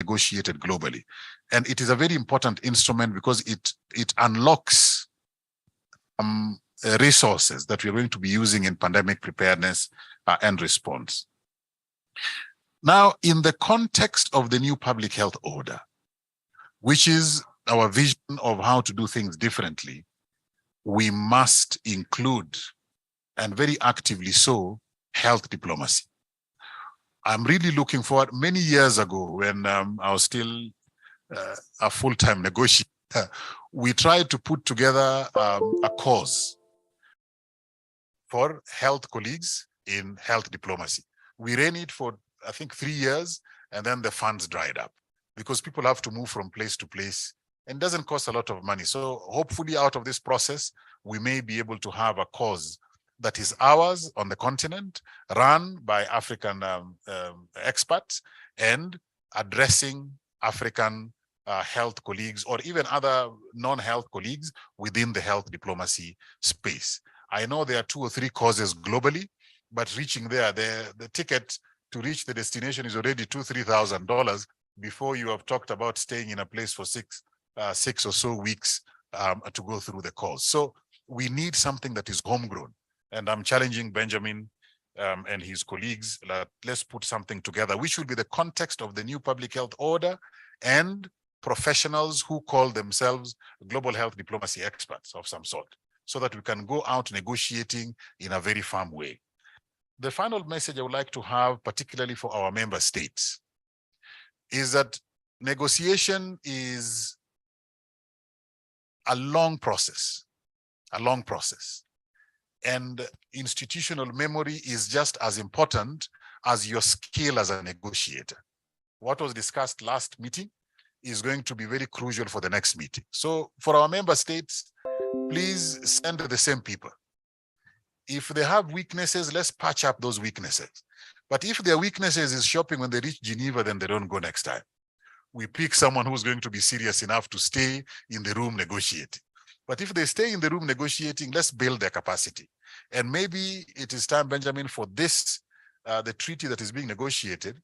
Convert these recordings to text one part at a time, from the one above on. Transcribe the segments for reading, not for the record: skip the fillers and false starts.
negotiated globally. And it is a very important instrument because it unlocks resources that we're going to be using in pandemic preparedness and response. Now, in the context of the new public health order, which is our vision of how to do things differently, we must include, and very actively so, health diplomacy. I'm really looking forward. Many years ago, when I was still a full-time negotiator, we tried to put together a cause for health colleagues in health diplomacy. We ran it for, I think, 3 years, and then the funds dried up because people have to move from place to place and doesn't cost a lot of money. So hopefully out of this process, we may be able to have a cause that is ours on the continent, run by African experts and addressing African health colleagues or even other non-health colleagues within the health diplomacy space. I know there are 2 or 3 causes globally, but reaching there, the ticket to reach the destination is already $2,000-3,000 before you have talked about staying in a place for six or so weeks to go through the cause. So we need something that is homegrown. And I'm challenging Benjamin and his colleagues, let's put something together, which will be the context of the new public health order and professionals who call themselves global health diplomacy experts of some sort, so that we can go out negotiating in a very firm way. The final message I would like to have, particularly for our member states, is that negotiation is a long process. And institutional memory is just as important as your skill as a negotiator. What was discussed last meeting is going to be very crucial for the next meeting. So for our member states, please send the same people. If they have weaknesses, let's patch up those weaknesses. But if their weaknesses is shopping when they reach Geneva, then they don't go next time. We pick someone who's going to be serious enough to stay in the room negotiating. But if they stay in the room negotiating, let's build their capacity. And maybe it is time, Benjamin, for this, the treaty that is being negotiated,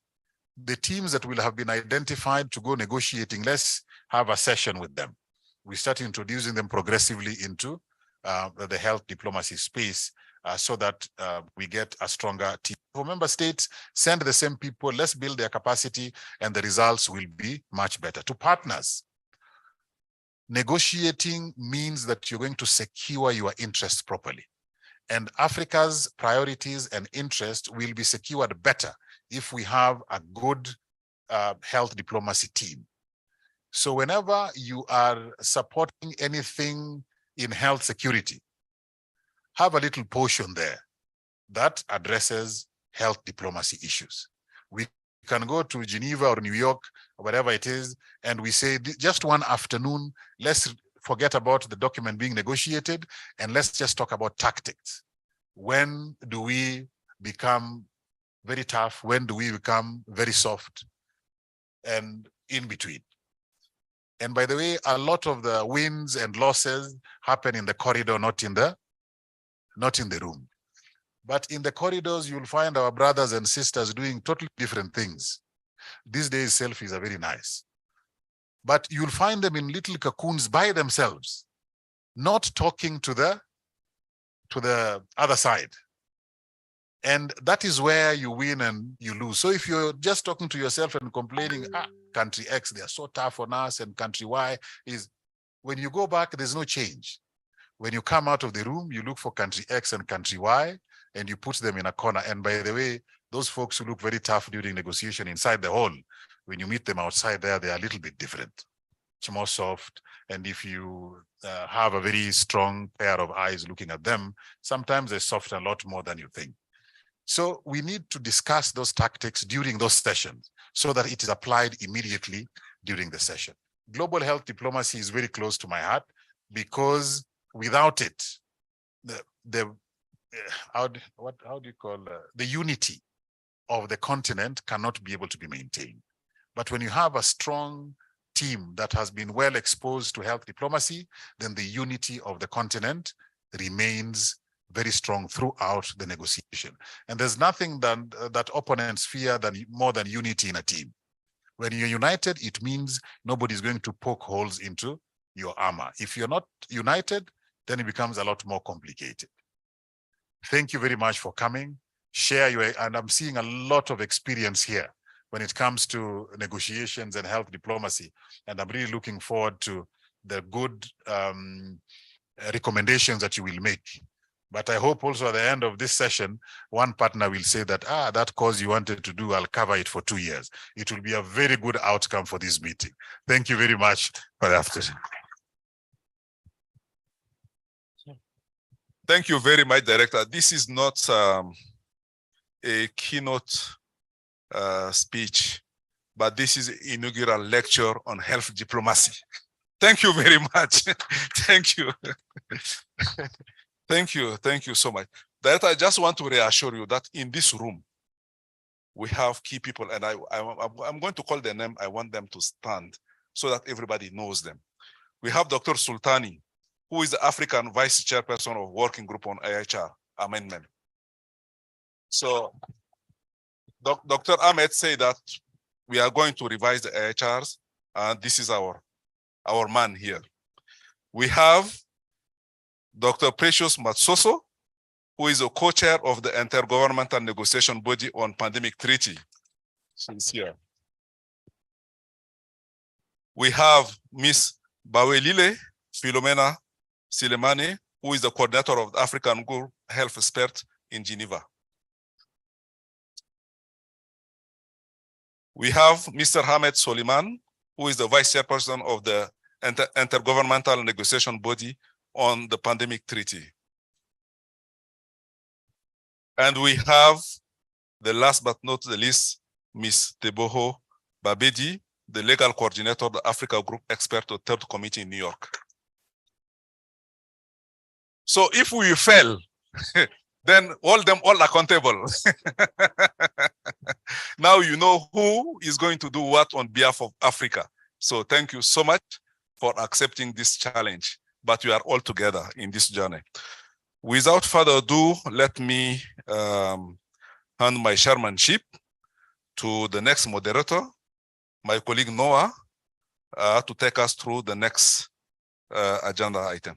the teams that will have been identified to go negotiating, let's have a session with them. We start introducing them progressively into the health diplomacy space so that we get a stronger team. For member states, send the same people, let's build their capacity, and the results will be much better. To partners, negotiating means that you're going to secure your interests properly. And Africa's priorities and interests will be secured better if we have a good health diplomacy team. So whenever you are supporting anything in health security, have a little portion there that addresses health diplomacy issues. We can go to Geneva or New York, or wherever it is, and we say, just one afternoon, let's forget about the document being negotiated, and let's just talk about tactics. When do we become very tough? When do we become very soft? And in between. And by the way, a lot of the wins and losses happen in the corridor, not in the room. But in the corridors, you'll find our brothers and sisters doing totally different things. These days, selfies are very nice. But you'll find them in little cocoons by themselves, not talking to the other side. And that is where you win and you lose. So if you're just talking to yourself and complaining, country X, they are so tough on us, and country Y is, when you go back, there's no change. When you come out of the room, you look for country X and country Y, and you put them in a corner. And by the way, those folks who look very tough during negotiation inside the hall, when you meet them outside there, they are a little bit different, much more soft. And if you have a very strong pair of eyes looking at them, sometimes they soften a lot more than you think. So we need to discuss those tactics during those sessions so that it is applied immediately during the session. Global health diplomacy is very close to my heart because without it, the unity of the continent cannot be able to be maintained. But when you have a strong team that has been well exposed to health diplomacy, then the unity of the continent remains very strong throughout the negotiation. And there's nothing that opponents fear more than unity in a team. When you're united, it means nobody's going to poke holes into your armor. If you're not united, then it becomes a lot more complicated. Thank you very much for coming. Share your, and I'm seeing a lot of experience here when it comes to negotiations and health diplomacy. And I'm really looking forward to the good recommendations that you will make. But I hope also at the end of this session, one partner will say that, that cause you wanted to do, I'll cover it for 2 years. It will be a very good outcome for this meeting. Thank you very much for the afternoon. Thank you very much, Director. This is not a keynote speech, but this is an inaugural lecture on health diplomacy. Thank you very much. Thank you. Thank you. Thank you so much. Director, I just want to reassure you that in this room, we have key people, and I'm going to call their name. I want them to stand so that everybody knows them. We have Dr. Sultani, who is the African Vice Chairperson of Working Group on AHR Amendment. So Dr. Ahmed said that we are going to revise the AHRs, and this is our man here. We have Dr. Precious Matsoso, who is a co-chair of the Intergovernmental Negotiation Body on Pandemic Treaty. She's here. We have Ms. Bawelile Philomena Silemane, who is the coordinator of the African Group Health Expert in Geneva. We have Mr. Hamed Soliman, who is the vice chairperson of the Intergovernmental Negotiation Body on the Pandemic Treaty. And we have, the last but not the least, Ms. Teboho Babedi, the legal coordinator of the Africa Group Expert to Third Committee in New York. So if we fail, then hold them all accountable. Now you know who is going to do what on behalf of Africa. So thank you so much for accepting this challenge, but we are all together in this journey. Without further ado, let me hand my chairmanship to the next moderator, my colleague Noah, to take us through the next agenda item.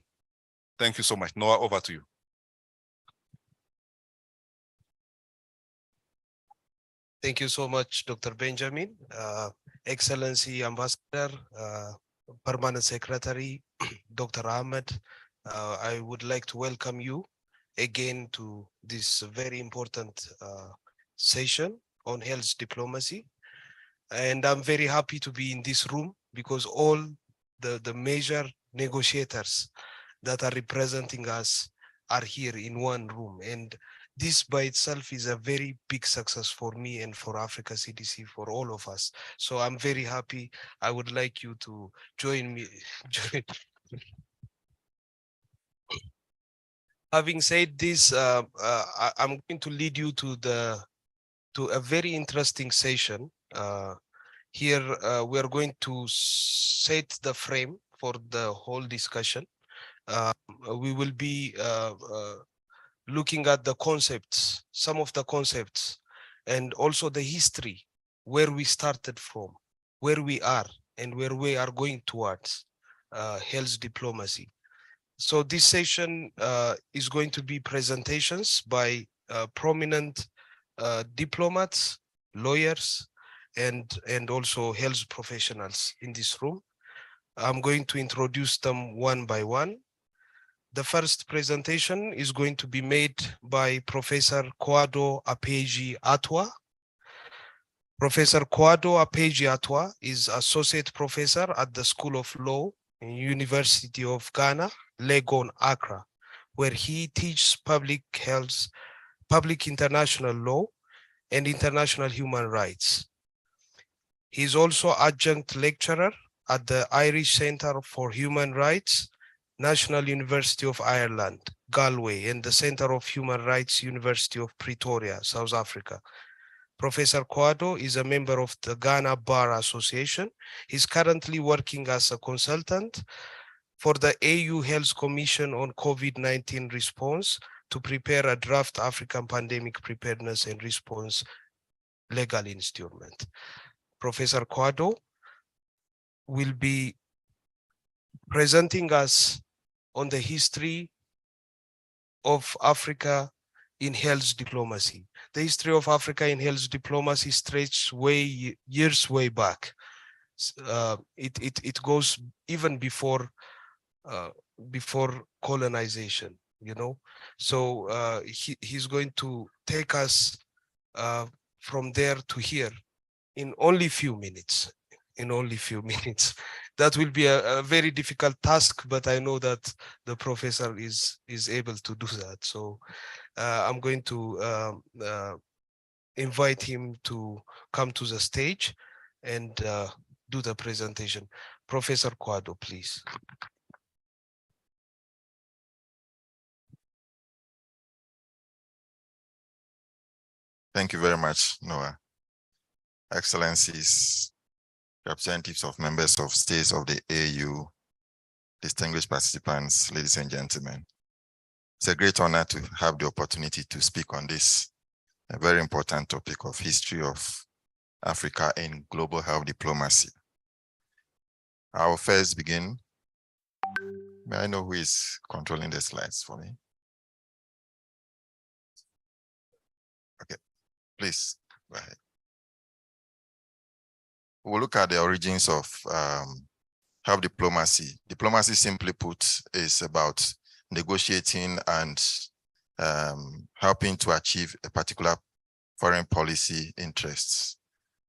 Thank you so much. Noah, over to you. Thank you so much, Dr. Benjamin, Excellency Ambassador, Permanent Secretary, Dr. Ahmed. I would like to welcome you again to this very important session on health diplomacy. And I'm very happy to be in this room because all the major negotiators that are representing us are here in one room. And this by itself is a very big success for me and for Africa CDC, for all of us. So I'm very happy. I would like you to join me. Having said this, I'm going to lead you to a very interesting session. Here we are going to set the frame for the whole discussion. We will be looking at the concepts, some of the concepts, and also the history, where we started from, where we are, and where we are going towards health diplomacy. So this session is going to be presentations by prominent diplomats, lawyers, and also health professionals in this room. I'm going to introduce them one by one. The first presentation is going to be made by Professor Kwadwo Apeji Atwa. Professor Kwadwo Apeji Atwa is Associate Professor at the School of Law in University of Ghana, Legon, Accra, where he teaches public health, public international law, and international human rights. He is also adjunct lecturer at the Irish Centre for Human Rights, National University of Ireland, Galway, and the Centre of Human Rights, University of Pretoria, South Africa. Professor Kwadwo is a member of the Ghana Bar Association. He's currently working as a consultant for the AU Health Commission on COVID-19 response to prepare a draft African pandemic preparedness and response legal instrument. Professor Kwado, will be presenting us on the history of Africa in health diplomacy. The history of Africa in health diplomacy stretches years way back. It goes even before colonization, you know. So he's going to take us from there to here in only few minutes. That will be a very difficult task, but I know that the professor is able to do that. So I'm going to invite him to come to the stage and do the presentation. Professor Kwado, please. Thank you very much, Noah. Excellencies, representatives of members of states of the AU, distinguished participants, ladies and gentlemen. It's a great honor to have the opportunity to speak on this, a very important topic of history of Africa in global health diplomacy. I will first begin. May I know who is controlling the slides for me? Okay, please go ahead. We'll look at the origins of health diplomacy. Diplomacy, simply put, is about negotiating and helping to achieve a particular foreign policy interests.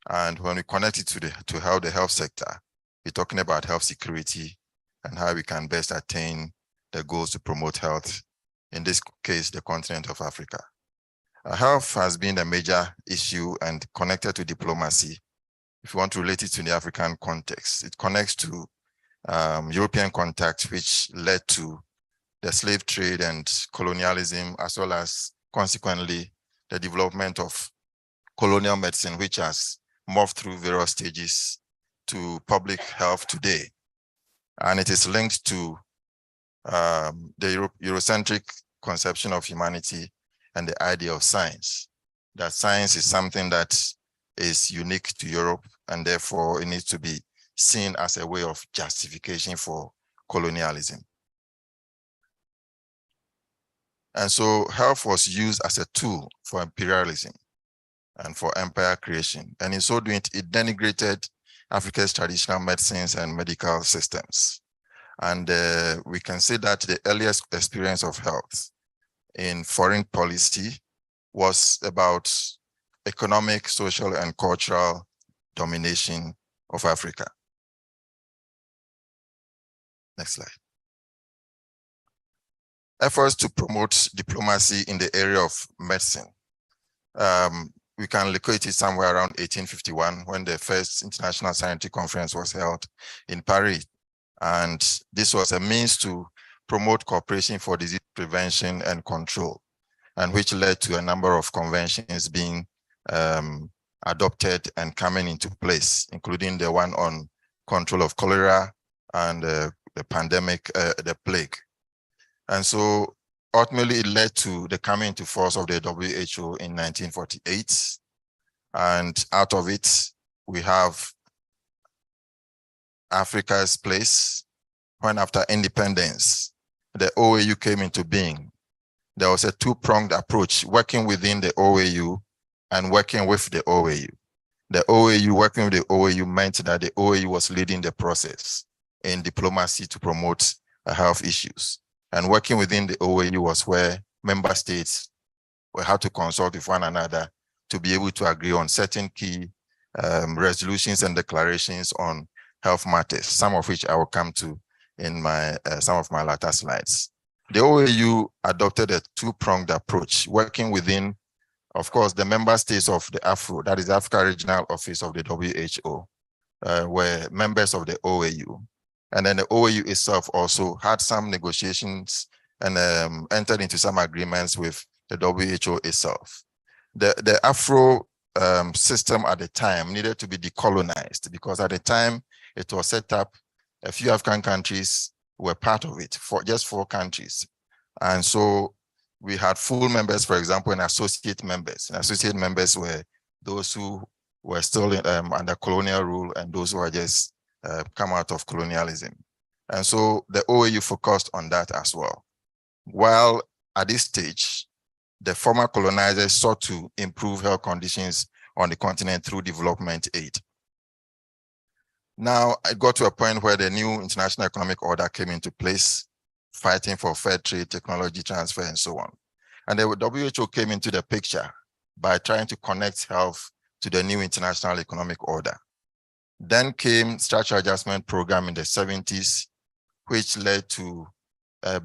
And when we connect it to how the health sector, we're talking about health security and how we can best attain the goals to promote health, in this case, the continent of Africa. Health has been a major issue and connected to diplomacy. If you want to relate it to the African context, it connects to European contacts, which led to the slave trade and colonialism, as well as consequently the development of colonial medicine, which has morphed through various stages to public health today. And it is linked to the Eurocentric conception of humanity and the idea of science, that science is something that is unique to Europe, and therefore it needs to be seen as a way of justification for colonialism. And so health was used as a tool for imperialism and for empire creation. And in so doing, it denigrated Africa's traditional medicines and medical systems. And we can say that the earliest experience of health in foreign policy was about economic, social, and cultural domination of Africa. Next slide. Efforts to promote diplomacy in the area of medicine. We can locate it somewhere around 1851 when the first International Scientific Conference was held in Paris. And this was a means to promote cooperation for disease prevention and control, and which led to a number of conventions being adopted and coming into place, including the one on control of cholera and the pandemic, the plague. And so ultimately it led to the coming into force of the WHO in 1948. And out of it, we have Africa's place. When after independence, the OAU came into being, there was a two-pronged approach, working within the OAU and working with the OAU. The OAU, working with the OAU meant that the OAU was leading the process in diplomacy to promote health issues. And working within the OAU was where member states had to consult with one another to be able to agree on certain key resolutions and declarations on health matters, some of which I will come to in some of my later slides. The OAU adopted a two-pronged approach, working within, of course, the member states of the AFRO, that is the Africa Regional Office of the WHO, were members of the OAU. And then the OAU itself also had some negotiations and entered into some agreements with the WHO itself. The Afro system at the time needed to be decolonized, because at the time it was set up, a few African countries were part of it, just 4 countries. And so we had full members, for example, and associate members. And associate members were those who were still under colonial rule and those who are just come out of colonialism. And so the OAU focused on that as well. While at this stage, the former colonizers sought to improve health conditions on the continent through development aid. Now, it got to a point where the new international economic order came into place, fighting for fair trade, technology transfer, and so on. And the WHO came into the picture by trying to connect health to the new international economic order. Then came structural adjustment program in the 70s, which led to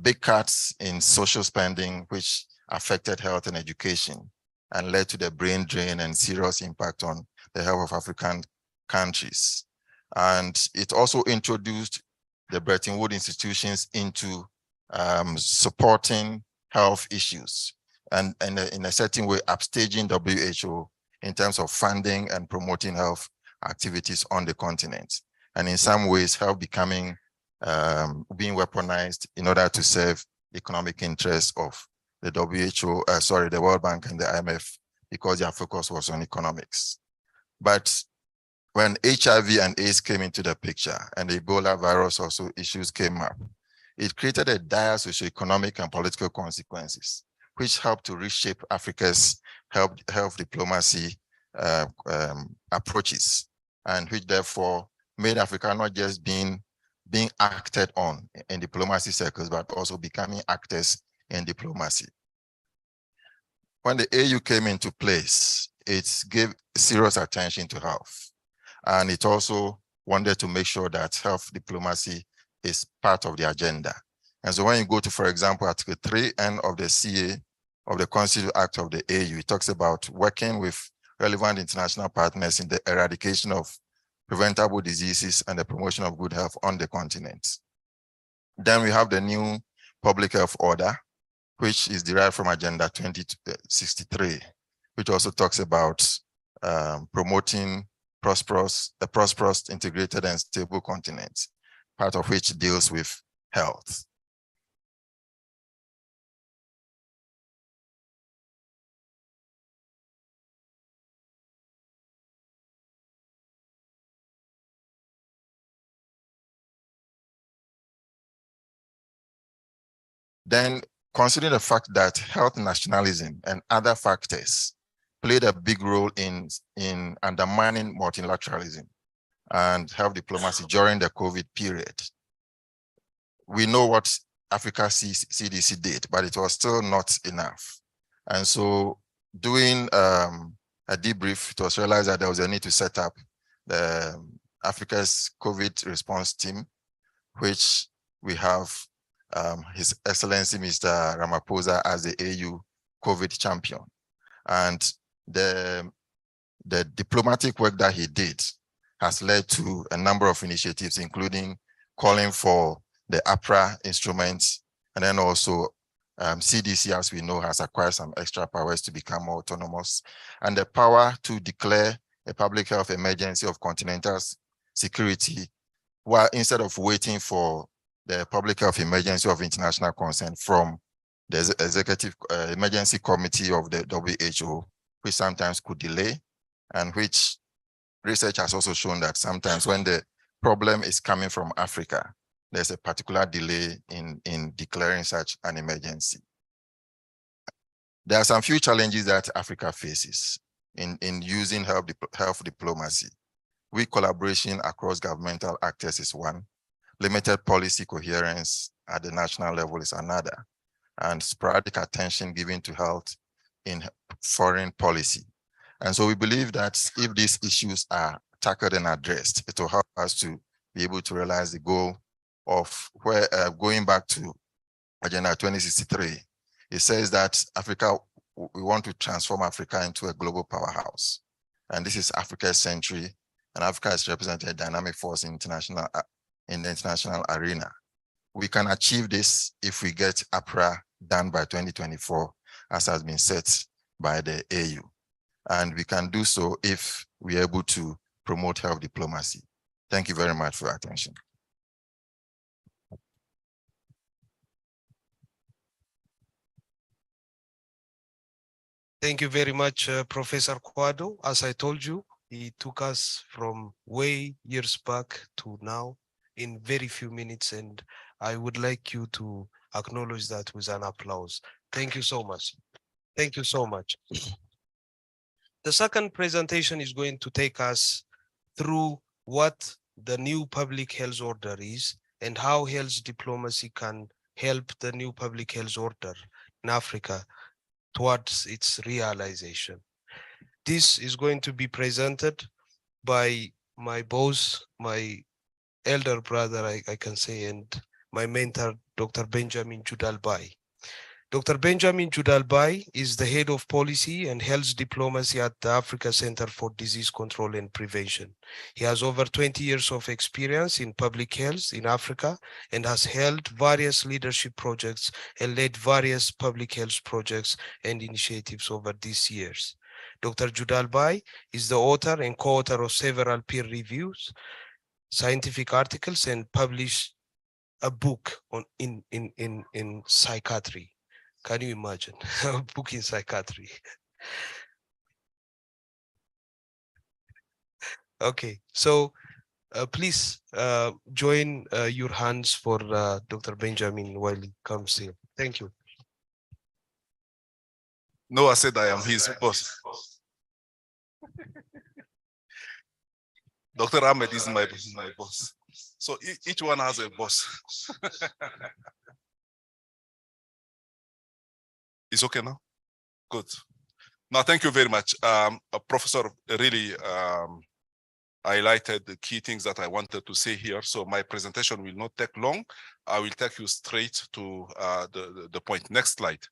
big cuts in social spending, which affected health and education and led to the brain drain and serious impact on the health of African countries. And it also introduced the Bretton Woods institutions into supporting health issues and in a certain way upstaging WHO in terms of funding and promoting health activities on the continent. And in some ways, health becoming being weaponized in order to serve economic interests of the WHO, the World Bank and the IMF, because their focus was on economics. But when HIV and AIDS came into the picture and the Ebola virus also issues came up, it created a dire socioeconomic and political consequences, which helped to reshape Africa's health diplomacy approaches, and which therefore made Africa not just being acted on in diplomacy circles, but also becoming actors in diplomacy. When the AU came into place, it gave serious attention to health. And it also wanted to make sure that health diplomacy is part of the agenda. And so when you go to, for example, Article 3N of the CA, of the Constitutive Act of the AU, it talks about working with relevant international partners in the eradication of preventable diseases and the promotion of good health on the continent. Then we have the new public health order, which is derived from Agenda 2063, which also talks about promoting a prosperous, integrated, and stable continent, part of which deals with health. Then, considering the fact that health nationalism and other factors played a big role in undermining multilateralism and health diplomacy during the COVID period, we know what Africa CDC did, but it was still not enough. And so doing a debrief, it was realized that there was a need to set up the Africa's COVID response team, which we have His Excellency Mr. Ramaphosa as the AU COVID champion. And the diplomatic work that he did has led to a number of initiatives, including calling for the APRA instruments, and then also CDC, as we know, has acquired some extra powers to become more autonomous, and the power to declare a public health emergency of continental security, while instead of waiting for the public health emergency of international concern from the executive emergency committee of the WHO, which sometimes could delay, and which research has also shown that sometimes when the problem is coming from Africa, there's a particular delay in declaring such an emergency. There are some few challenges that Africa faces in using health diplomacy. Weak collaboration across governmental actors is one. Limited policy coherence at the national level is another. And sporadic attention given to health in foreign policy. And so we believe that if these issues are tackled and addressed, it will help us to be able to realize the goal of where, going back to Agenda 2063, it says that Africa, we want to transform Africa into a global powerhouse. And this is Africa's century, and Africa is represented a dynamic force in the international arena. We can achieve this if we get APRA done by 2024, as has been set by the AU. And we can do so if we're able to promote health diplomacy. Thank you very much for your attention. Thank you very much, Professor Kwado. As I told you, He took us from way years back to now in very few minutes, and I would like you to acknowledge that with an applause. Thank you so much. Thank you so much. The second presentation is going to take us through what the new public health order is and how health diplomacy can help the new public health order in Africa towards its realization. This is going to be presented by my boss, my elder brother, I can say, and my mentor, Dr. Benjamin Judalbai. Dr. Benjamin Judalbai is the head of policy and health diplomacy at the Africa Center for Disease Control and Prevention. He has over 20 years of experience in public health in Africa and has held various leadership projects and led various public health projects and initiatives over these years. Dr. Judalbai is the author and co-author of several peer reviews, scientific articles, and published a book on in psychiatry. Can you imagine a book in psychiatry? Okay, so please join your hands for Dr. Benjamin while he comes here. Thank you. No, I said I am his boss. Dr. Ahmed is my boss. So each one has a boss. It's okay now? Good. Now, thank you very much. Professor really highlighted the key things that I wanted to say here. So my presentation will not take long. I will take you straight to the point. Next slide.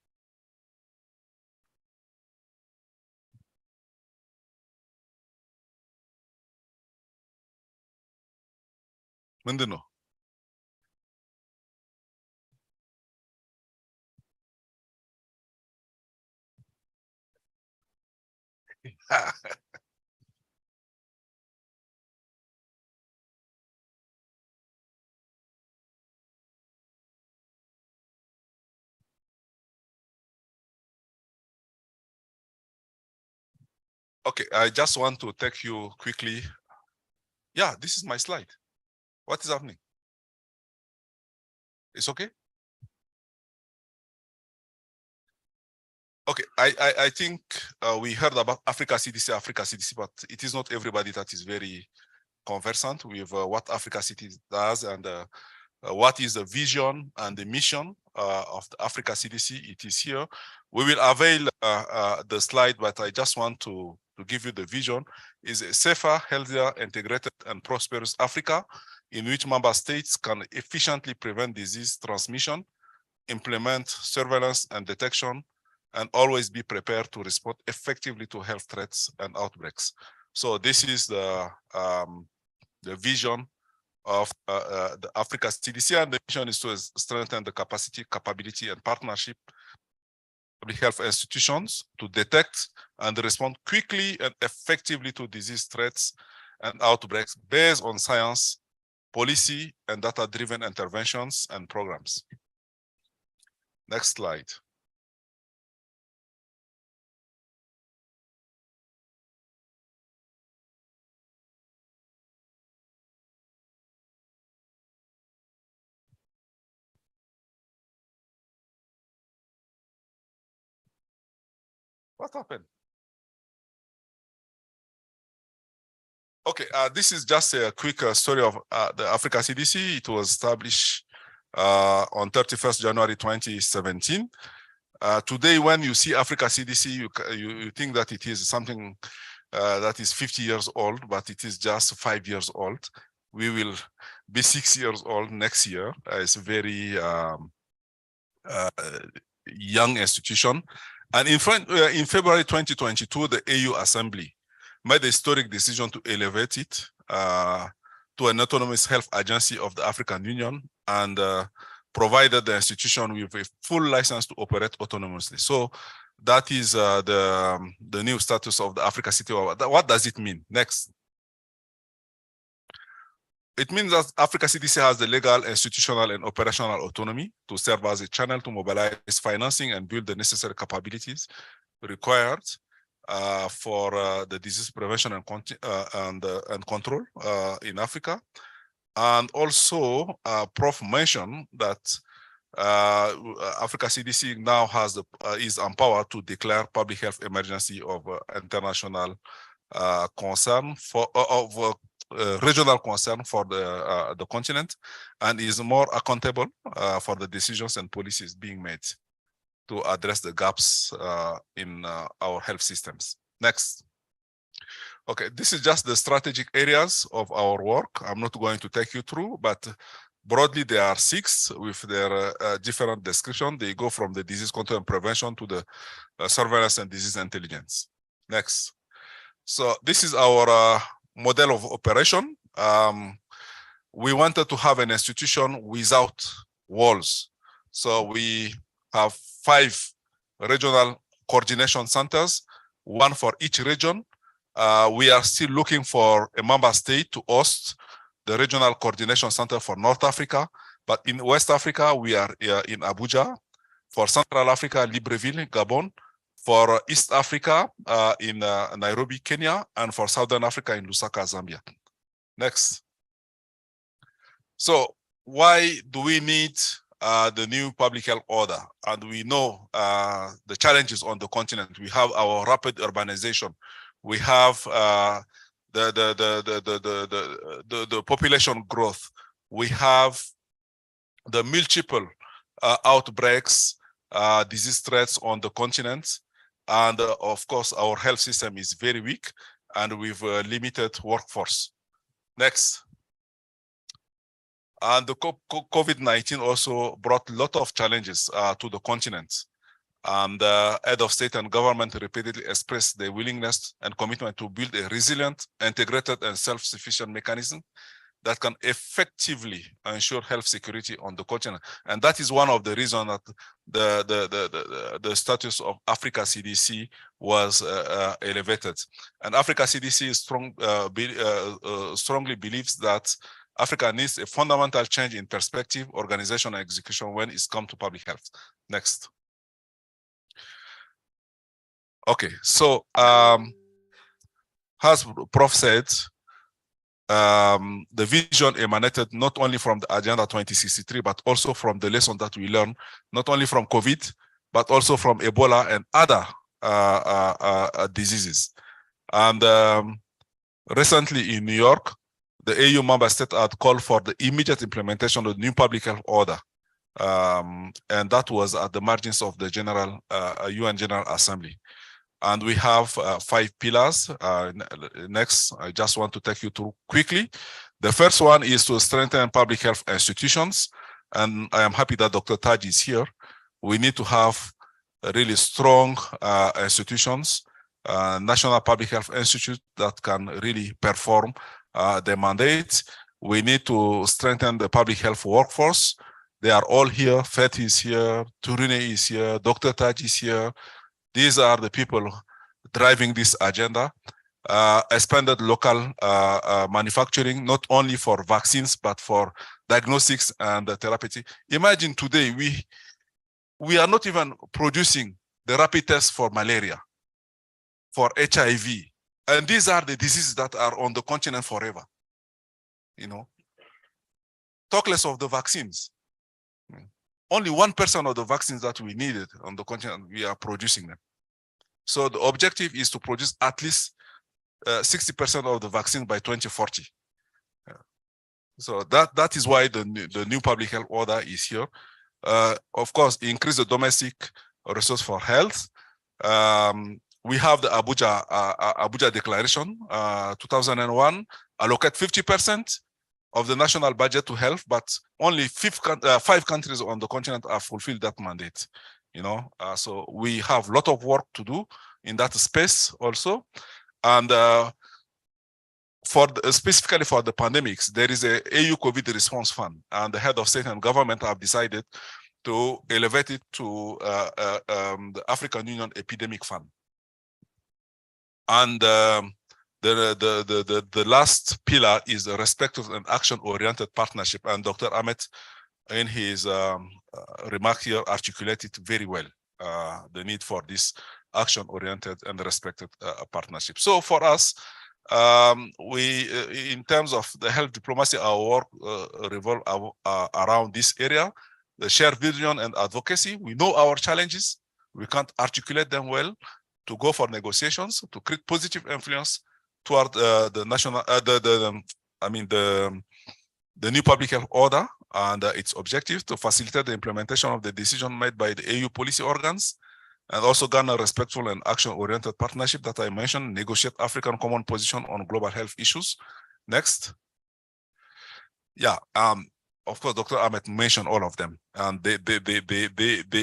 Mendino. Okay, I just want to take you quickly. Yeah, this is my slide. What is happening? It's okay? Okay, I think we heard about Africa CDC, but it is not everybody that is very conversant with what Africa CDC does and what is the vision and the mission of the Africa CDC. It is here. We will avail the slide, but I just want to give you the vision. Is a safer, healthier, integrated, and prosperous Africa in which member states can efficiently prevent disease transmission, implement surveillance and detection, and always be prepared to respond effectively to health threats and outbreaks. So this is the vision of the Africa CDC, and the mission is to strengthen the capability, and partnership of the health institutions to detect and respond quickly and effectively to disease threats and outbreaks based on science, policy, and data-driven interventions and programs. Next slide. What happened? Okay, this is just a quick story of the Africa CDC. It was established on 31st January 2017. Today, when you see Africa CDC, you think that it is something that is 50 years old, but it is just 5 years old. We will be 6 years old next year. It's a very young institution. And in February 2022, the AU Assembly made a historic decision to elevate it to an autonomous health agency of the African Union and provided the institution with a full license to operate autonomously. So that is the new status of the Africa CDC. What does it mean? Next. It means that Africa CDC has the legal, institutional, and operational autonomy to serve as a channel to mobilize financing and build the necessary capabilities required for the disease prevention and control in Africa. And also, Prof mentioned that Africa CDC now has is empowered to declare public health emergency of international concern for regional concern for the continent, and is more accountable for the decisions and policies being made to address the gaps in our health systems. Next. Okay, this is just the strategic areas of our work. I'm not going to take you through, but broadly there are 6 with their different description. They go from the disease control and prevention to the surveillance and disease intelligence. Next. So this is our model of operation. We wanted to have an institution without walls. So we have 5 regional coordination centers, 1 for each region. We are still looking for a member state to host the regional coordination center for North Africa, but in West Africa, we are in Abuja. For Central Africa, Libreville, Gabon. For East Africa, in Nairobi, Kenya, and for Southern Africa in Lusaka, Zambia. Next. So why do we need the new public health order? And we know the challenges on the continent. We have our rapid urbanization. We have the population growth. We have the multiple outbreaks, disease threats on the continent. And of course, our health system is very weak and we've limited workforce. Next. And the COVID-19 also brought a lot of challenges to the continent. And head of state and government repeatedly expressed their willingness and commitment to build a resilient, integrated, and self-sufficient mechanism that can effectively ensure health security on the continent. And that is one of the reasons that the status of Africa CDC was elevated. And Africa CDC strongly believes that Africa needs a fundamental change in perspective, organization, and execution when it's come to public health. Next. Okay, so as Prof said, the vision emanated not only from the Agenda 2063, but also from the lesson that we learned, not only from COVID, but also from Ebola and other diseases. And recently in New York, the AU member state had called for the immediate implementation of the new public health order. And that was at the margins of the UN General Assembly. And we have 5 pillars. Next, I just want to take you through quickly. The first one is to strengthen public health institutions. And I am happy that Dr. Taj is here. We need to have really strong institutions, National Public Health Institute that can really perform the mandate. We need to strengthen the public health workforce. They are all here. Feth is here. Turine is here. Dr. Taj is here. These are the people driving this agenda. Expanded local manufacturing, not only for vaccines, but for diagnostics and therapy. Imagine today, we are not even producing the rapid test for malaria, for HIV. And these are the diseases that are on the continent forever. You know, talk less of the vaccines. Only 1% of the vaccines that we needed on the continent, we are producing them. So the objective is to produce at least 60% of the vaccine by 2040. So that is why the new public health order is here. Of course, increase the domestic resource for health. We have the Abuja Declaration, 2001, allocate 50% of the national budget to health, but only 5 countries on the continent have fulfilled that mandate. You know, so we have a lot of work to do in that space also. And specifically for the pandemics, there is a AU COVID response fund, and the head of state and government have decided to elevate it to the African Union Epidemic Fund. And the last pillar is the respectful and action-oriented partnership. And Dr. Ahmed, in his remark here, articulated very well. the need for this action-oriented and respected partnership. So for us, in terms of the health diplomacy, our work revolve around this area, the shared vision and advocacy. We know our challenges. We can't articulate them well. To go for negotiations, to create positive influence toward the national, the new public health order and its objective to facilitate the implementation of the decision made by the AU policy organs, and also garner respectful and action-oriented partnership that I mentioned, negotiate African common position on global health issues. Next. Yeah, of course, Dr. Ahmed mentioned all of them, and they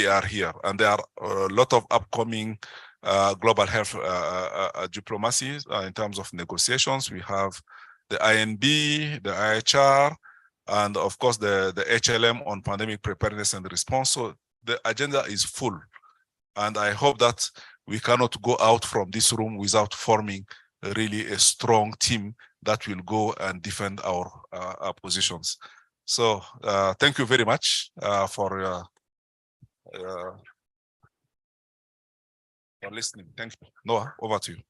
are here, and there are a lot of upcoming global health diplomacy in terms of negotiations. We have the INB, the IHR, and of course the HLM on pandemic preparedness and response. So the agenda is full, and I hope that we cannot go out from this room without forming really a strong team that will go and defend our positions. So thank you very much for listening. Thank you. Noah, over to you.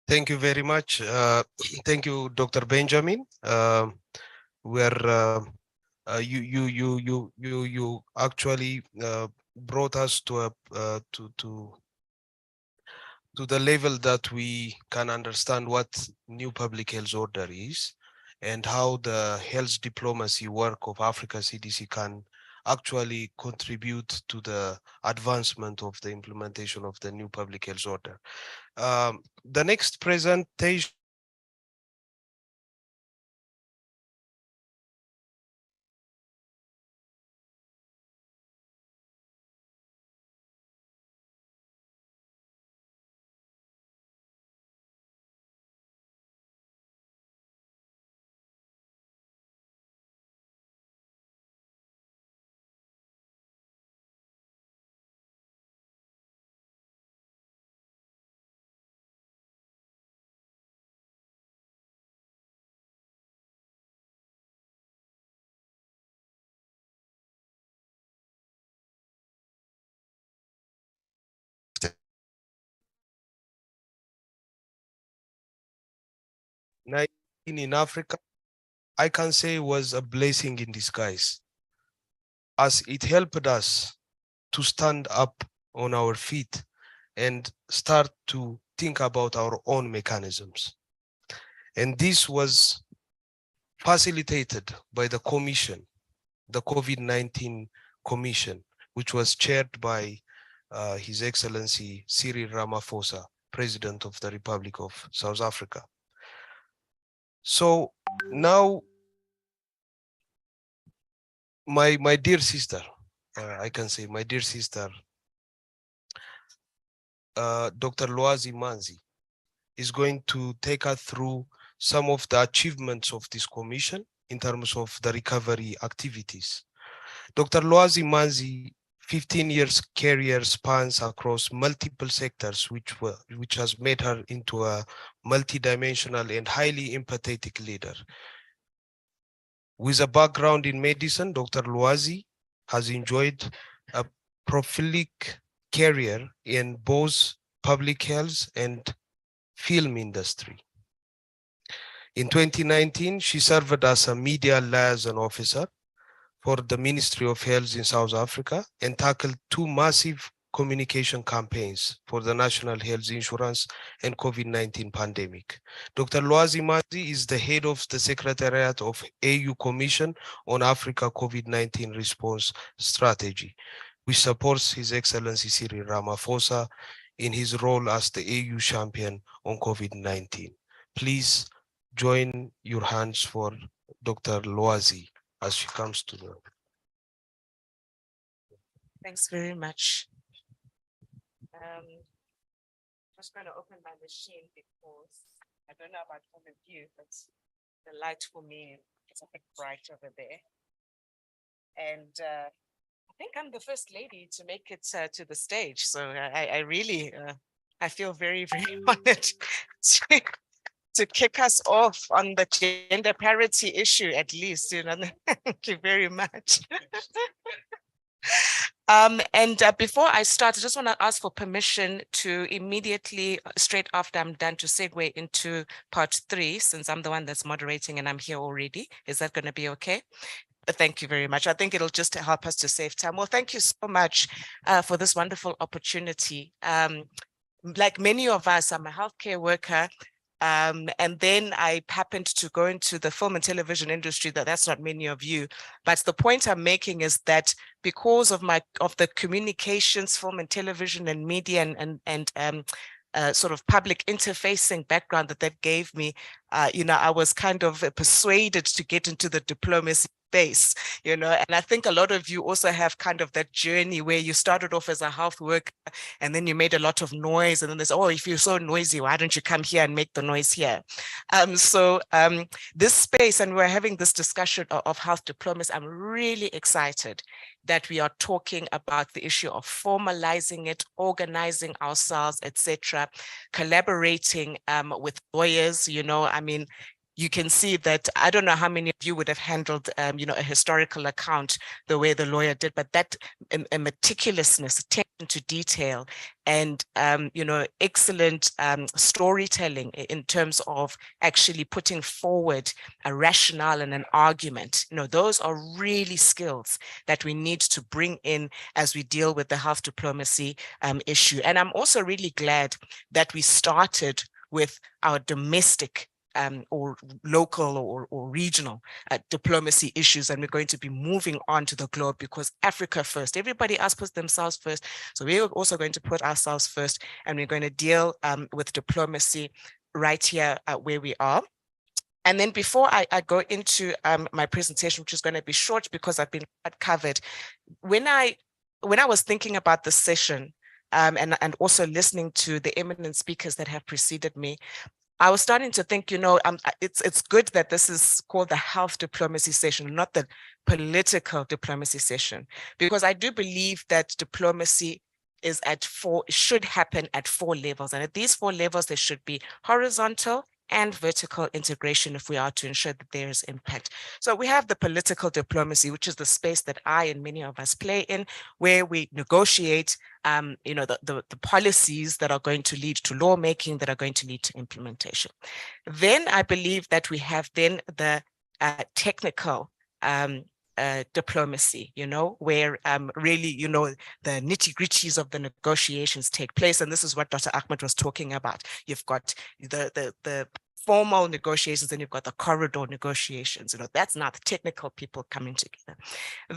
Thank you very much. Thank you, Dr. Benjamin. You actually brought us to the level that we can understand what new public health order is and how the health diplomacy work of Africa CDC can actually contribute to the advancement of the implementation of the new public health order. The next presentation in Africa, I can say was a blessing in disguise, as it helped us to stand up on our feet and start to think about our own mechanisms. And this was facilitated by the commission, the COVID-19 Commission, which was chaired by His Excellency Cyril Ramaphosa, President of the Republic of South Africa. So now, my dear sister, I can say my dear sister, Dr. Lwazi Manzi, is going to take us through some of the achievements of this commission in terms of the recovery activities. Dr. Lwazi Manzi, 15 years career spans across multiple sectors, which has made her into a multidimensional and highly empathetic leader. With a background in medicine, Dr. Lwazi has enjoyed a prolific career in both public health and film industry. In 2019, she served as a media liaison officer for the Ministry of Health in South Africa and tackled 2 massive communication campaigns for the National Health Insurance and COVID-19 pandemic. Dr. Lwazi Manzi is the head of the Secretariat of AU Commission on Africa COVID-19 Response Strategy, which supports His Excellency Cyril Ramaphosa in his role as the AU champion on COVID-19. Please join your hands for Dr. Lwazi as she comes to the... Thanks very much. Just going to open my machine because I don't know about all of you, but the light for me is a bit bright over there. And I think I'm the first lady to make it to the stage. So I really, I feel very, very honored to kick us off on the gender parity issue, at least, you know. Thank you very much. Before I start, I just want to ask for permission to immediately, straight after I'm done, to segue into part 3, since I'm the one that's moderating and I'm here already. Is that going to be okay? Thank you very much. I think it'll just help us to save time. Well, thank you so much for this wonderful opportunity. Like many of us, I'm a healthcare worker. And then I happened to go into the film and television industry. That's not many of you, but the point I'm making is that because of the communications, film and television and media and sort of public interfacing background that gave me, I was kind of persuaded to get into the diplomacy space, and I think a lot of you also have kind of that journey where you started off as a health worker and then you made a lot of noise, and then there's, oh, if you're so noisy, why don't you come here and make the noise here? This space, and we're having this discussion of health diplomacy, I'm really excited that we are talking about the issue of formalizing it, organizing ourselves, etc., collaborating with lawyers. You can see that, I don't know how many of you would have handled, a historical account the way the lawyer did, but that a meticulousness, attention to detail, and, excellent storytelling in terms of actually putting forward a rationale and an argument. Those are really skills that we need to bring in as we deal with the health diplomacy issue. And I'm also really glad that we started with our domestic or local or regional diplomacy issues, and we're going to be moving on to the globe, because Africa first. Everybody else puts themselves first, so we're also going to put ourselves first, and we're going to deal with diplomacy right here where we are. And then before I go into my presentation, which is going to be short because I've been covered, when I was thinking about this session and also listening to the eminent speakers that have preceded me, I was starting to think, it's good that this is called the health diplomacy session, not the political diplomacy session, because I do believe that diplomacy is should happen at 4 levels. And at these 4 levels, there should be horizontal and vertical integration if we are to ensure that there is impact. So we have the political diplomacy, which is the space that I and many of us play in, where we negotiate the policies that are going to lead to lawmaking, that are going to lead to implementation. Then I believe that we have then the technical diplomacy, where really, the nitty-gritties of the negotiations take place. And this is what Dr. Ahmed was talking about. You've got the formal negotiations, and you've got the corridor negotiations. That's not the technical people coming together.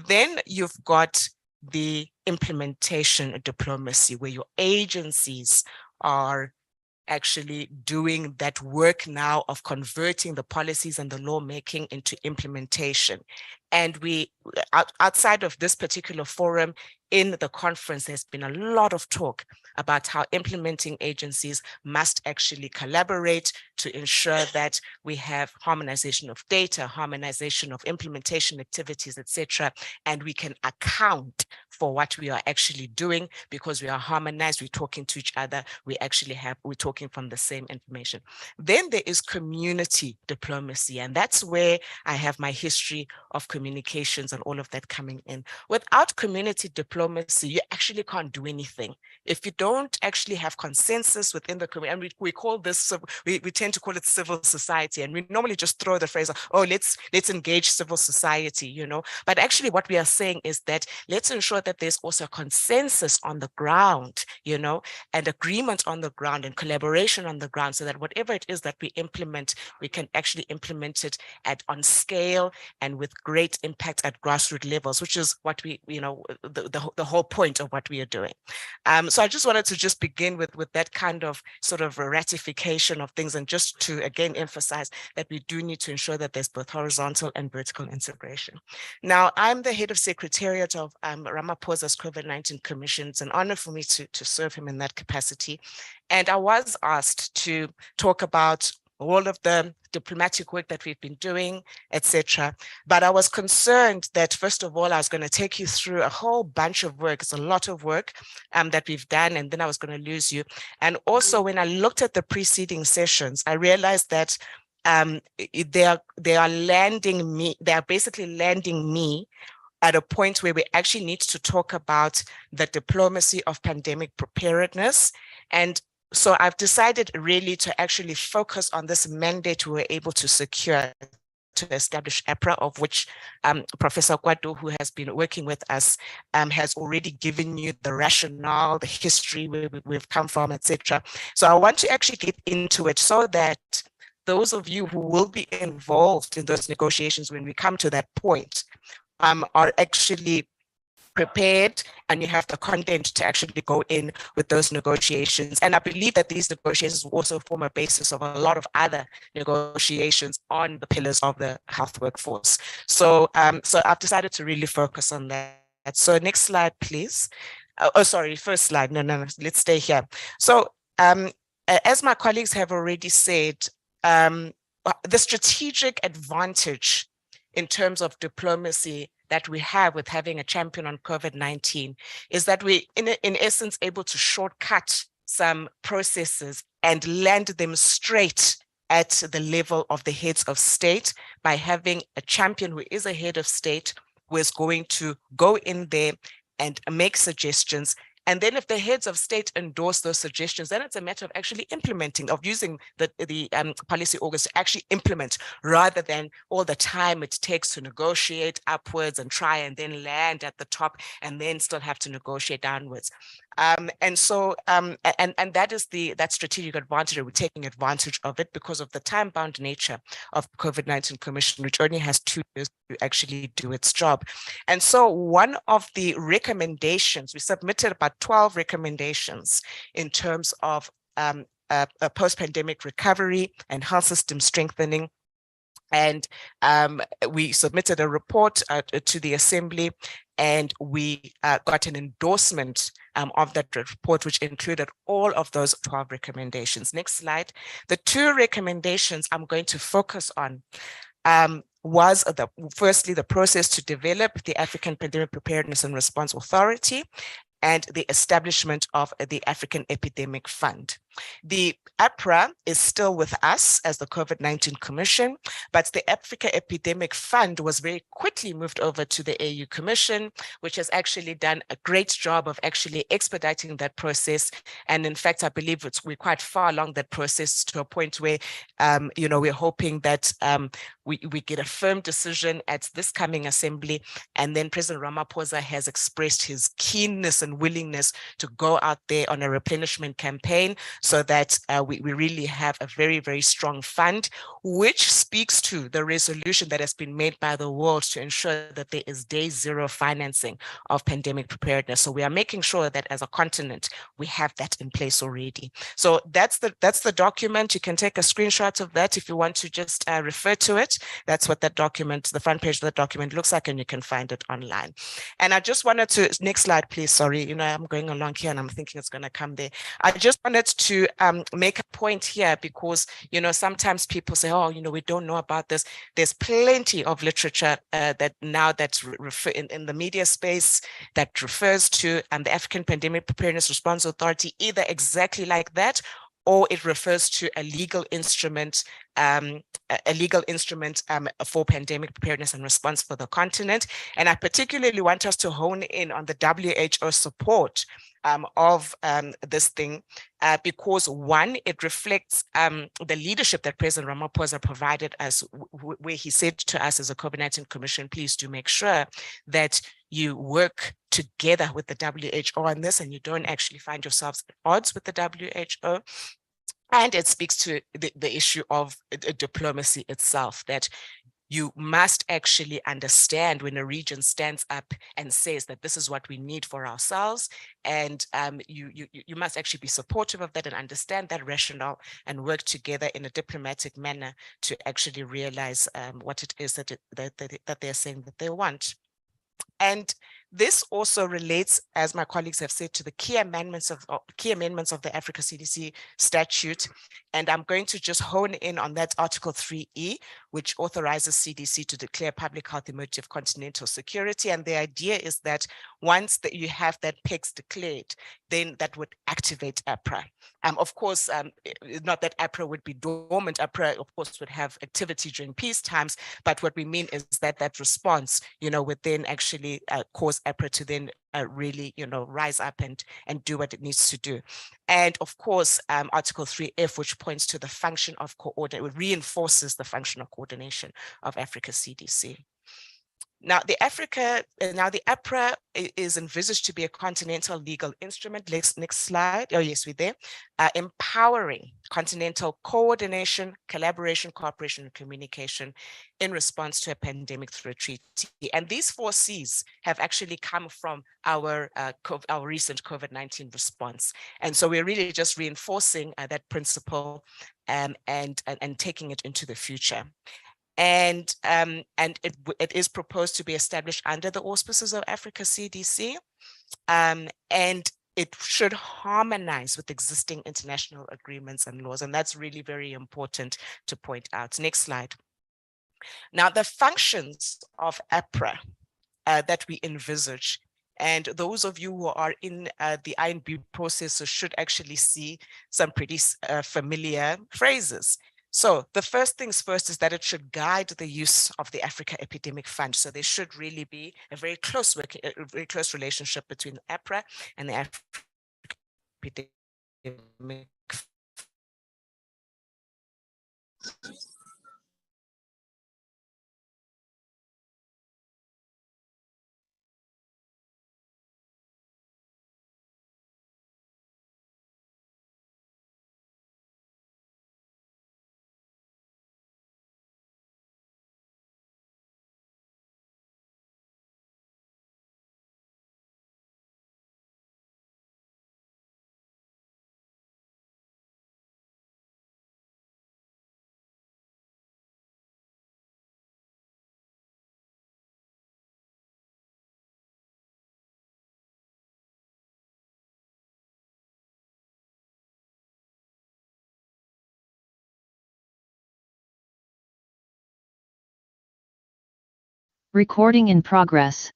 Then you've got the implementation diplomacy, where your agencies are actually doing that work now of converting the policies and the lawmaking into implementation. And we, outside of this particular forum, in the conference, there's been a lot of talk about how implementing agencies must actually collaborate to ensure that we have harmonization of data, harmonization of implementation activities, etc. And we can account for what we are actually doing because we are harmonized, we're talking to each other, we're talking from the same information. Then there is community diplomacy, and that's where I have my history of communications and all of that coming in. Without community diplomacy, you actually can't do anything. If you don't actually have consensus within the community, and we call this, we tend to call it civil society, and we normally just throw the phrase, oh, let's engage civil society, but actually what we are saying is that let's ensure that there's also consensus on the ground, and agreement on the ground and collaboration on the ground, so that whatever it is that we implement, we can actually implement it on scale and with great impact at grassroots levels, which is what we, the whole point of what we are doing. So I just wanted to just begin with that kind of sort of a ratification of things, and just to again emphasize that we do need to ensure that there's both horizontal and vertical integration. Now, I'm the head of secretariat of Ramaphosa's COVID-19 Commission. It's an honor for me to serve him in that capacity. And I was asked to talk about all of the diplomatic work that we've been doing, etc. But I was concerned that, first of all, I was going to take you through a whole bunch of work. It's a lot of work that we've done, and then I was going to lose you. And also, when I looked at the preceding sessions, I realized that they are basically landing me at a point where we actually need to talk about the diplomacy of pandemic preparedness. And so I've decided really to actually focus on this mandate we were able to secure to establish APRA, of which Professor Kwadu, who has been working with us, has already given you the rationale, the history, where we've come from, etc. So I want to actually get into it so that those of you who will be involved in those negotiations when we come to that point are actually prepared, and you have the content to actually go in with those negotiations. And I believe that these negotiations will also form a basis of a lot of other negotiations on the pillars of the health workforce. So, so I've decided to really focus on that. So next slide, please. Oh, sorry, first slide. No, let's stay here. So as my colleagues have already said, the strategic advantage in terms of diplomacy that we have with having a champion on COVID-19 is that we, in essence, able to shortcut some processes and land them straight at the level of the heads of state by having a champion who is a head of state who is going to go in there and make suggestions. And then if the heads of state endorse those suggestions, then it's a matter of actually implementing, of using the policy organs to actually implement, rather than all the time it takes to negotiate upwards and try and then land at the top and then still have to negotiate downwards. And so, and that is that strategic advantage. We're taking advantage of it because of the time-bound nature of COVID-19 Commission, which only has 2 years to actually do its job. And so one of the recommendations, we submitted about 12 recommendations in terms of a post-pandemic recovery and health system strengthening. And we submitted a report to the Assembly, and we got an endorsement of that report, which included all of those 12 recommendations. Next slide. The 2 recommendations I'm going to focus on was firstly, the process to develop the African Pandemic Preparedness and Response Authority and the establishment of the African Epidemic Fund. The APRA is still with us as the COVID-19 Commission, but the Africa Epidemic Fund was very quickly moved over to the AU Commission, which has actually done a great job of actually expediting that process. And in fact, I believe we're quite far along that process, to a point where, you know, we're hoping that we get a firm decision at this coming Assembly. And then President Ramaphosa has expressed his keenness and willingness to go out there on a replenishment campaign, so that we really have a very, very strong fund, which speaks to the resolution that has been made by the world to ensure that there is day 0 financing of pandemic preparedness. So we are making sure that as a continent, we have that in place already. So that's the document. You can take a screenshot of that if you want to just refer to it. That's what that document, the front page of the document looks like, and you can find it online. And I just wanted to, next slide, please. Sorry, you know, I'm going along here and I'm thinking it's going to come there. I just wanted to make a point here, because, you know, sometimes people say, oh, you know, we don't know about this. There's plenty of literature that now that's in the media space that refers to the African Pandemic Preparedness Response Authority, either exactly like that, or it refers to a legal instrument, for pandemic preparedness and response for the continent. And I particularly want us to hone in on the WHO support of this thing, because one, it reflects the leadership that President Ramaphosa provided us, where he said to us as a COVID-19 Commission, please do make sure that you work together with the WHO on this, and you don't actually find yourselves at odds with the WHO. And it speaks to the issue of diplomacy itself, that you must actually understand when a region stands up and says that this is what we need for ourselves, and you must actually be supportive of that and understand that rationale and work together in a diplomatic manner to actually realize what it is that they're saying that they want. And This also relates, as my colleagues have said, to the key amendments of the Africa CDC statute. And I'm going to just hone in on that Article 3E, which authorizes CDC to declare public health emergency of continental security. And the idea is that once that you have that PECs declared, then that would activate APRA. Of course, not that APRA would be dormant. APRA, of course, would have activity during peace times. But what we mean is that that response, would then actually cause APRA to then really, rise up and do what it needs to do. And of course, Article 3F, which points to the function of coordination, reinforces the function of coordination of Africa CDC. Now, the APRA is envisaged to be a continental legal instrument. Next slide. Oh, yes, we're there. Empowering continental coordination, collaboration, cooperation, and communication in response to a pandemic through a treaty. And these 4 Cs have actually come from our recent COVID-19 response. And so we're really just reinforcing that principle and taking it into the future. And it is proposed to be established under the auspices of Africa CDC, and it should harmonize with existing international agreements and laws, and that's really very important to point out. Next slide. Now, the functions of APRA that we envisage, and those of you who are in the INB process should actually see some pretty familiar phrases. So the first things first is that it should guide the use of the Africa Epidemic Fund. So there should really be a very close relationship between APRA and the Africa Epidemic Fund. Recording in progress.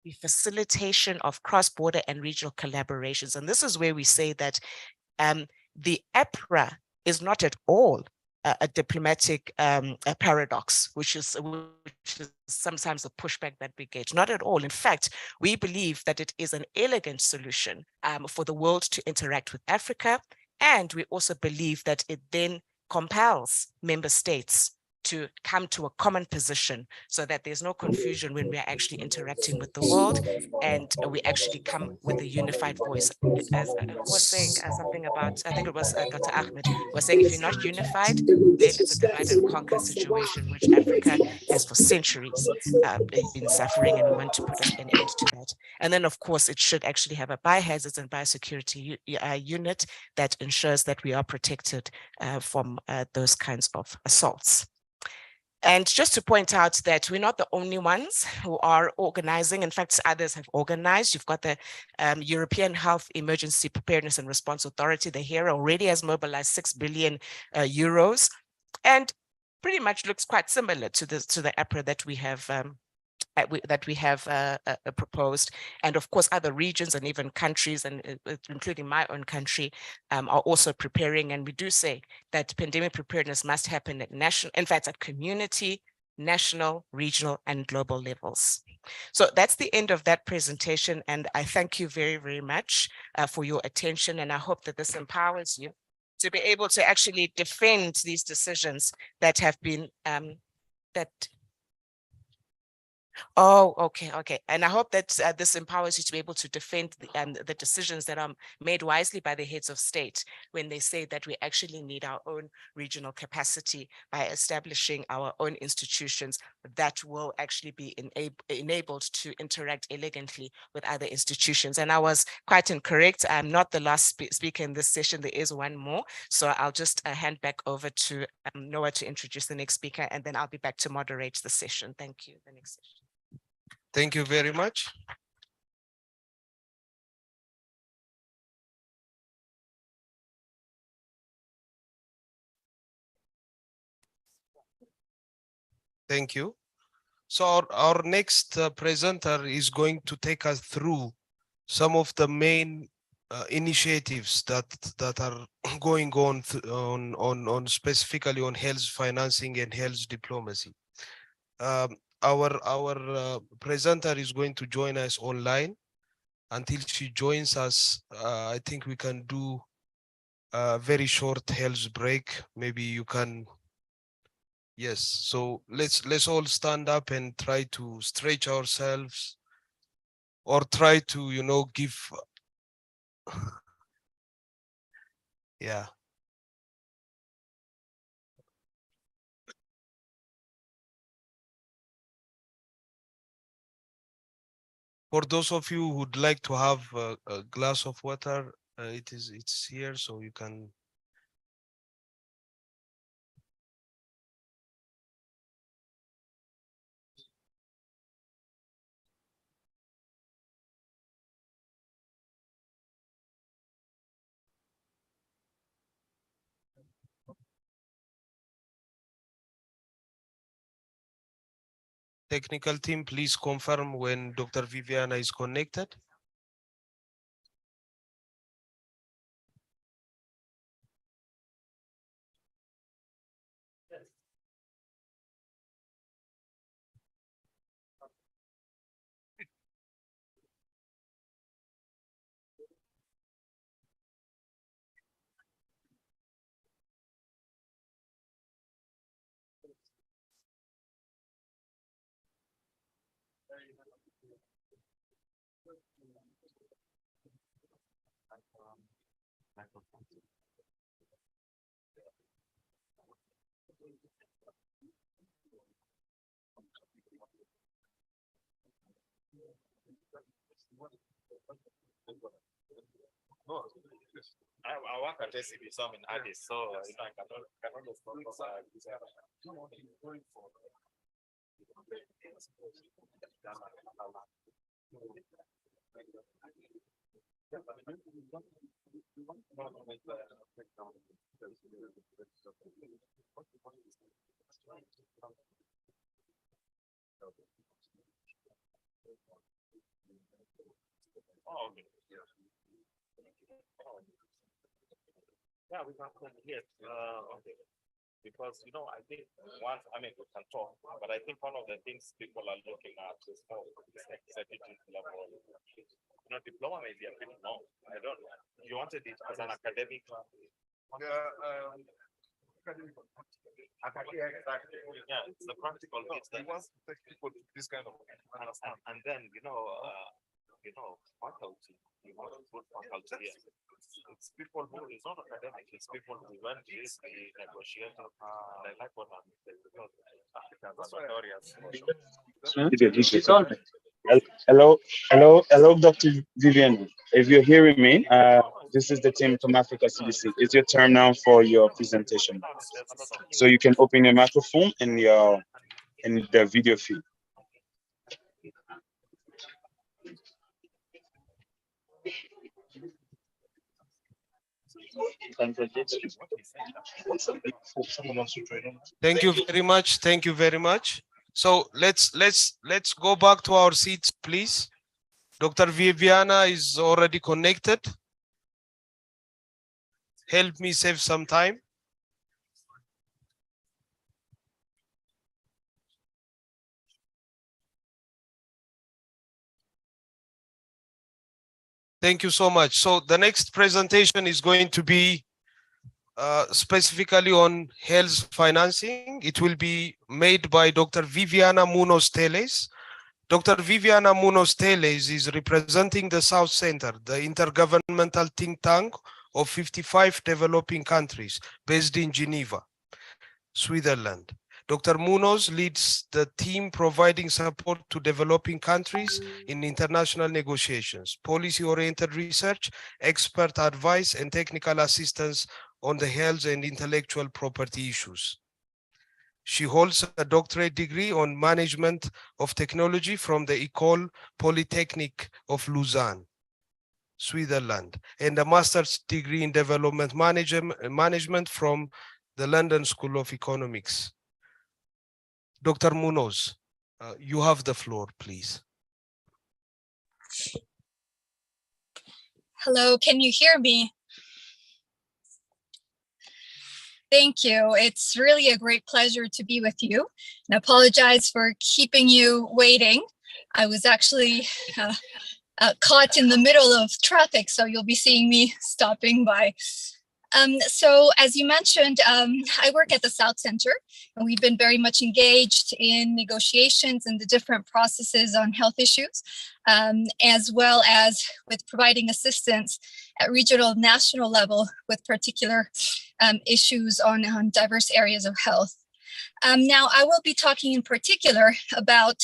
The facilitation of cross-border and regional collaborations. And this is where we say that the APRA is not at all a diplomatic paradox, which is sometimes a pushback that we get. Not at all. In fact, we believe that it is an elegant solution for the world to interact with Africa. And we also believe that it then compels member states to come to a common position so that there's no confusion when we're actually interacting with the world, and we actually come with a unified voice. As I was saying something about, I think it was Dr. Ahmed was saying, if you're not unified, then it's a divide and conquer situation, which Africa has for centuries been suffering, and we want to put an end to that. And then, of course, it should actually have a biohazards and biosecurity unit that ensures that we are protected from those kinds of assaults. And just to point out that we're not the only ones who are organizing. In fact, others have organized. You've got the European Health Emergency Preparedness and Response Authority. The HERA already has mobilized 6 billion euros, and pretty much looks quite similar to the APRA that we have proposed. And of course, other regions and even countries, and including my own country, are also preparing. And we do say that pandemic preparedness must happen at national, in fact, at community, national, regional, and global levels. So that's the end of that presentation. And I thank you very, very much for your attention. And I hope that this empowers you to be able to actually defend these decisions that have been, Oh, okay, okay. And I hope that this empowers you to be able to defend the decisions that are made wisely by the heads of state when they say that we actually need our own regional capacity by establishing our own institutions that will actually be enabled to interact elegantly with other institutions. And I was quite incorrect. I'm not the last speaker in this session. There is one more. So I'll just hand back over to Noah to introduce the next speaker, and then I'll be back to moderate the session. Thank you. The next session. Thank you very much. Thank you. So our next presenter is going to take us through some of the main initiatives that are going on specifically on health financing and health diplomacy. Our presenter is going to join us online. Until she joins us, I think we can do a very short health break. Maybe you can. Yes. So let's all stand up and try to stretch ourselves, or try to, you know, give. Yeah. For those of you who'd like to have a glass of water, it's here, so you can. Technical team, please confirm when Dr. Viviana is connected. I work at SCB, so I'm in Addis, so you know I cannot just Oh, okay. Yeah, we can yes. Okay. Because you know, I think once we can talk, but I think one of the things people are looking at is how executive level. You know, diploma may be a bit long. I don't know. You wanted it as an academic. Yeah, it's the practical bits that wants to take people to this kind of understand. And then faculty. You want to put faculty here. It's people who is not academic, it's people who went to this negotiator, and I like what I'm saying because Africans are notorious. Hello, Dr. Vivian. If you're hearing me, this is the team from Africa CDC. It's your turn now for your presentation. So you can open your microphone and the video feed. Thank you very much. Thank you very much. So let's go back to our seats, please. Dr. Viviana is already connected. Help me save some time. Thank you so much. So the next presentation is going to be specifically on health financing. It will be made by Dr. Viviana Munoz Teles. Dr. Viviana Munoz Teles is representing the South Center, the intergovernmental think tank of 55 developing countries based in Geneva, Switzerland. Dr. Munoz leads the team providing support to developing countries in international negotiations, policy-oriented research, expert advice, and technical assistance on the health and intellectual property issues. She holds a doctorate degree on management of technology from the École Polytechnique of Lausanne, Switzerland, and a master's degree in development management from the London School of Economics. Dr. Munoz, you have the floor, please. Hello, can you hear me? Thank you. It's really a great pleasure to be with you, and I apologize for keeping you waiting. I was actually caught in the middle of traffic, so you'll be seeing me stopping by. So as you mentioned, I work at the South Center, and we've been very much engaged in negotiations and the different processes on health issues, as well as with providing assistance at regional and national level with particular issues on diverse areas of health. Now, I will be talking in particular about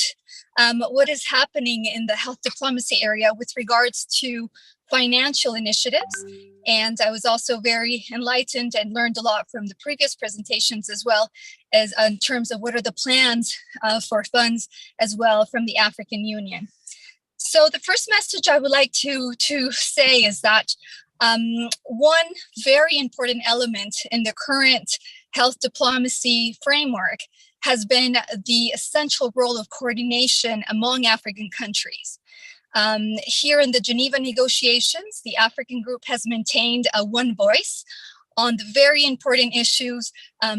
what is happening in the health diplomacy area with regards to financial initiatives. And I was also very enlightened and learned a lot from the previous presentations, as well as in terms of what are the plans for funds as well from the African Union. So the first message I would like to say is that one very important element in the current health diplomacy framework has been the essential role of coordination among African countries. Here in the Geneva negotiations, the African group has maintained a one voice on the very important issues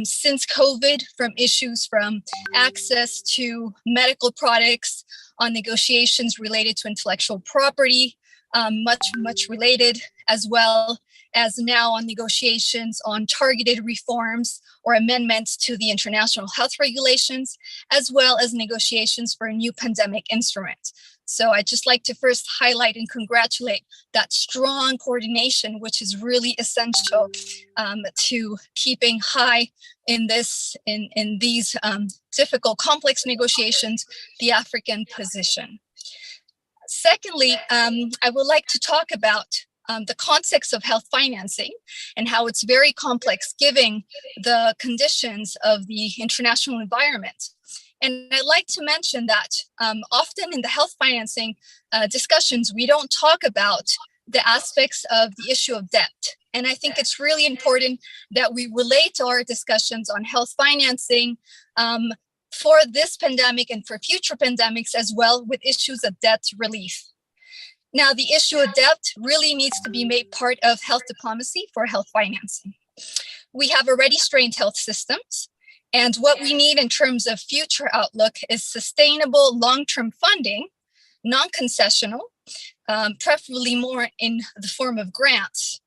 since COVID, from issues from access to medical products, on negotiations related to intellectual property, much related, as well as now on negotiations on targeted reforms or amendments to the international health regulations, as well as negotiations for a new pandemic instrument. So I'd just like to first highlight and congratulate that strong coordination, which is really essential to keeping high in these difficult, complex negotiations, the African position. Secondly, I would like to talk about the context of health financing and how it's very complex given the conditions of the international environment. And I'd like to mention that often in the health financing discussions, we don't talk about the aspects of the issue of debt. And I think it's really important that we relate our discussions on health financing for this pandemic and for future pandemics as well, with issues of debt relief. Now, the issue of debt really needs to be made part of health diplomacy for health financing. We have already strained health systems, and what we need in terms of future outlook is sustainable long-term funding, non-concessional, preferably more in the form of grants.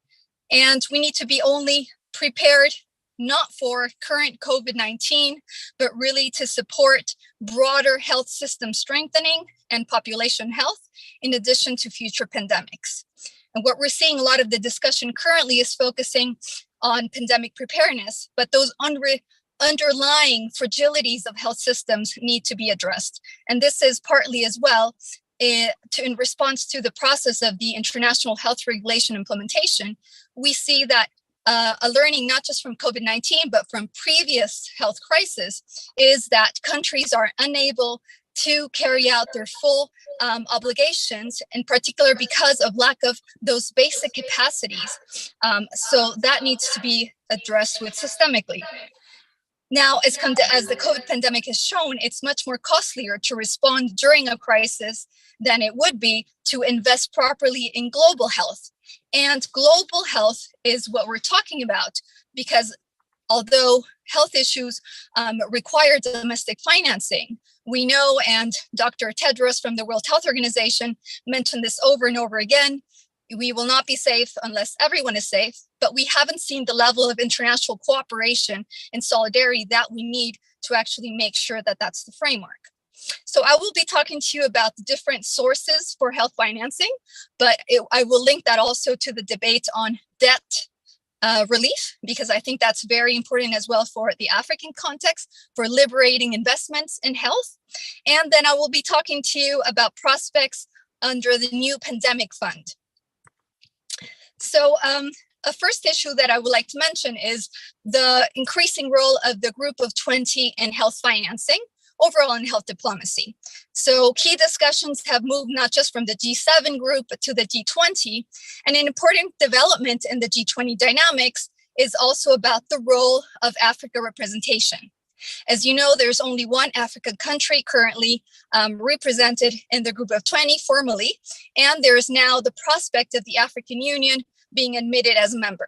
And we need to be only prepared not for current COVID-19, but really to support broader health system strengthening and population health, in addition to future pandemics. And what we're seeing, a lot of the discussion currently is focusing on pandemic preparedness, but those underlying fragilities of health systems need to be addressed. And this is partly as well in response to the process of the international health regulation implementation. We see that a learning not just from COVID-19, but from previous health crises, is that countries are unable to carry out their full obligations, in particular because of lack of those basic capacities. So that needs to be addressed with systemically. Now, as the COVID pandemic has shown, it's much more costlier to respond during a crisis than it would be to invest properly in global health. And global health is what we're talking about, because although health issues require domestic financing, we know, and Dr. Tedros from the World Health Organization mentioned this over and over again, we will not be safe unless everyone is safe, but we haven't seen the level of international cooperation and solidarity that we need to actually make sure that that's the framework. So I will be talking to you about the different sources for health financing, but I will link that also to the debate on debt relief, because I think that's very important as well for the African context, for liberating investments in health. And then I will be talking to you about prospects under the new pandemic fund. So a first issue that I would like to mention is the increasing role of the Group of 20 in health financing, overall in health diplomacy. So key discussions have moved not just from the G7 group, but to the G20. And an important development in the G20 dynamics is also about the role of Africa representation. As you know, there's only one African country currently represented in the Group of 20 formally, and there is now the prospect of the African Union being admitted as a member.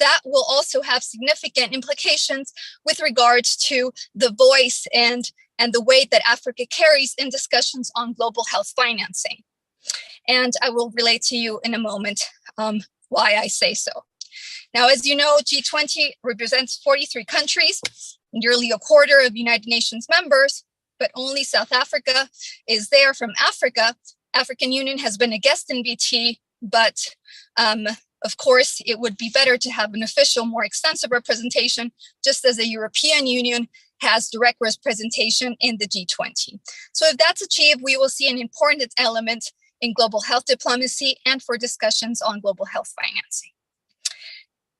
That will also have significant implications with regards to the voice and the weight that Africa carries in discussions on global health financing. And I will relate to you in a moment why I say so. Now, as you know, G20 represents 43 countries, nearly a quarter of United Nations members, but only South Africa is there from Africa. African Union has been a guest in BT, but of course, it would be better to have an official, more extensive representation, just as the European Union has direct representation in the G20. So if that's achieved, we will see an important element in global health diplomacy and for discussions on global health financing.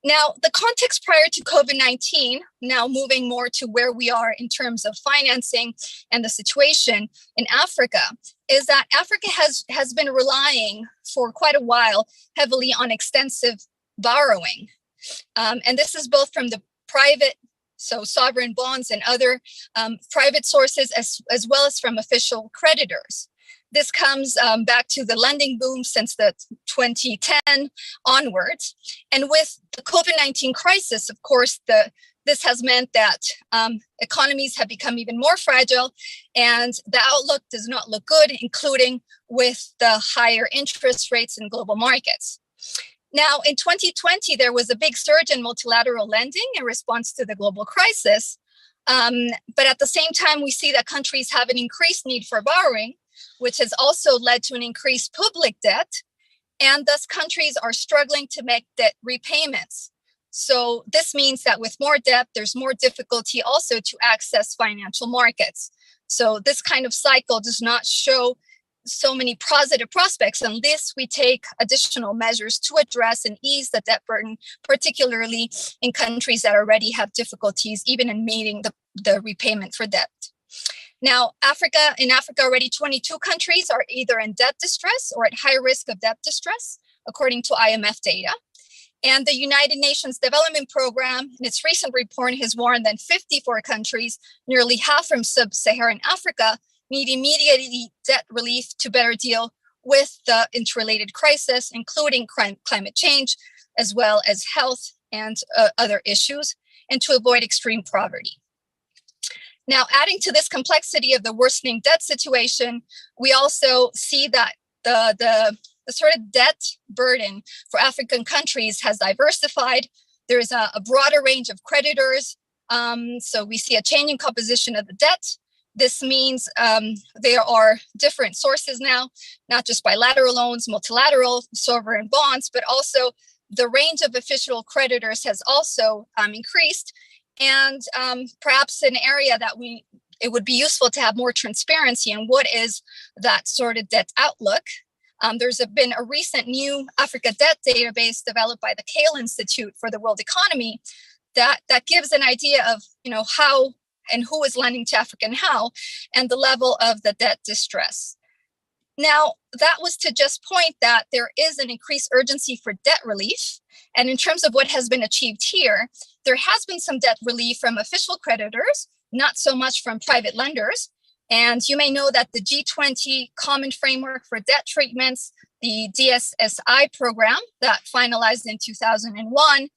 Now, the context prior to COVID-19, now moving more to where we are in terms of financing and the situation in Africa, is that Africa has been relying for quite a while heavily on extensive borrowing. And this is both from the private, so sovereign bonds and other private sources, as well as from official creditors. This comes back to the lending boom since the 2010 onwards. And with the COVID-19 crisis, of course, this has meant that economies have become even more fragile and the outlook does not look good, including with the higher interest rates in global markets. Now, in 2020, there was a big surge in multilateral lending in response to the global crisis. But at the same time, we see that countries have an increased need for borrowing, which has also led to an increased public debt. And thus countries are struggling to make debt repayments. So this means that with more debt, there's more difficulty also to access financial markets. So this kind of cycle does not show so many positive prospects unless we take additional measures to address and ease the debt burden, particularly in countries that already have difficulties even in meeting the repayment for debt. Now, in Africa, already 22 countries are either in debt distress or at high risk of debt distress, according to IMF data. And the United Nations Development Program, in its recent report, has warned that 54 countries, nearly half from sub-Saharan Africa, need immediate debt relief to better deal with the interrelated crisis, including climate change, as well as health and other issues, and to avoid extreme poverty. Now, adding to this complexity of the worsening debt situation, we also see that the sort of debt burden for African countries has diversified. There's a broader range of creditors. So we see a changing composition of the debt. This means there are different sources now, not just bilateral loans, multilateral, sovereign bonds, but also the range of official creditors has also increased. And perhaps an area that it would be useful to have more transparency in what is that sort of debt outlook. There's been a recent new Africa debt database developed by the Kale Institute for the World Economy that gives an idea of how and who is lending to Africa and how, and the level of the debt distress. Now, that was to just point that there is an increased urgency for debt relief. And in terms of what has been achieved here, there has been some debt relief from official creditors, not so much from private lenders. And you may know that the G20 Common Framework for Debt Treatments, the DSSI program that finalized in 2001,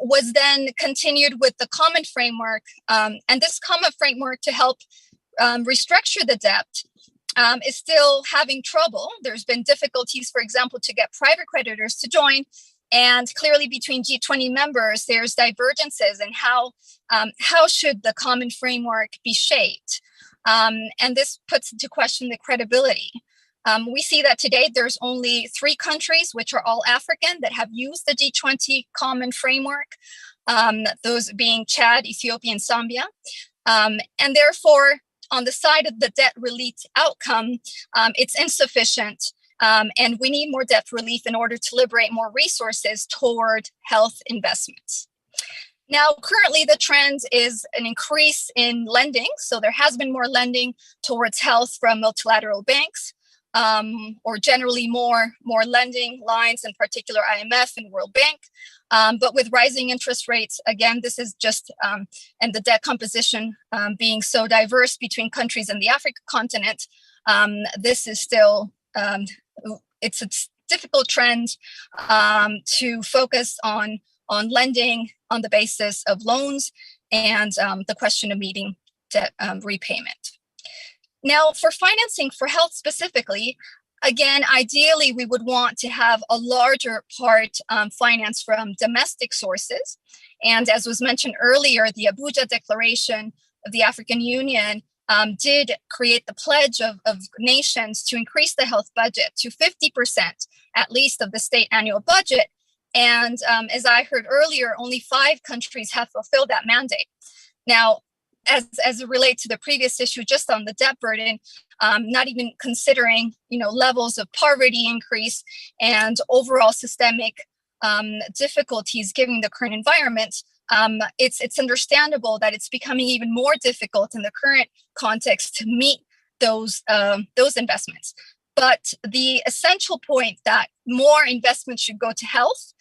was then continued with the Common Framework. And this Common Framework to help restructure the debt is still having trouble. There's been difficulties, for example, to get private creditors to join. And clearly between G20 members, there's divergences in how should the Common Framework be shaped. And this puts into question the credibility. We see that today there's only 3 countries, which are all African, that have used the G20 common framework, those being Chad, Ethiopia, and Zambia. And therefore, on the side of the debt relief outcome, it's insufficient. And we need more debt relief in order to liberate more resources toward health investments. Now, currently, the trend is an increase in lending. So there has been more lending towards health from multilateral banks, or generally more lending lines, in particular IMF and World Bank. But with rising interest rates, again, this is just, and the debt composition being so diverse between countries in the African continent, this is still, it's a difficult trend to focus on lending on the basis of loans and the question of meeting debt repayment. Now, for financing for health specifically, again, ideally, we would want to have a larger part financed from domestic sources. And as was mentioned earlier, the Abuja Declaration of the African Union did create the pledge of nations to increase the health budget to 50%, at least, of the state annual budget. And as I heard earlier, only 5 countries have fulfilled that mandate. Now, as it relates to the previous issue, just on the debt burden, not even considering, levels of poverty increase and overall systemic difficulties given the current environment, it's understandable that it's becoming even more difficult in the current context to meet those investments. But the essential point that more investment should go to health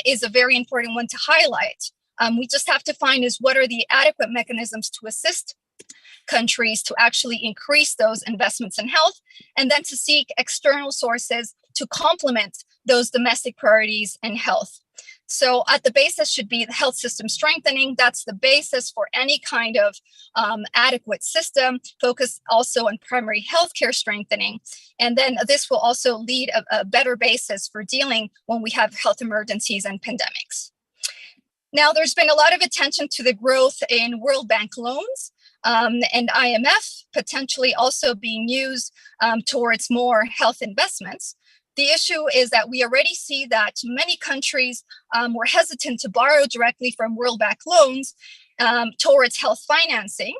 is a very important one to highlight. We just have to find is what are the adequate mechanisms to assist countries to actually increase those investments in health, and then to seek external sources to complement those domestic priorities in health. So at the basis should be the health system strengthening. That's the basis for any kind of adequate system, focus also on primary healthcare strengthening. And then this will also lead a better basis for dealing when we have health emergencies and pandemics. Now, there's been a lot of attention to the growth in World Bank loans and IMF potentially also being used towards more health investments. The issue is that we already see that many countries were hesitant to borrow directly from World Bank loans towards health financing.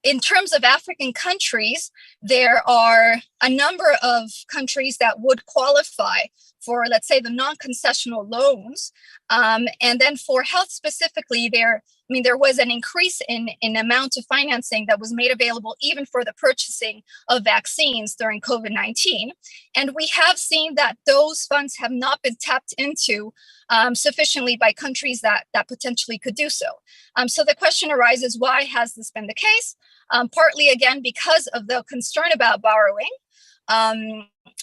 In terms of African countries, there are a number of countries that would qualify for, let's say, the non-concessional loans. And then for health specifically, there was an increase in amount of financing that was made available even for the purchasing of vaccines during COVID-19. And we have seen that those funds have not been tapped into sufficiently by countries that potentially could do so. So the question arises, why has this been the case? Partly, again, because of the concern about borrowing.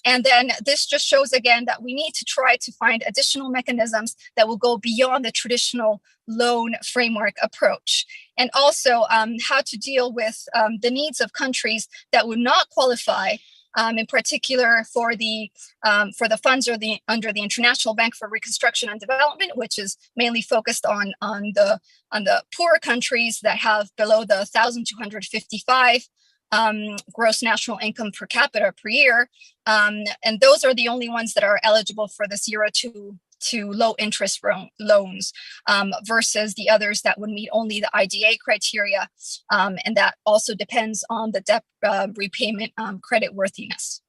And then this just shows again that we need to try to find additional mechanisms that will go beyond the traditional loan framework approach. And also how to deal with the needs of countries that would not qualify, in particular for the funds under the International Bank for Reconstruction and Development, which is mainly focused on the poorer countries that have below the 1,255 gross national income per capita per year. And those are the only ones that are eligible for the 0 to low interest loans versus the others that would meet only the IDA criteria. And that also depends on the debt repayment creditworthiness.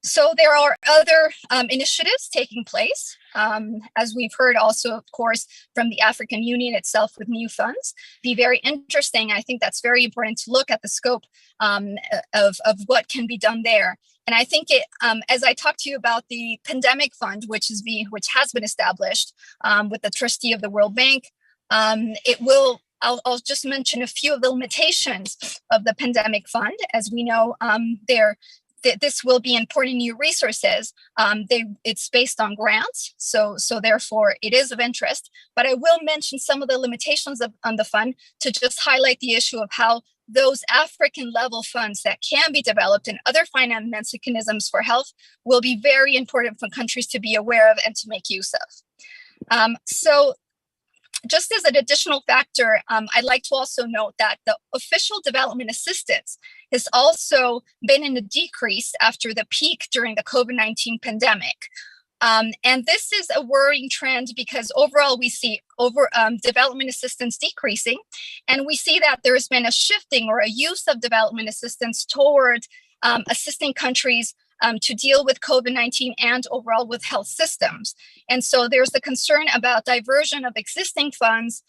So there are other initiatives taking place, as we've heard also, of course, from the African Union itself with new funds. Be very interesting. I think that's very important to look at the scope of what can be done there. And I think it, as I talked to you about the pandemic fund, which has been established with the trustee of the World Bank, I'll just mention a few of the limitations of the pandemic fund. As we know, this will be important new resources. It's based on grants, so therefore it is of interest. But I will mention some of the limitations on the fund to just highlight the issue of how those African level funds that can be developed and other finance mechanisms for health will be very important for countries to be aware of and to make use of. So just as an additional factor, I'd like to also note that the official development assistance has also been in a decrease after the peak during the COVID-19 pandemic. And this is a worrying trend because overall we see development assistance decreasing, and we see that there's been a shifting or a use of development assistance toward assisting countries to deal with COVID-19 and overall with health systems. And so there's the concern about diversion of existing funds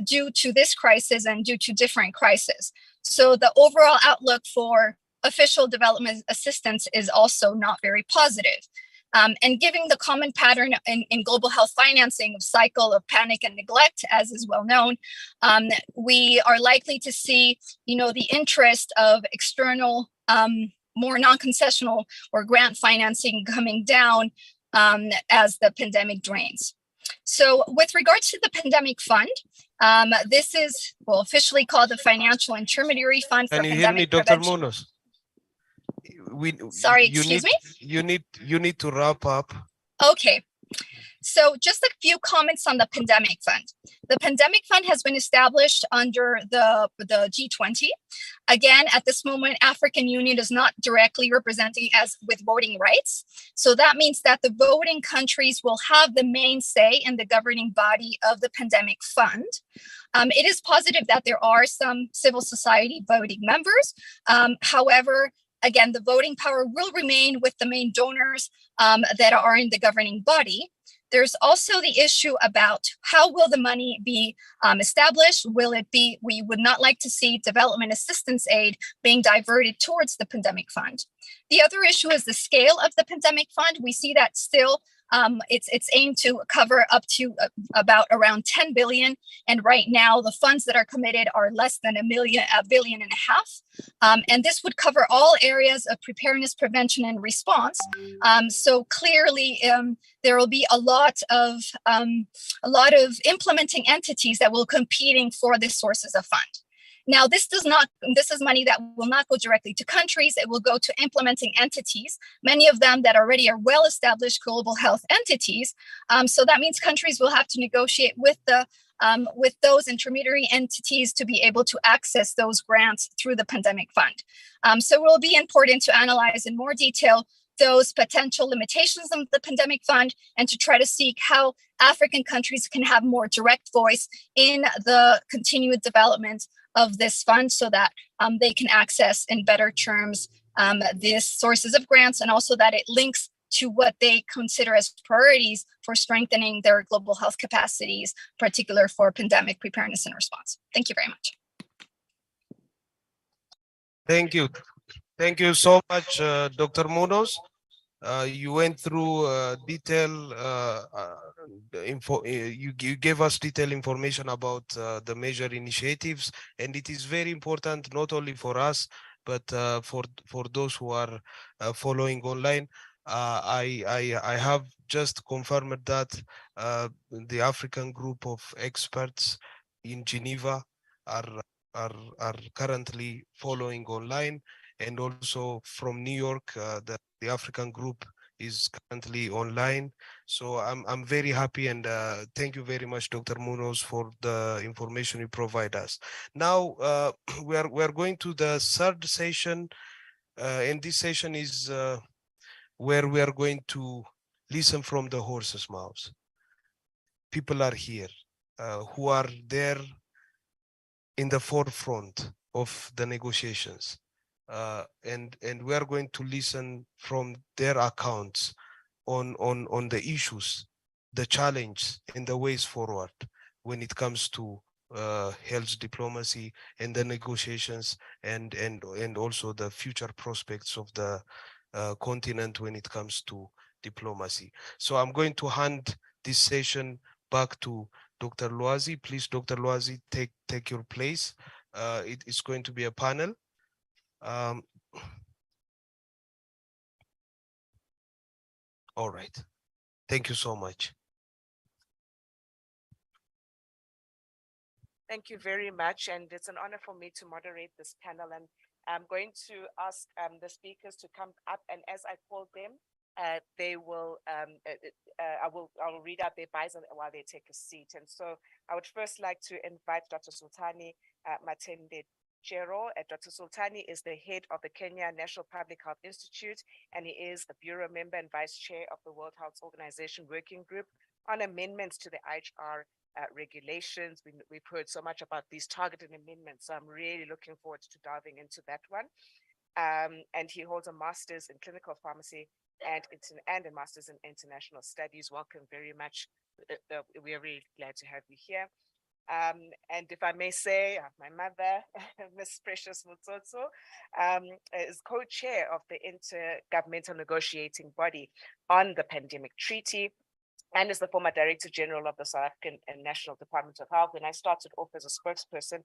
due to this crisis and due to different crises. So the overall outlook for official development assistance is also not very positive. And given the common pattern in global health financing of cycle of panic and neglect, as is well known, we are likely to see, the interest of external, more non-concessional or grant financing coming down as the pandemic drains. So with regards to the pandemic fund, this is officially called the Financial Intermediary Fund for Can you hear me, Pandemic Dr. Prevention. Munoz? Sorry, excuse me? You need to wrap up. Okay. So just a few comments on the pandemic fund. The pandemic fund has been established under the G20. Again, at this moment, African Union is not directly representing as with voting rights. So that means that the voting countries will have the main say in the governing body of the pandemic fund. It is positive that there are some civil society voting members. However, again, the voting power will remain with the main donors that are in the governing body. There's also the issue about how will the money be established? Will it be, we would not like to see development assistance aid being diverted towards the pandemic fund. The other issue is the scale of the pandemic fund. We see that still it's aimed to cover up to about around 10 billion. And right now the funds that are committed are less than $1.5 billion. And this would cover all areas of preparedness, prevention, and response. So clearly there will be a lot of implementing entities that will competing for the sources of fund. Now, this is money that will not go directly to countries. It will go to implementing entities, many of them that already are well-established global health entities. So that means countries will have to negotiate with those intermediary entities to be able to access those grants through the pandemic fund. So it will be important to analyze in more detail those potential limitations of the pandemic fund and to try to seek how African countries can have more direct voice in the continued development of this fund so that they can access in better terms these sources of grants, and also that it links to what they consider as priorities for strengthening their global health capacities, particular for pandemic preparedness and response. Thank you very much. Thank you. Thank you so much, Dr. Munoz. You went through you gave us detailed information about the major initiatives, and it is very important not only for us but for those who are following online. I have just confirmed that the African group of experts in Geneva are currently following online, and also from New York, the African group is currently online. So I'm very happy, and thank you very much, Dr. Munoz, for the information you provide us. Now we are going to the third session, and this session is where we are going to listen from the horse's mouth. People are here who are there in the forefront of the negotiations. And we are going to listen from their accounts on the issues, the challenge, and the ways forward when it comes to health diplomacy and the negotiations, and also the future prospects of the continent when it comes to diplomacy. So I'm going to hand this session back to Dr. Loazi. Please, Dr. Loazi, take your place. It is going to be a panel. All right. Thank you so much. Thank you very much. And it's an honor for me to moderate this panel. And I'm going to ask the speakers to come up. And as I call them, they will, I will read out their bios while they take a seat. And so I would first like to invite Dr. Sultani Matende Chero. Dr. Sultani is the head of the Kenya National Public Health Institute, and he is a bureau member and vice chair of the World Health Organization Working Group on amendments to the IHR regulations. We've heard so much about these targeted amendments, so I'm really looking forward to diving into that one. And he holds a master's in clinical pharmacy and a master's in international studies. Welcome very much. We are really glad to have you here. And if I may say, my mother, Ms. Precious Mutsotso, is co-chair of the Intergovernmental Negotiating Body on the Pandemic Treaty, and is the former Director General of the South African National Department of Health. When I started off as a spokesperson,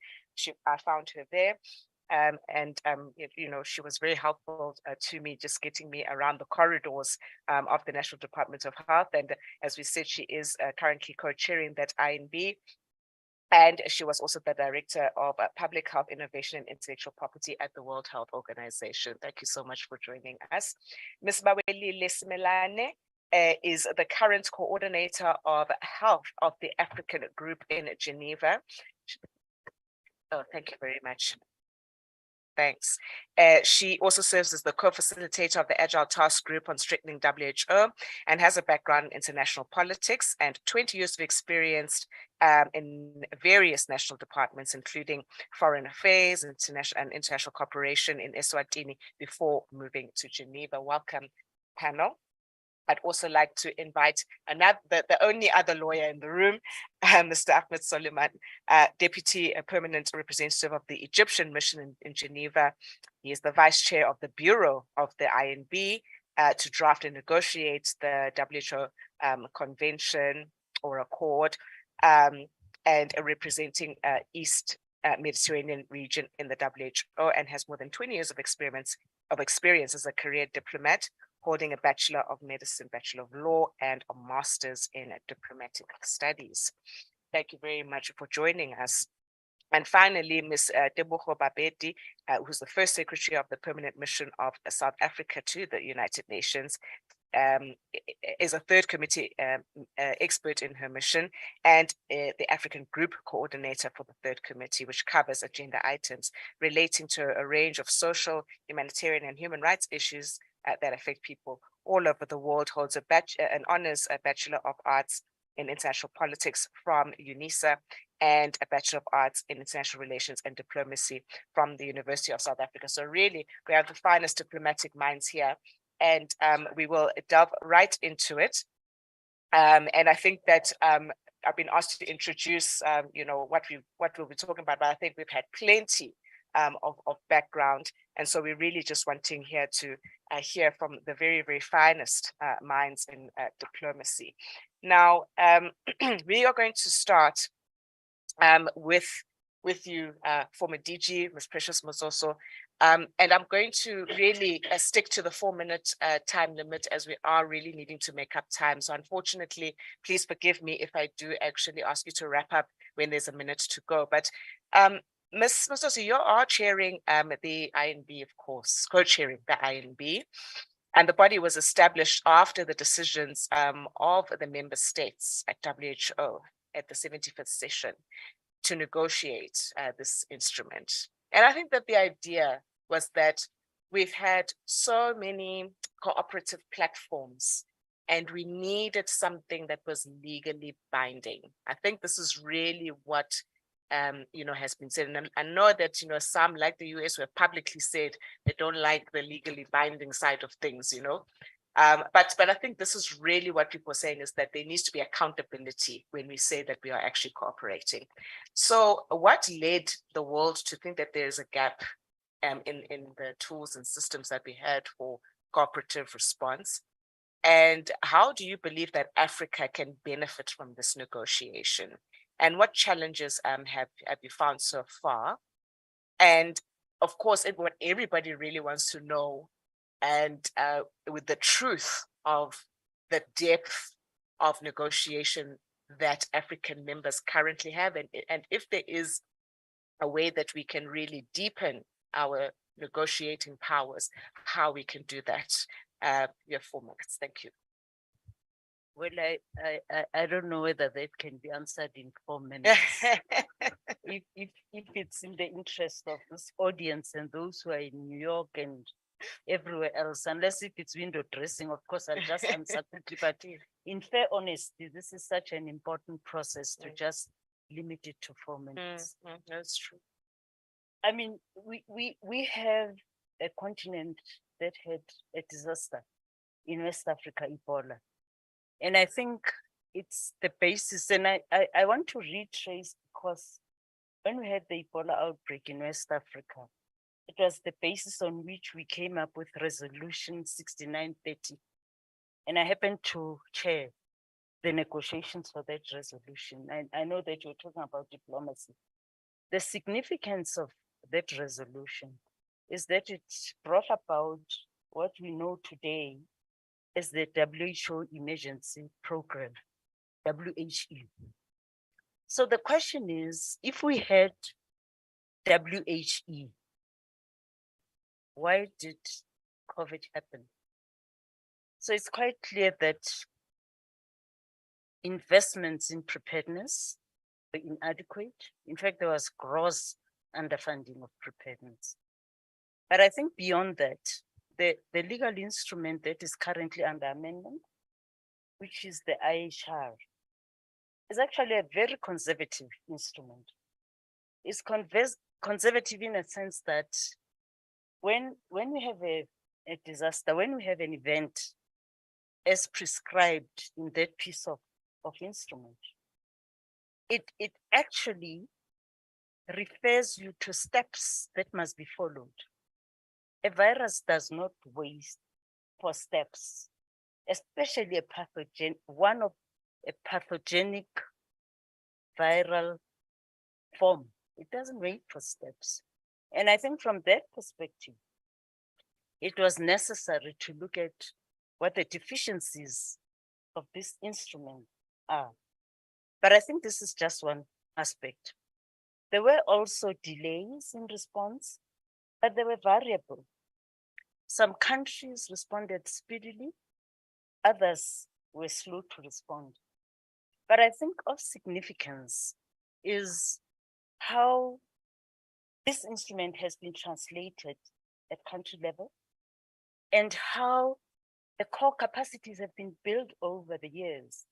I found her there. You know, she was very helpful to me, just getting me around the corridors of the National Department of Health. And as we said, she is currently co-chairing that INB. And she was also the Director of Public Health Innovation and Intellectual Property at the World Health Organization. Thank you so much for joining us. Ms. Baweli Lesmelane is the current coordinator of health of the African group in Geneva. Oh, thank you very much. Thanks. She also serves as the co-facilitator of the Agile Task Group on Strengthening WHO and has a background in international politics and 20 years of experience in various national departments, including foreign affairs, international cooperation in Eswatini before moving to Geneva. Welcome, panel. I'd also like to invite the only other lawyer in the room, Mr. Ahmed Soliman, Deputy Permanent Representative of the Egyptian Mission in Geneva. He is the Vice Chair of the Bureau of the INB to draft and negotiate the WHO Convention or Accord, and representing East Mediterranean region in the WHO, and has more than 20 years of experience as a career diplomat, holding a Bachelor of Medicine, Bachelor of Law, and a Master's in Diplomatic Studies. Thank you very much for joining us. And finally, Ms. Tebogo Babeti, who's the first Secretary of the Permanent Mission of South Africa to the United Nations, is a third committee expert in her mission, and the African Group Coordinator for the third committee, which covers agenda items relating to a range of social, humanitarian, and human rights issues that affect people all over the world. Holds an honors Bachelor of Arts in International Politics from UNISA and a Bachelor of Arts in International Relations and Diplomacy from the University of South Africa. So really, we have the finest diplomatic minds here, and we will delve right into it. And I think that I've been asked to introduce, you know, what we'll be talking about, but I think we've had plenty of background. And so we're really just wanting here to hear from the very, very finest minds in diplomacy. Now, we are going to start with you, former DG, Ms. Precious Mutsotso, and I'm going to really stick to the 4-minute time limit, as we are really needing to make up time. So unfortunately, please forgive me if I do actually ask you to wrap up when there's a minute to go. But Ms. Mutsotso, you are chairing the INB, of course, co-chairing the INB. And the body was established after the decisions of the member states at WHO at the 75th session to negotiate this instrument. And I think that the idea was that we've had so many cooperative platforms and we needed something that was legally binding. I think this is really what you know, has been said. And I know that, you know, some like the US have publicly said they don't like the legally binding side of things, you know. But I think this is really what people are saying, is that there needs to be accountability when we say that we are actually cooperating. So what led the world to think that there's a gap in the tools and systems that we had for cooperative response? And how do you believe that Africa can benefit from this negotiation? And what challenges have you found so far? And of course, what everybody really wants to know, and with the truth of the depth of negotiation that African members currently have, and if there is a way that we can really deepen our negotiating powers, how we can do that. You have 4 minutes. Thank you. Well, I don't know whether that can be answered in 4 minutes. if it's in the interest of this audience and those who are in New York and everywhere else, unless if it's window dressing, of course, I'll just answer quickly. But in fair honesty, this is such an important process to just limit it to 4 minutes. That's true. I mean, we have a continent that had a disaster in West Africa, Ebola. And I think it's the basis, and I want to retrace, because when we had the Ebola outbreak in West Africa, it was the basis on which we came up with Resolution 6930. And I happened to chair the negotiations for that resolution. I know that you're talking about diplomacy. The significance of that resolution is that it brought about what we know today as the WHO Emergency Program, WHE. So the question is, if we had WHE, why did COVID happen? So it's quite clear that investments in preparedness were inadequate. In fact, there was gross underfunding of preparedness. But I think beyond that, the legal instrument that is currently under amendment, which is the IHR, is actually a very conservative instrument. It's conservative in a sense that when we have a disaster, when we have an event as prescribed in that piece of instrument, it actually refers you to steps that must be followed. A virus does not wait for steps, especially a pathogenic viral form. It doesn't wait for steps. And I think from that perspective, it was necessary to look at what the deficiencies of this instrument are. But I think this is just one aspect. There were also delays in response, but they were variable. Some countries responded speedily, others were slow to respond. But I think of significance is how this instrument has been translated at country level and how the core capacities have been built over the years.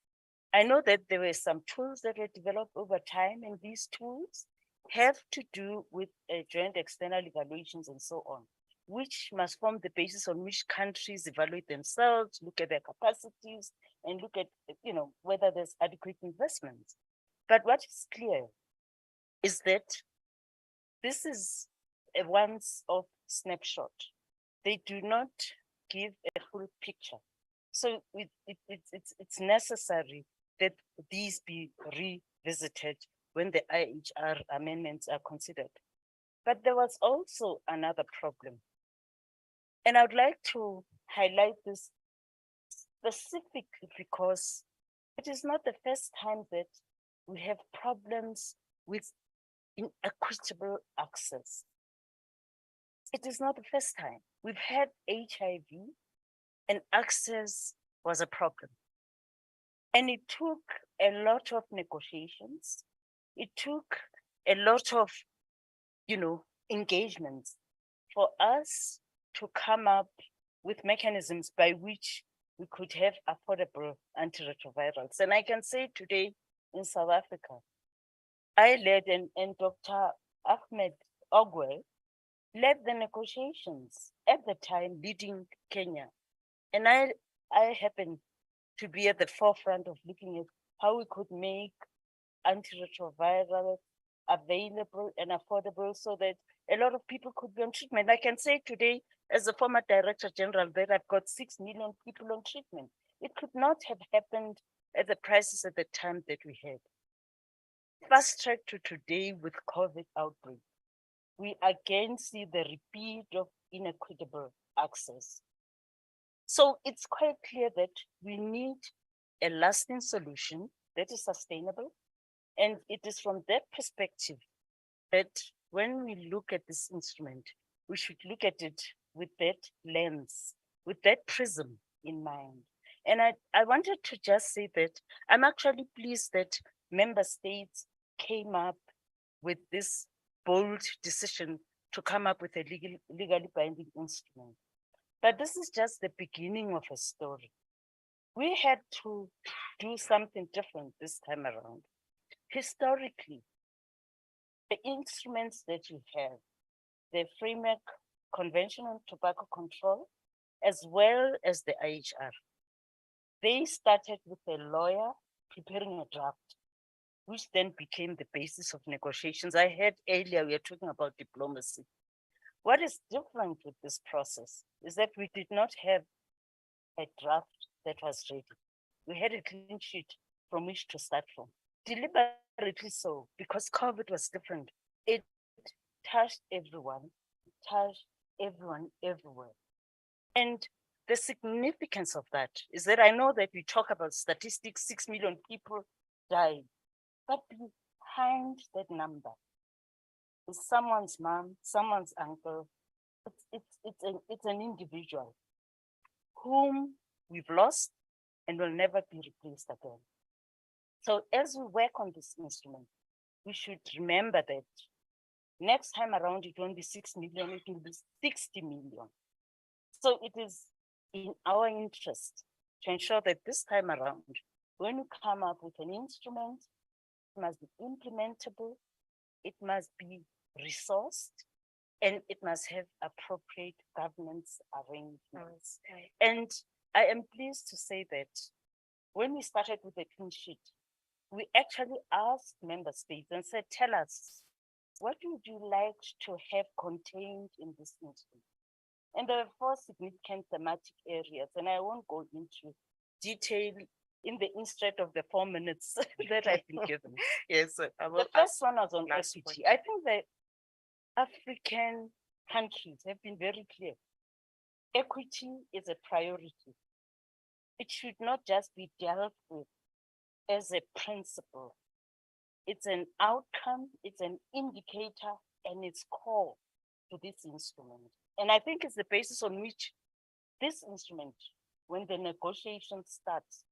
I know that there were some tools that were developed over time, and these tools have to do with joint external evaluations and so on, which must form the basis on which countries evaluate themselves, look at their capacities, and look at, whether there's adequate investment. But what is clear is that this is a once-off snapshot. They do not give a full picture. So it's necessary that these be revisited when the IHR amendments are considered. But there was also another problem. And I would like to highlight this specifically because it is not the first time that we have problems with inequitable access. It is not the first time. We've had HIV and access was a problem. And it took a lot of negotiations. It took a lot of, engagements for us to come up with mechanisms by which we could have affordable antiretrovirals. And I can say today in South Africa, I led and Dr. Ahmed Ogwe led the negotiations at the time leading Kenya. And I happened to be at the forefront of looking at how we could make antiretrovirals available and affordable so that a lot of people could be on treatment. I can say today, as a former Director General, that I've got 6 million people on treatment. It could not have happened at the prices at the time that we had. Fast track to today with COVID outbreak, we again see the repeat of inequitable access. So it's quite clear that we need a lasting solution that is sustainable. And it is from that perspective that when we look at this instrument, we should look at it with that lens with that prism in mind. And I wanted to just say that I'm actually pleased that member states came up with this bold decision to come up with a legally binding instrument. But this is just the beginning of a story. We had to do something different this time around. Historically, the instruments that you have, the Framework Convention on Tobacco Control, as well as the IHR, they started with a lawyer preparing a draft, which then became the basis of negotiations. I heard earlier we were talking about diplomacy. What is different with this process is that we did not have a draft that was ready. We had a clean sheet from which to start from. Deliberately so, because COVID was different. It touched everyone, everywhere. And the significance of that is that I know that we talk about statistics, 6 million people died, but behind that number is someone's mom, someone's uncle. It's an individual whom we've lost and will never be replaced again. So as we work on this instrument, we should remember that next time around, it won't be 6 million, it will be 60 million. So it is in our interest to ensure that this time around, when we come up with an instrument, it must be implementable, it must be resourced, and it must have appropriate governance arrangements. Okay. And I am pleased to say that when we started with the clean sheet, we actually asked member states and said, tell us, what would you like to have contained in this instrument? And there are 4 significant thematic areas, and I won't go into detail in the instead of the 4 minutes that I've been given. Yes, the first one was on equity. I think that African countries have been very clear. Equity is a priority. It should not just be dealt with as a principle. It's an outcome, it's an indicator, and it's core to this instrument. And I think it's the basis on which this instrument, when the negotiation starts,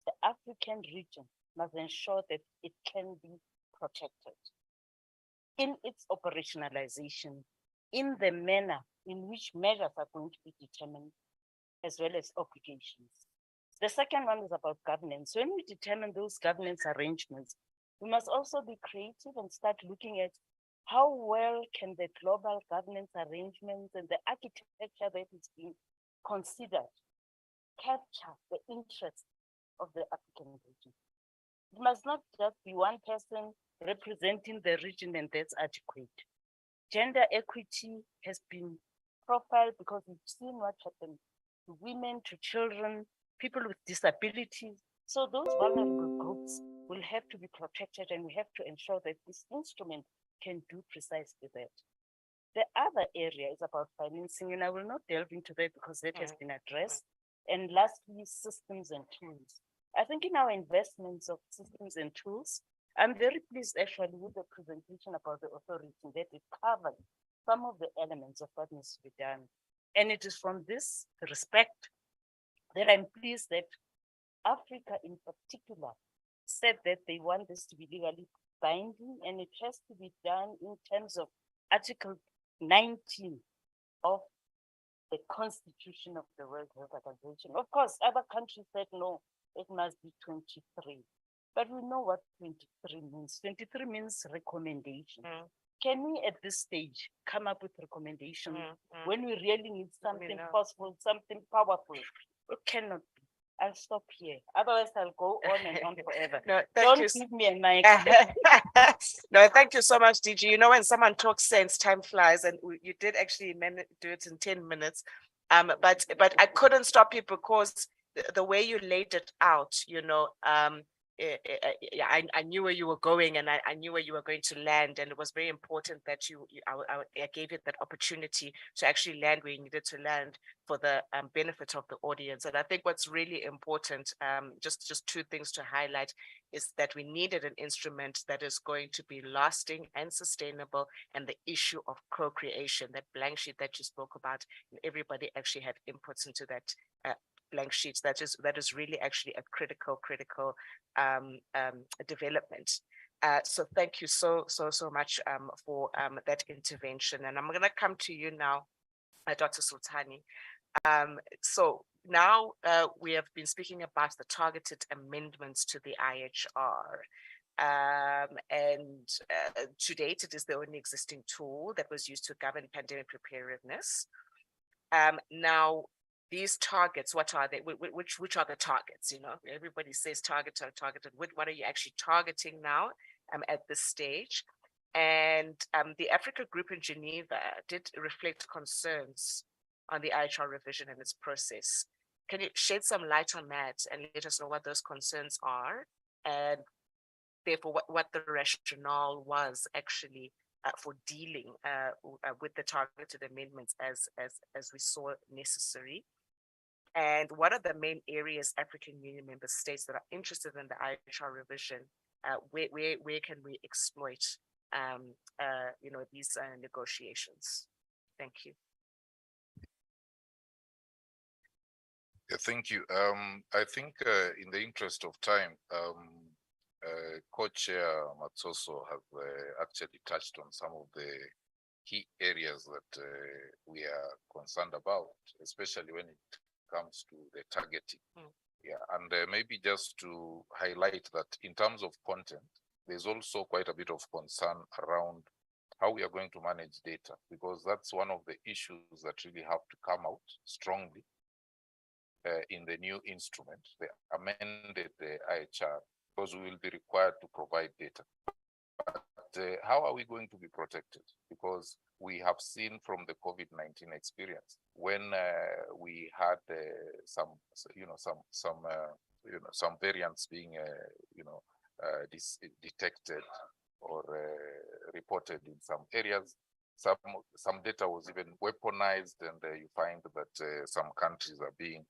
the African region must ensure that it can be protected in its operationalization, in the manner in which measures are going to be determined, as well as obligations. The second one is about governance. When we determine those governance arrangements, we must also be creative and start looking at how well can the global governance arrangements and the architecture that is being considered capture the interests of the African region. It must not just be one person representing the region and that's adequate. Gender equity has been profiled because we've seen what happened to women, to children, people with disabilities. So those vulnerable groups will have to be protected, and we have to ensure that this instrument can do precisely that. The other area is about financing, and I will not delve into that because that has been addressed. And lastly, systems and tools. I think in our investments of systems and tools, I'm very pleased actually with the presentation about the authority that it covered some of the elements of what needs to be done. And it is from this respect that I'm pleased that Africa in particular said that they want this to be legally binding, and it has to be done in terms of Article 19 of the Constitution of the World Health Organization. Of course, other countries said no, it must be 23. But we know what 23 means. 23 means recommendation. Can we at this stage come up with recommendations when we really need something possible, something powerful? It cannot be. I'll stop here. Otherwise, I'll go on and on forever. No, Don't give me a mic. No, thank you so much, DG. You know, when someone talks sense, time flies, and you did actually do it in 10 minutes. But I couldn't stop you because the way you laid it out, you know, yeah, I knew where you were going, and I knew where you were going to land, and it was very important that I gave you that opportunity to actually land where you needed to land for the benefit of the audience. And I think what's really important, just two things to highlight, is that we needed an instrument that is going to be lasting and sustainable, and the issue of co-creation, that blank sheet that you spoke about, and everybody actually had inputs into that blank sheets. That is really actually a critical development. So thank you so much for that intervention. And I'm going to come to you now, Dr. Sultani. So now we have been speaking about the targeted amendments to the IHR. And to date, it is the only existing tool that was used to govern pandemic preparedness. Now, these targets, what are they? Which are the targets? You know, everybody says targeted. What are you actually targeting now at this stage? And the Africa Group in Geneva did reflect concerns on the IHR revision and its process. Can you shed some light on that and let us know what those concerns are, and therefore what the rationale was actually for dealing with the targeted amendments as we saw necessary? And what are the main areas African Union member states that are interested in the IHR revision? Where can we exploit, you know, these negotiations? Thank you. Yeah, thank you. I think in the interest of time, Co-Chair Matsoso have actually touched on some of the key areas that we are concerned about, especially when it comes to the targeting. Yeah, and maybe just to highlight that in terms of content, there's also quite a bit of concern around how we are going to manage data, because that's one of the issues that really have to come out strongly in the new instrument, the amended IHR, because we will be required to provide data. But how are we going to be protected? Because we have seen from the COVID-19 experience, when we had some variants being detected or reported in some areas, some data was even weaponized, and you find that some countries are being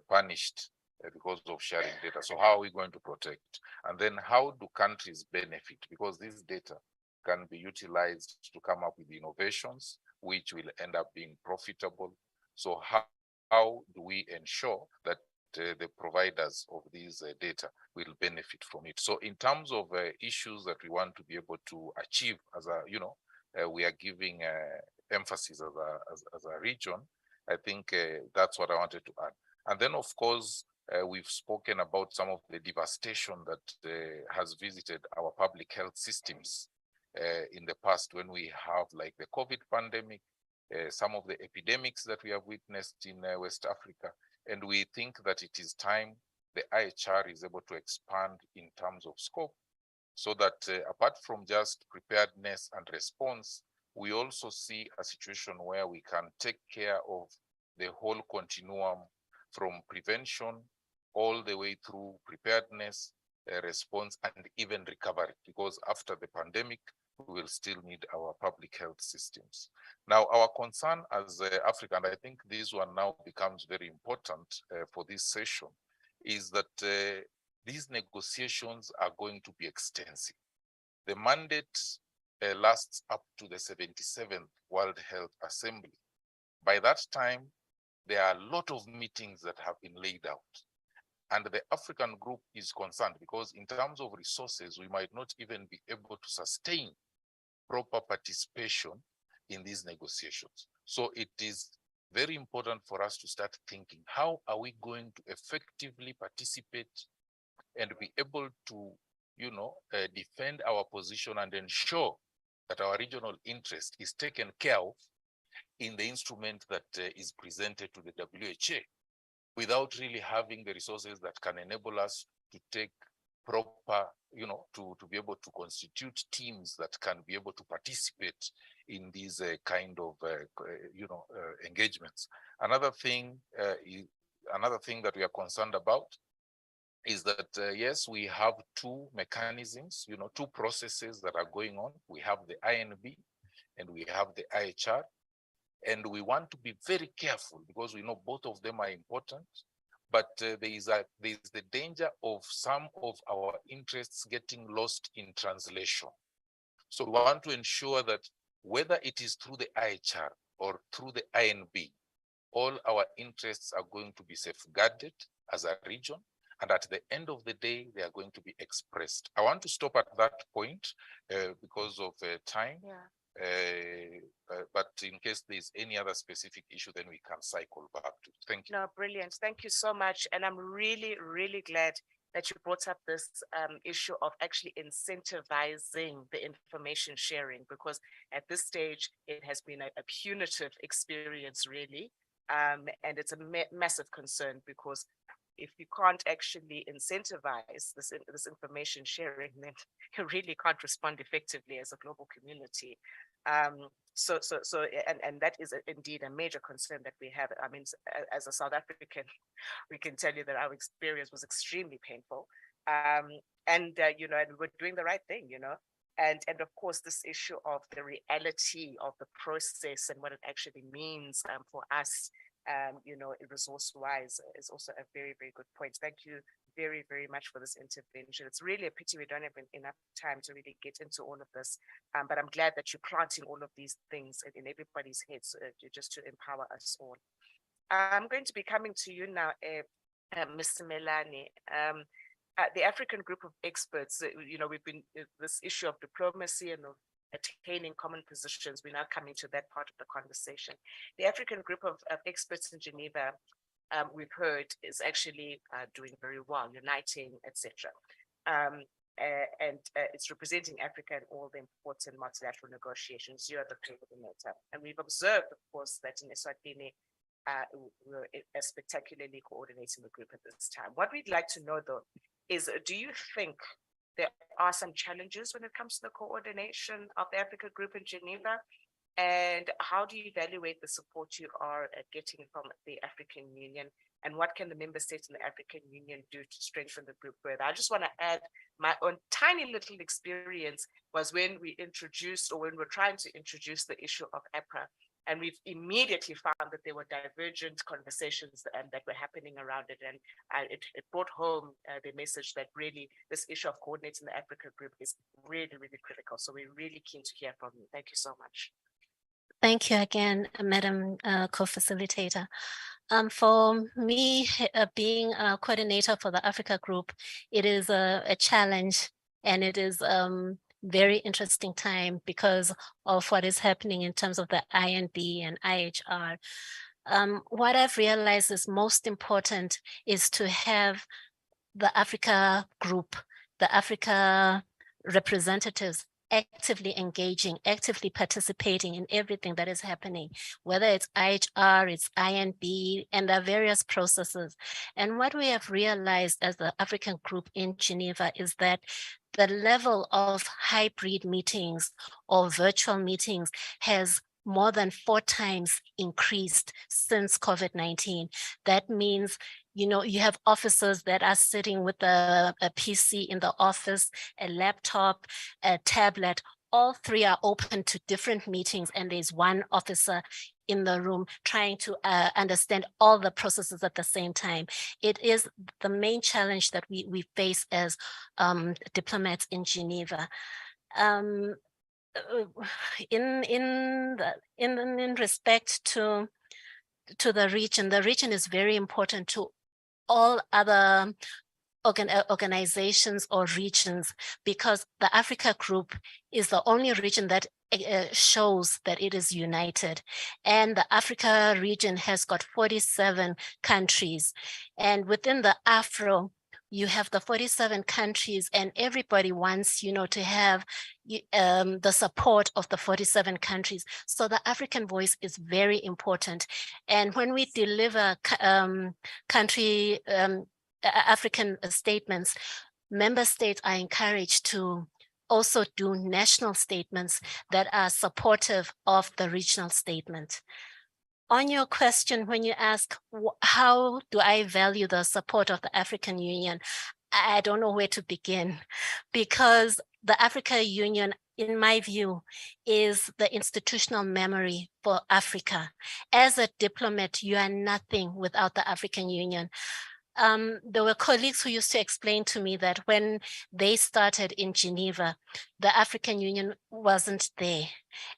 punished because of sharing data. So how are we going to protect? And then how do countries benefit? Because this data can be utilized to come up with innovations, which will end up being profitable. So how do we ensure that the providers of these data will benefit from it? So in terms of issues that we want to be able to achieve as a, we are giving emphasis as a region, I think that's what I wanted to add. And then, of course, we've spoken about some of the devastation that has visited our public health systems in the past, when we have like the COVID pandemic, some of the epidemics that we have witnessed in West Africa. And we think that it is time the IHR is able to expand in terms of scope, so that apart from just preparedness and response, we also see a situation where we can take care of the whole continuum from prevention all the way through preparedness, response, and even recovery, because after the pandemic, we will still need our public health systems. Now, our concern as Africa, and I think this one now becomes very important for this session, is that these negotiations are going to be extensive. The mandate lasts up to the 77th World Health Assembly. By that time, there are a lot of meetings that have been laid out. And the African group is concerned because in terms of resources, we might not even be able to sustain proper participation in these negotiations. So it is very important for us to start thinking, how are we going to effectively participate and be able to, defend our position and ensure that our regional interest is taken care of in the instrument that is presented to the WHO, without really having the resources that can enable us to take proper, to be able to constitute teams that can be able to participate in these kind of, engagements. Another thing that we are concerned about is that yes, we have two mechanisms, two processes that are going on. We have the INB and we have the IHR, and we want to be very careful because we know both of them are important. But there is the danger of some of our interests getting lost in translation. So we want to ensure that whether it is through the IHR or through the INB, all our interests are going to be safeguarded as a region. And at the end of the day, they are going to be expressed. I want to stop at that point because of time. Yeah. But in case there's any other specific issue, then we can cycle back to. Thank you. No, brilliant. Thank you so much. And I'm really, really glad that you brought up this issue of actually incentivizing the information sharing, because at this stage, it has been a punitive experience, really. And it's a massive concern, because if you can't actually incentivize this information sharing, then you really can't respond effectively as a global community. And that is indeed a major concern that we have. I mean, as a South African, we can tell you that our experience was extremely painful. And we're doing the right thing, And of course, this issue of the reality of the process and what it actually means for us, resource-wise, is also a very, very good point. Thank you very, very much for this intervention. It's really a pity we don't have enough time to really get into all of this, but I'm glad that you're planting all of these things in everybody's heads just to empower us all. I'm going to be coming to you now, Mr. Melani. The African group of experts, we've been this issue of diplomacy and of attaining common positions. We're now coming to that part of the conversation. The African group of experts in Geneva, we've heard, is actually doing very well, uniting, etc. And it's representing Africa in all the important multilateral negotiations. You are the coordinator. And we've observed, of course, that in Eswatini, we're spectacularly coordinating the group at this time. What we'd like to know, though, is do you think there are some challenges when it comes to the coordination of the Africa group in Geneva? And how do you evaluate the support you are getting from the African Union? And what can the member states in the African Union do to strengthen the group further? I just want to add my own tiny little experience was when we introduced, or when we're trying to introduce the issue of APRA. And we've immediately found that there were divergent conversations that were happening around it. And it brought home the message that really this issue of coordinating the Africa group is really, really critical. So we're really keen to hear from you. Thank you so much. Thank you again, Madam Co-Facilitator. For me, being a coordinator for the Africa group, it is a challenge, and it is very interesting time because of what is happening in terms of the INB and IHR. What I've realized is most important is to have the Africa group, the Africa representatives actively engaging, actively participating in everything that is happening, whether it's IHR, it's INB, and there are various processes. And what we have realized as the African group in Geneva is that the level of hybrid meetings or virtual meetings has more than 4 times increased since COVID-19. That means, you have officers that are sitting with a PC in the office, a laptop, a tablet. All 3 are open to different meetings, and there's one officer in the room trying to understand all the processes at the same time. It is the main challenge that we face as diplomats in Geneva. In respect to the region is very important to all other organizations or regions, because the Africa group is the only region that shows that it is united. And the Africa region has got 47 countries. And within the Afro, you have the 47 countries, and everybody wants, to have the support of the 47 countries. So the African voice is very important. And when we deliver African statements, member states are encouraged to also do national statements that are supportive of the regional statement. On your question, when you ask, how do I value the support of the African Union? I don't know where to begin, because the African Union, in my view, is the institutional memory for Africa. As a diplomat, you are nothing without the African Union. There were colleagues who used to explain to me that when they started in Geneva, the African Union wasn't there,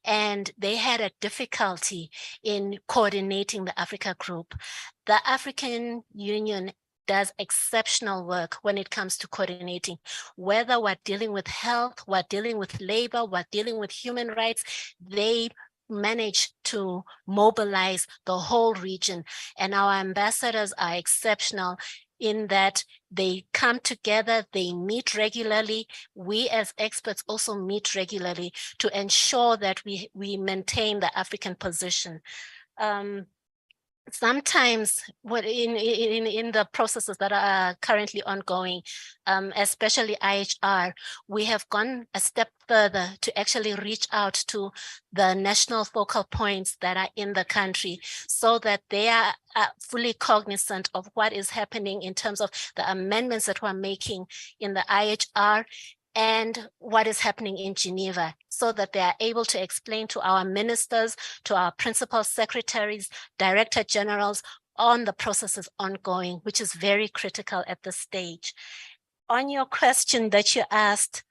and they had a difficulty in coordinating the Africa group. The African Union does exceptional work when it comes to coordinating, whether we're dealing with health, we're dealing with labor, we're dealing with human rights. They manage to mobilize the whole region, and our ambassadors are exceptional in that they come together, they meet regularly. We as experts also meet regularly to ensure that we maintain the African position. Sometimes what in the processes that are currently ongoing, especially IHR, we have gone a step further to actually reach out to the national focal points that are in the country so that they are fully cognizant of what is happening in terms of the amendments that we're making in the IHR and what is happening in Geneva, so that they are able to explain to our ministers, to our principal secretaries, director generals on the processes ongoing, which is very critical at this stage. On your question that you asked,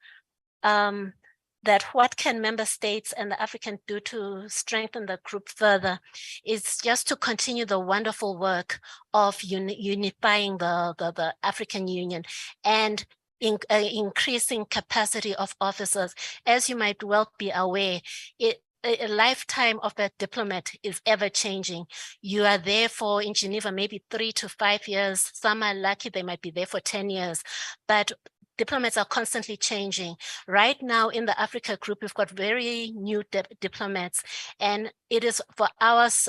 that what can member states and the African do to strengthen the group further, is just to continue the wonderful work of unifying the African Union and increasing capacity of officers. As you might well be aware, a lifetime of a diplomat is ever changing. You are there for, in Geneva, maybe 3 to 5 years. Some are lucky, they might be there for 10 years. But diplomats are constantly changing. Right now in the Africa group, we've got very new diplomats, and it is for us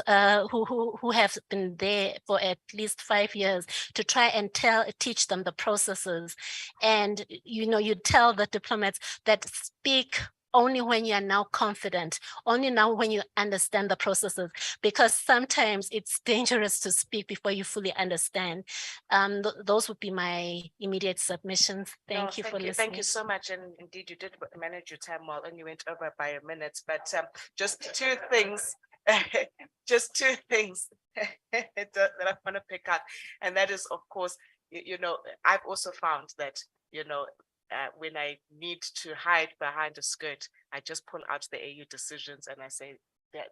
who have been there for at least 5 years to try and teach them the processes. And you tell the diplomats that speak only when you are now confident, only now when you understand the processes, because sometimes it's dangerous to speak before you fully understand. Those would be my immediate submissions. Thank you for listening. Thank you so much. And indeed, you did manage your time well, and you went over by a minute, but just two things, just two things that I want to pick up. And that is, of course, I've also found that, when I need to hide behind a skirt, I just pull out the AU decisions and I say,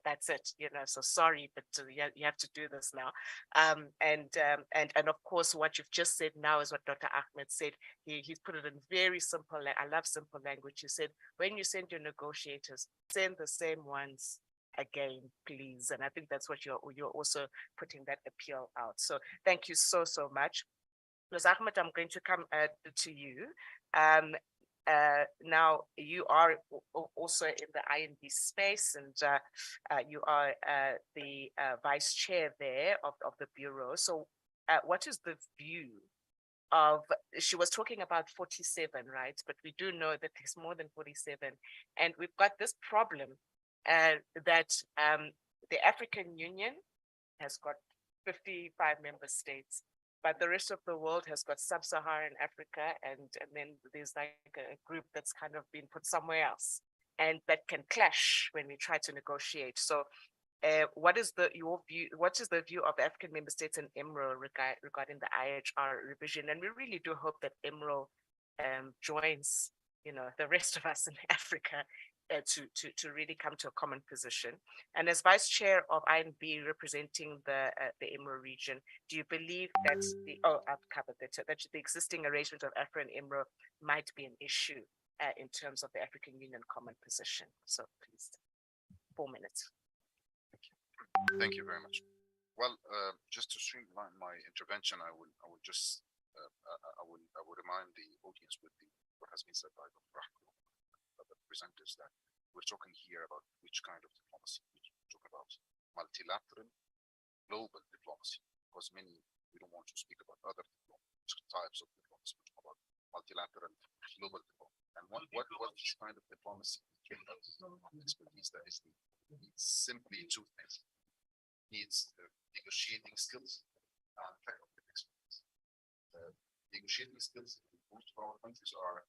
that's it, so sorry, but you have to do this now. And of course, what you've just said now is what Dr. Ahmed said. He's put it in very simple, I love simple language. He said, when you send your negotiators, send the same ones again, please. And I think that's what you're also putting that appeal out. So thank you so much. Ms. Ahmed, I'm going to come to you. Now, you are also in the INB space, and you are the vice chair there of the Bureau. So what is the view of, she was talking about 47, right? But we do know that there's more than 47. And we've got this problem that the African Union has got 55 member states. But the rest of the world has got sub-Saharan Africa, and then there's like a group that's kind of been put somewhere else, and that can clash when we try to negotiate. So what is your view? What is the view of the African member states and EMRO regarding the IHR revision? And we really do hope that EMRO joins, the rest of us in Africa to really come to a common position. And as vice chair of INB representing the EMRO region, do you believe that I've covered that the existing arrangement of AFRA and EMRO might be an issue in terms of the African Union common position? So please, 4 minutes. Thank you very much. Well, just to streamline my intervention, I will just I will remind the audience with what has been said by Dr. Rahman, the presenters, that we're talking here about which kind of diplomacy. We're talking about multilateral, global diplomacy, because we don't want to speak about other types of diplomacy. We're talking about multilateral, global diplomacy. And which kind of diplomacy that is simply two things. needs negotiating skills and technical expertise. Negotiating skills in most of our countries are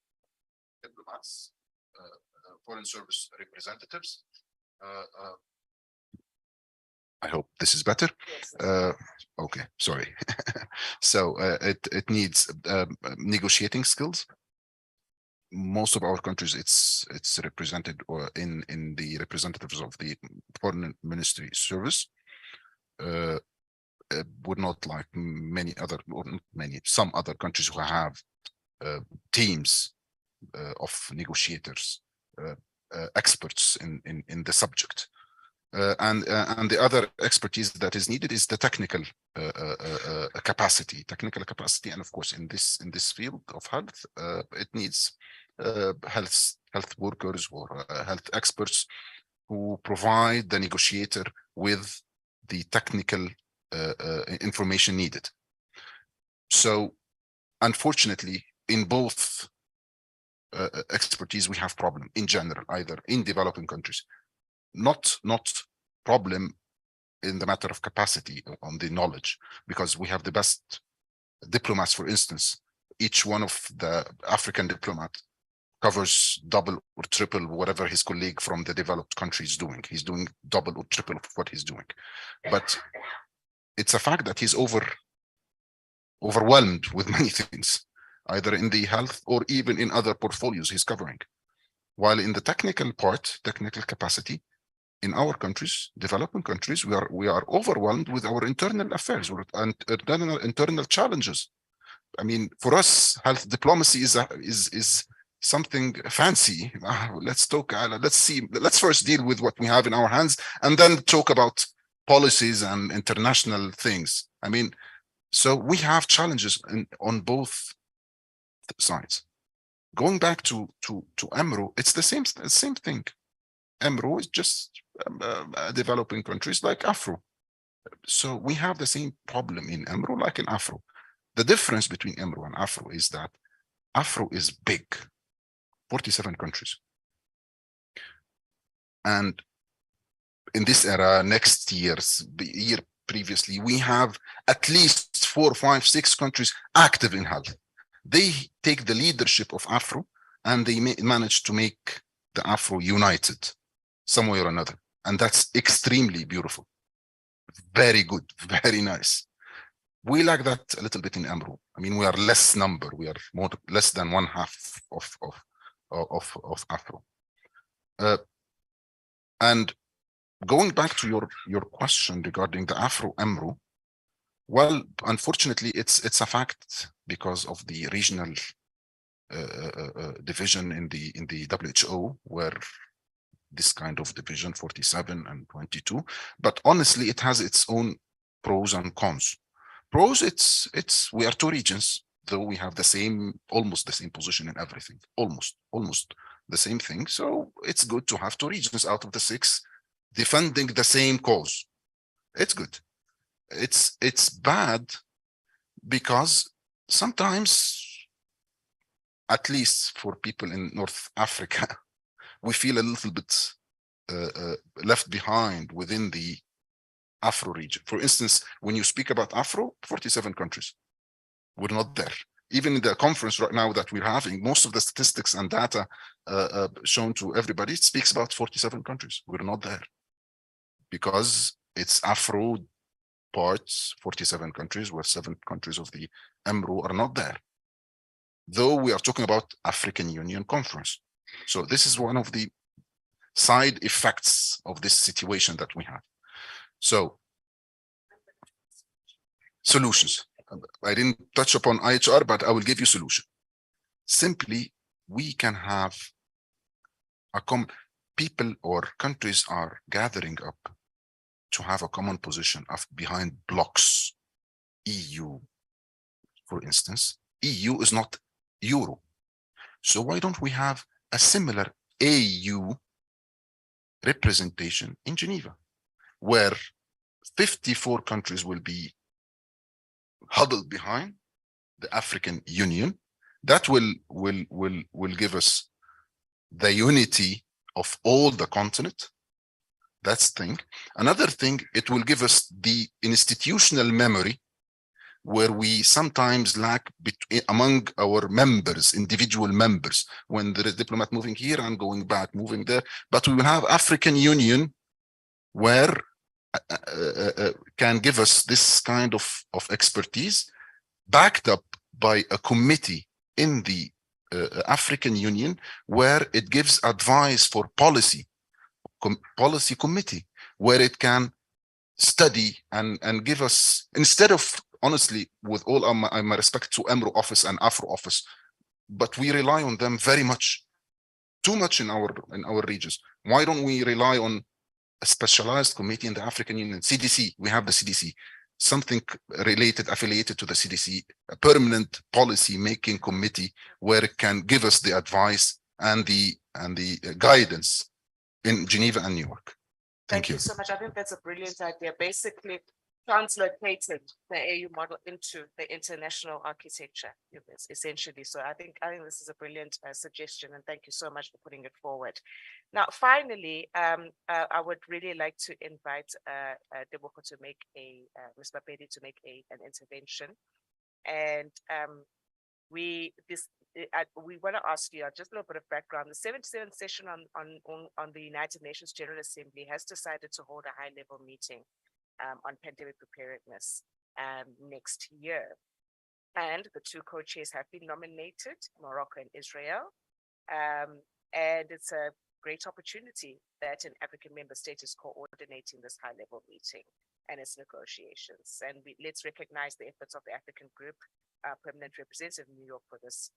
diplomats, foreign service representatives. I hope this is better. Okay, sorry. So it needs negotiating skills. Most of our countries, it's represented or in the representatives of the foreign ministry service. Would not like many other, or not many, some other countries who have teams of negotiators, experts in the subject. And the other expertise that is needed is the technical capacity, and of course in this field of health, it needs health workers or health experts who provide the negotiator with the technical information needed. So unfortunately, in both expertise, we have problem in general, either in developing countries, not problem in the matter of capacity on the knowledge, because we have the best diplomats. For instance, each one of the African diplomat covers double or triple whatever his colleague from the developed country is doing. He's doing double or triple of what he's doing. But it's a fact that he's overwhelmed with many things, either in the health or even in other portfolios he's covering. While in the technical part, technical capacity, in our countries, developing countries, we are overwhelmed with our internal affairs and internal challenges. I mean, for us, health diplomacy is something fancy. Let's talk. Let's first deal with what we have in our hands, and then talk about policies and international things. I mean, so we have challenges on both sides. Going back to EMRO, it's the same thing. EMRO is just developing countries like Afro. So we have the same problem in EMRO like in Afro. The difference between EMRO and Afro is that Afro is big, 47 countries. And in this era, next year's, the year previously, we have at least 4, 5, 6 countries active in health. They take the leadership of Afro and they manage to make the Afro united some way or another. And that's extremely beautiful. Very good, very nice. We lack that a little bit in EMRO. I mean, we are less number. We are less than 1/2 of Afro. And going back to your question regarding the Afro-EMRO, well, unfortunately, it's a fact because of the regional division in the WHO, where this kind of division 47 and 22, but honestly, it has its own pros and cons. Pros, we are 2 regions, though we have almost the same position in everything, almost the same thing. So it's good to have 2 regions out of the 6 defending the same cause. It's good. It's bad because sometimes, at least for people in North Africa, we feel a little bit left behind within the Afro region. For instance, when you speak about Afro, 47 countries, we're not there. Even in the conference right now that we're having, most of the statistics and data shown to everybody, it speaks about 47 countries. We're not there because it's Afro parts, 47 countries, where 7 countries of the EMRO are not there. Though we are talking about African Union Conference. So this is one of the side effects of this situation that we have. So solutions. I didn't touch upon IHR, but I will give you solution. Simply, we can have people or countries are gathering up to have a common position behind blocks. EU, for instance, EU is not Euro. So why don't we have a similar AU representation in Geneva, where 54 countries will be huddled behind the African Union? That will give us the unity of all the continent, That's thing. Another thing, it will give us the institutional memory where we sometimes lack among our members, individual members, when there is diplomat moving here and going back, moving there. But we will have African Union where can give us this kind of expertise backed up by a committee in the African Union where it gives advice for policy committee, where it can study and give us, instead of, honestly, with all my respect to EMRO office and Afro office, but we rely on them very much, too much in our regions. Why don't we rely on a specialized committee in the African Union? CDC, we have the CDC, something related, affiliated to the CDC, a permanent policy making committee where it can give us the advice and the guidance in Geneva and New York. Thank you so much. I think that's a brilliant idea. Basically, translocated the AU model into the international architecture, essentially. So I think this is a brilliant suggestion, and thank you so much for putting it forward. Now, finally, I would really like to invite Deboko to make Ms. Bapedi to make an intervention, and we want to ask you just a little bit of background. The 77th session on the United Nations General Assembly has decided to hold a high-level meeting on pandemic preparedness next year. And the two co-chairs have been nominated, Morocco and Israel. And it's a great opportunity that an African member state is coordinating this high-level meeting and its negotiations. And let's recognize the efforts of the African group, permanent representative in New York for this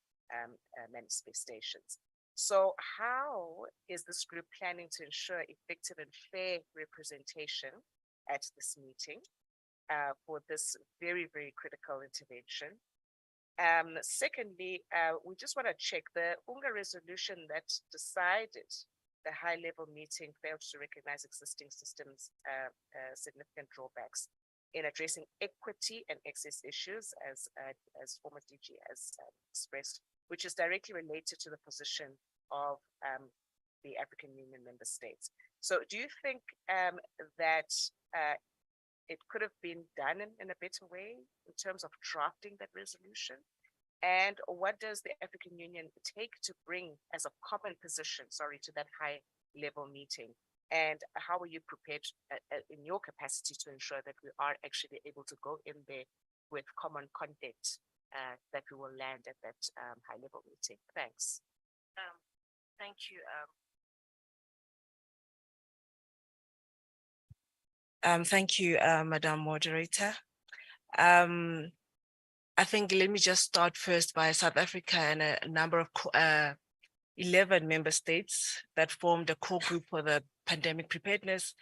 manifestations. So how is this group planning to ensure effective and fair representation at this meeting for this very, very critical intervention? Secondly, we just want to check the UNGA resolution that decided the high-level meeting failed to recognize existing systems significant drawbacks in addressing equity and access issues, as former DG has expressed, which is directly related to the position of the African Union member states. So do you think that it could have been done in a better way in terms of drafting that resolution? And what does the African Union take to bring as a common position, to that high-level meeting? And how are you prepared in your capacity to ensure that we are actually able to go in there with common content that we will land at that high-level meeting? Thanks. Thank you. Thank you, Madam Moderator. I think let me just start first by South Africa and a number of 11 member states that formed a core group for the pandemic preparedness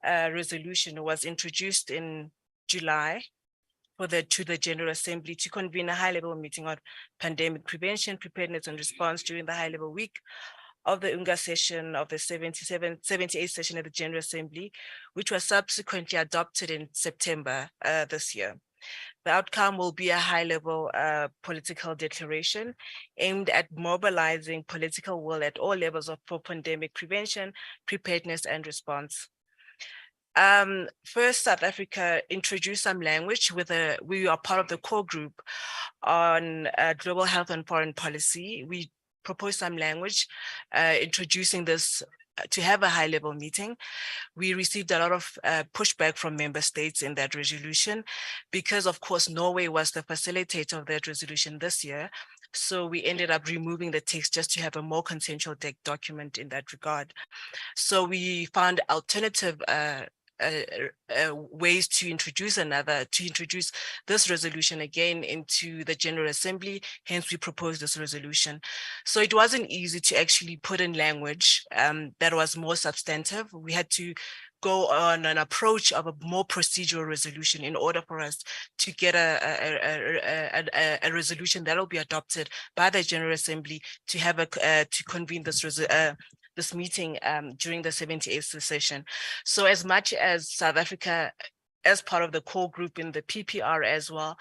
resolution was introduced in July to the General Assembly to convene a high-level meeting on pandemic prevention, preparedness, and response during the high-level week of the UNGA session of the 78th session of the General Assembly, which was subsequently adopted in September this year. The outcome will be a high-level political declaration aimed at mobilizing political will at all levels for pandemic prevention, preparedness, and response. First, South Africa introduced some language we are part of the core group on global health and foreign policy. We proposed some language introducing this to have a high-level meeting. We received a lot of pushback from member states in that resolution because, of course, Norway was the facilitator of that resolution this year. So we ended up removing the text just to have a more consensual document in that regard. So we found alternative ways to introduce this resolution again into the General Assembly. Hence, we proposed this resolution. So it wasn't easy to actually put in language that was more substantive. We had to go on an approach of a more procedural resolution in order for us to get a resolution that will be adopted by the General Assembly to have to convene this meeting during the 78th session. So as much as South Africa as part of the core group in the PPR as well,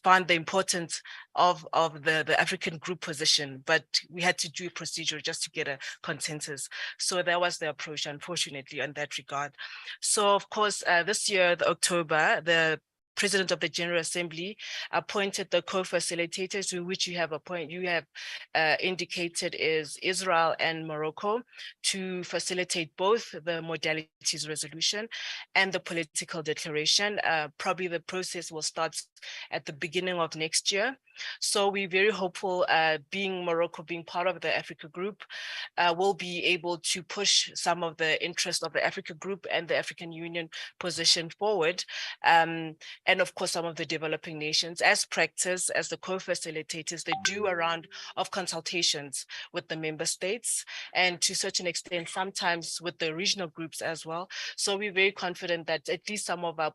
found the importance of the African group position, but we had to do a procedure just to get a consensus. So that was the approach, unfortunately, in that regard. So of course, this year, October, the President of the General Assembly appointed the co-facilitators, which you have indicated is Israel and Morocco, to facilitate both the modalities resolution and the political declaration. Probably the process will start at the beginning of next year. So we're very hopeful, Morocco being part of the Africa group, will be able to push some of the interest of the Africa group and the African Union position forward. And of course, some of the developing nations. As practice, as the co-facilitators, they do a round of consultations with the member states, and to a certain extent, sometimes with the regional groups as well. So we're very confident that at least some of our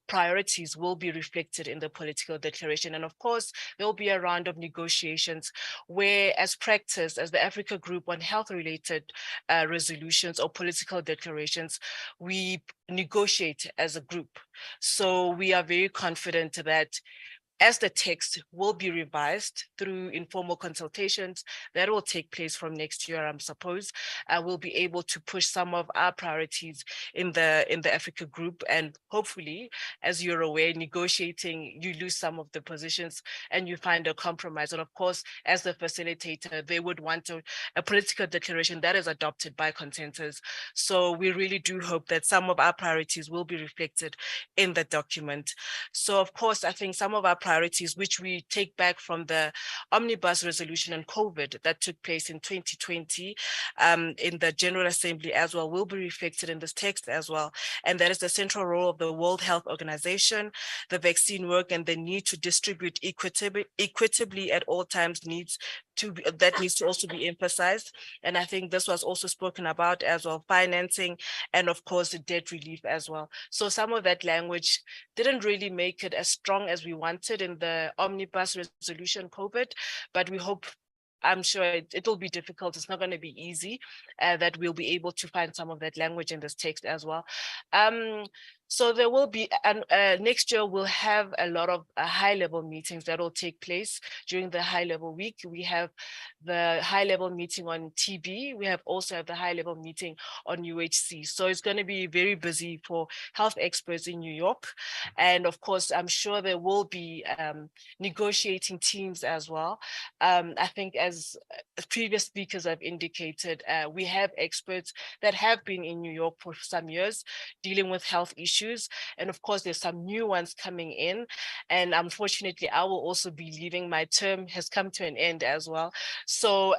priorities will be reflected in the political declaration. And of course, there'll be a round of negotiations where, as practice, as the Africa Group on health-related resolutions or political declarations, we negotiate as a group. So we are very confident that as the text will be revised through informal consultations that will take place from next year, I'm supposed, we'll be able to push some of our priorities in the Africa group. And hopefully, as you're aware, negotiating, you lose some of the positions and you find a compromise. And of course, as the facilitator, they would want a political declaration that is adopted by consensus. So we really do hope that some of our priorities will be reflected in the document. So of course, I think some of our priorities, which we take back from the omnibus resolution on COVID that took place in 2020 in the General Assembly as well, will be reflected in this text as well. And that is the central role of the World Health Organization, the vaccine work, and the need to distribute equitably at all times needs to also be emphasized. And I think this was also spoken about as well, financing, and of course, the debt relief as well. So some of that language didn't really make it as strong as we wanted in the omnibus resolution COVID, but we hope, I'm sure it will be difficult. It's not going to be easy, that we'll be able to find some of that language in this text as well. So there will be, next year we'll have a lot of high-level meetings that will take place during the high-level week. We have the high-level meeting on TB. We have also the high-level meeting on UHC. So it's going to be very busy for health experts in New York. And of course, I'm sure there will be negotiating teams as well. I think as previous speakers have indicated, we have experts that have been in New York for some years dealing with health issues. And of course, there's some new ones coming in. And unfortunately, I will also be leaving. My term has come to an end as well. So,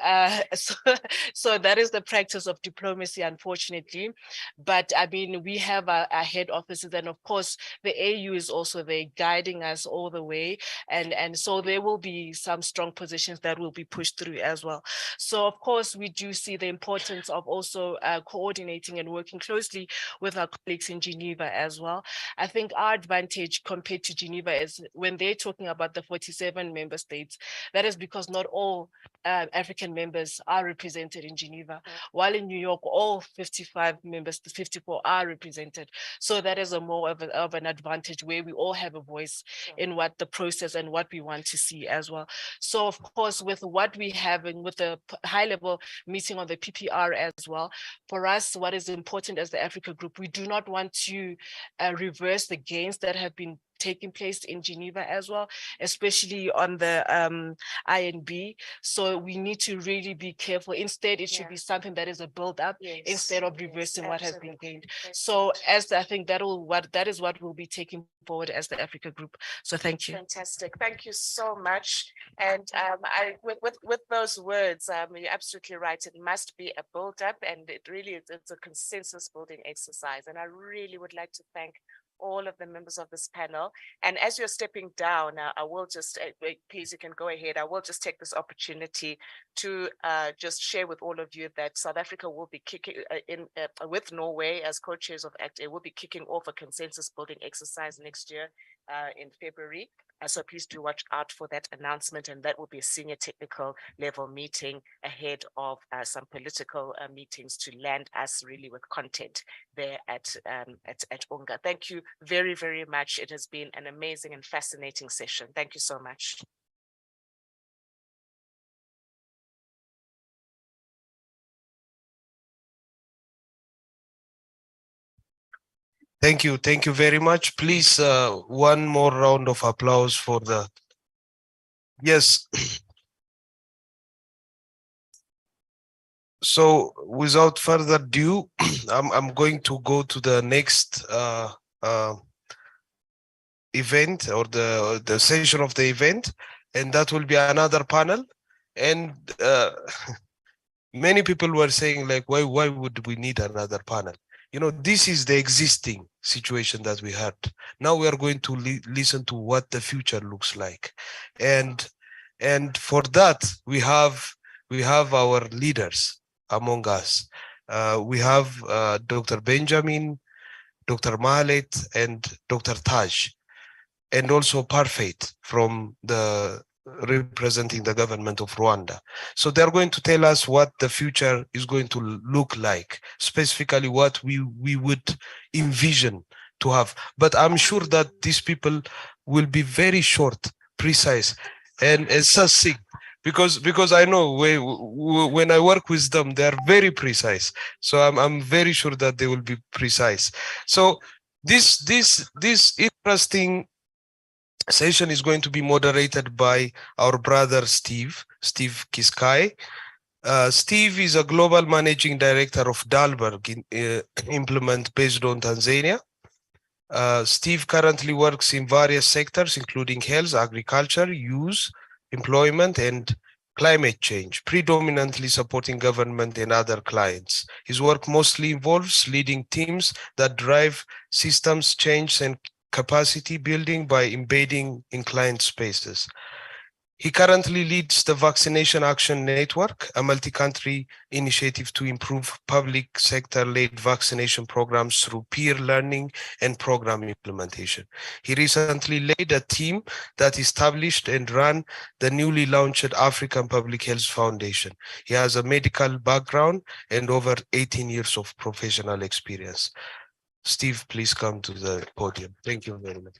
so that is the practice of diplomacy, unfortunately. But I mean, we have our head offices, and of course, the AU is also there guiding us all the way. And so there will be some strong positions that will be pushed through as well. So of course, we do see the importance of also coordinating and working closely with our colleagues in Geneva as well. I think our advantage compared to Geneva is when they're talking about the 47 member states, that is because not all African members are represented in Geneva, while in New York, all 55 members, the 54 are represented. So that is a more of an advantage where we all have a voice in what the process and what we want to see as well. So of course, with what we have and with the high level meeting on the PPR as well, for us, what is important as the Africa group, we do not want to reverse the gains that have been taking place in Geneva as well, especially on the INB. So we need to really be careful. Instead, it should be something that is a build up instead of reversing what has been gained. So as I think that is what we'll be taking forward as the Africa group. So thank you. Fantastic. Thank you so much. And with those words, you're absolutely right. It must be a build up, and it really it's a consensus building exercise. And I really would like to thank all of the members of this panel. And as you're stepping down, I will just, please, you can go ahead. I will just take this opportunity to just share with all of you that South Africa will be kicking with Norway as co-chairs of ACT, it will be kicking off a consensus building exercise next year in February. So please do watch out for that announcement, and that will be a senior technical level meeting ahead ahead of some political meetings to land us really with content there at UNGA. Thank you very, very much. It has been an amazing and fascinating session. Thank you so much. Thank you very much. Please, one more round of applause for the, yes. So without further ado, I'm going to go to the next event, or the session of the event, and that will be another panel. And many people were saying, like, why would we need another panel? You know, this is the existing situation that we had. Now we are going to listen to what the future looks like, and for that we have our leaders among us. We have Dr. Benjamin, Dr. MARRIOT, and Dr. Taj, and also Parfait from the representing the government of Rwanda. So they're going to tell us what the future is going to look like, specifically what we would envision to have. But I'm sure that these people will be very short, precise, and succinct, because I know when I work with them, they're very precise. So I'm very sure that they will be precise. So this interesting session is going to be moderated by our brother Steve Kiskai. Steve is a global managing director of Dalberg Implement based on Tanzania. Steve currently works in various sectors, including health, agriculture, youth, employment, and climate change, predominantly supporting government and other clients. His work mostly involves leading teams that drive systems change and capacity building by embedding in client spaces. He currently leads the Vaccination Action Network, a multi-country initiative to improve public sector-led vaccination programs through peer learning and program implementation. He recently led a team that established and ran the newly launched African Public Health Foundation. He has a medical background and over 18 years of professional experience. Steve, please come to the podium. Thank you very much.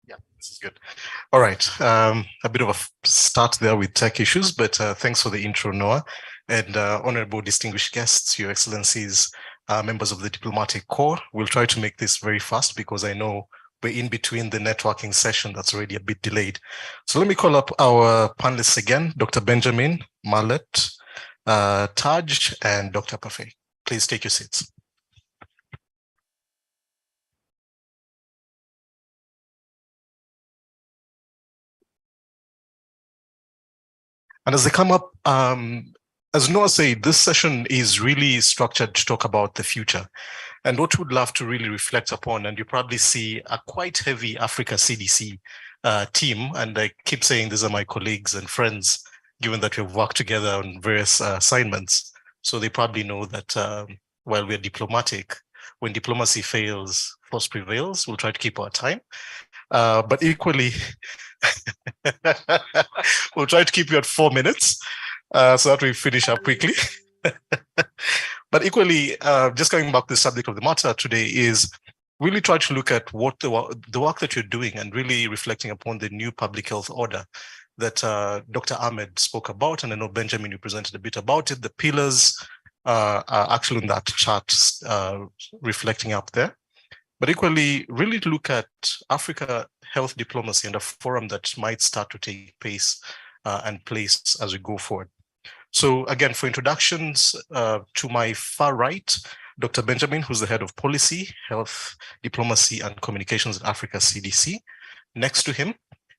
Yeah, this is good. All right. A bit of a start there with tech issues, but thanks for the intro, Noah. And honorable distinguished guests, Your Excellencies, members of the Diplomatic Corps. We'll try to make this very fast because I know we're in between the networking session that's already a bit delayed. So let me call up our panelists again, Dr. Benjamin, MARRIOT, Taj, and Dr. Parfait. Please take your seats. And as they come up, as Noah said, this session is really structured to talk about the future. And what we'd love to really reflect upon, and you probably see a quite heavy Africa CDC team, and I keep saying these are my colleagues and friends, given that we've worked together on various assignments. So they probably know that while we're diplomatic, when diplomacy fails, force prevails. We'll try to keep our time. But equally, we'll try to keep you at 4 minutes so that we finish up quickly. But equally, just coming back to the subject of the matter today is really try to look at what the work that you're doing and really reflecting upon the new public health order that Dr. Ahmed spoke about. And I know, Benjamin, you presented a bit about it. The pillars are actually in that chart reflecting up there. But equally, really to look at Africa health diplomacy and a forum that might start to take place and place as we go forward. So again, for introductions, to my far right, Dr. Benjamin, who's the head of policy, health, diplomacy, and communications at Africa CDC. Next to him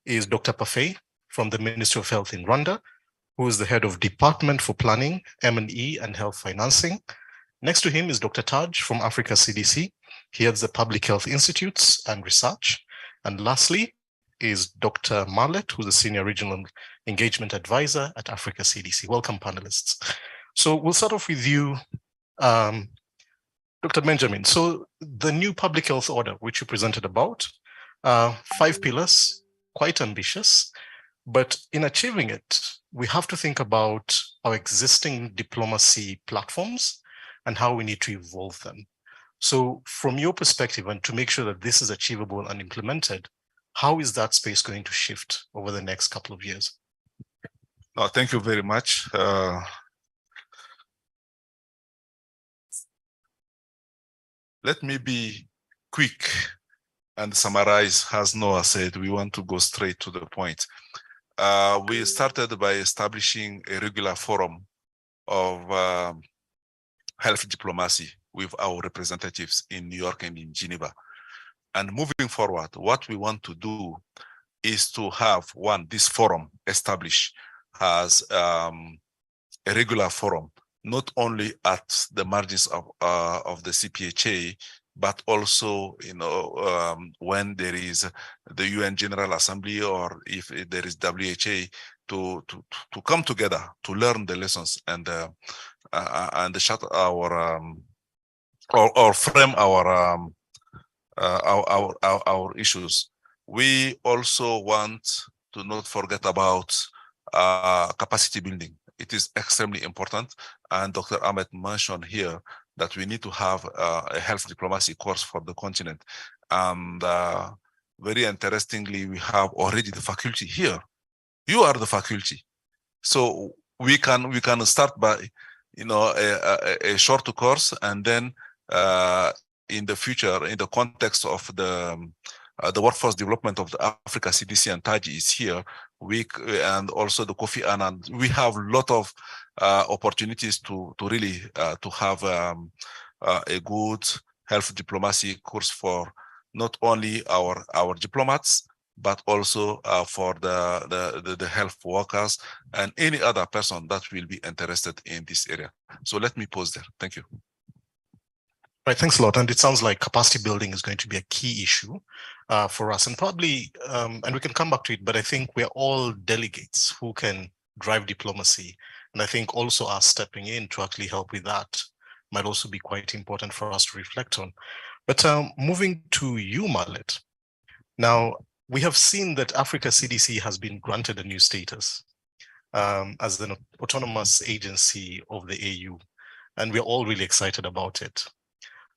is Dr. Parfait from the Ministry of Health in Rwanda, who is the head of Department for Planning, M&E, and Health Financing. Next to him is Dr. Taj from Africa CDC, He heads the Public Health Institutes and Research. And lastly is Dr. Marriott, who's the Senior Regional Engagement Advisor at Africa CDC. Welcome, panelists. So we'll start off with you, Dr. Benjamin. So the new public health order, which you presented about, 5 pillars, quite ambitious, but in achieving it, we have to think about our existing diplomacy platforms and how we need to evolve them. So from your perspective, and to make sure that this is achievable and implemented, how is that space going to shift over the next couple of years? No, thank you very much. Let me be quick and summarize. As Noah said, we want to go straight to the point. We started by establishing a regular forum of health diplomacy with our representatives in New York and in Geneva. And moving forward, what we want to do is to have this forum established as a regular forum, not only at the margins of the CPHA, but also, when there is the UN General Assembly, or if there is WHA, to come together to learn the lessons and shut our or frame our issues. We also want to not forget about capacity building. It is extremely important, and Dr. Ahmed mentioned here that we need to have a health diplomacy course for the continent. And very interestingly, we have already the faculty here. You are the faculty, so we can start by a short course, and then in the future, in the context of the workforce development of the Africa CDC, and Taji is here, and also the Kofi Annan, we have a lot of opportunities to really to have a good health diplomacy course for not only our diplomats, but also for the health workers and any other person that will be interested in this area. So let me pause there. Thank you. Right, thanks a lot. And it sounds like capacity building is going to be a key issue for us, and probably, and we can come back to it, but I think we're all delegates who can drive diplomacy. And I think also us stepping in to actually help with that might also be quite important for us to reflect on. But moving to you, Marriott. Now, we have seen that Africa CDC has been granted a new status as an autonomous agency of the AU, and we're all really excited about it.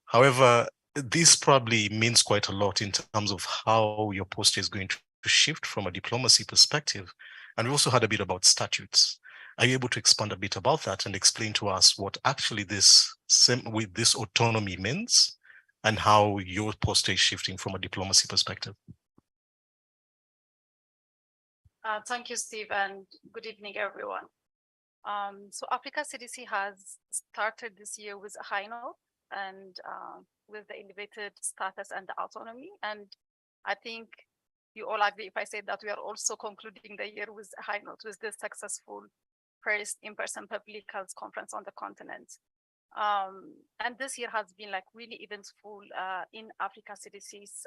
However, this probably means quite a lot in terms of how your post is going to shift from a diplomacy perspective. And we also had a bit about statutes. Are you able to expand a bit about that and explain to us what actually this autonomy means and how your post is shifting from a diplomacy perspective? Thank you, Steve, and good evening, everyone. So Africa CDC has started this year with a high note, and with the elevated status and the autonomy. And I think you all agree if I say that we are also concluding the year with a high note, with this successful first in-person public health conference on the continent. And this year has been like really eventful in Africa CDC's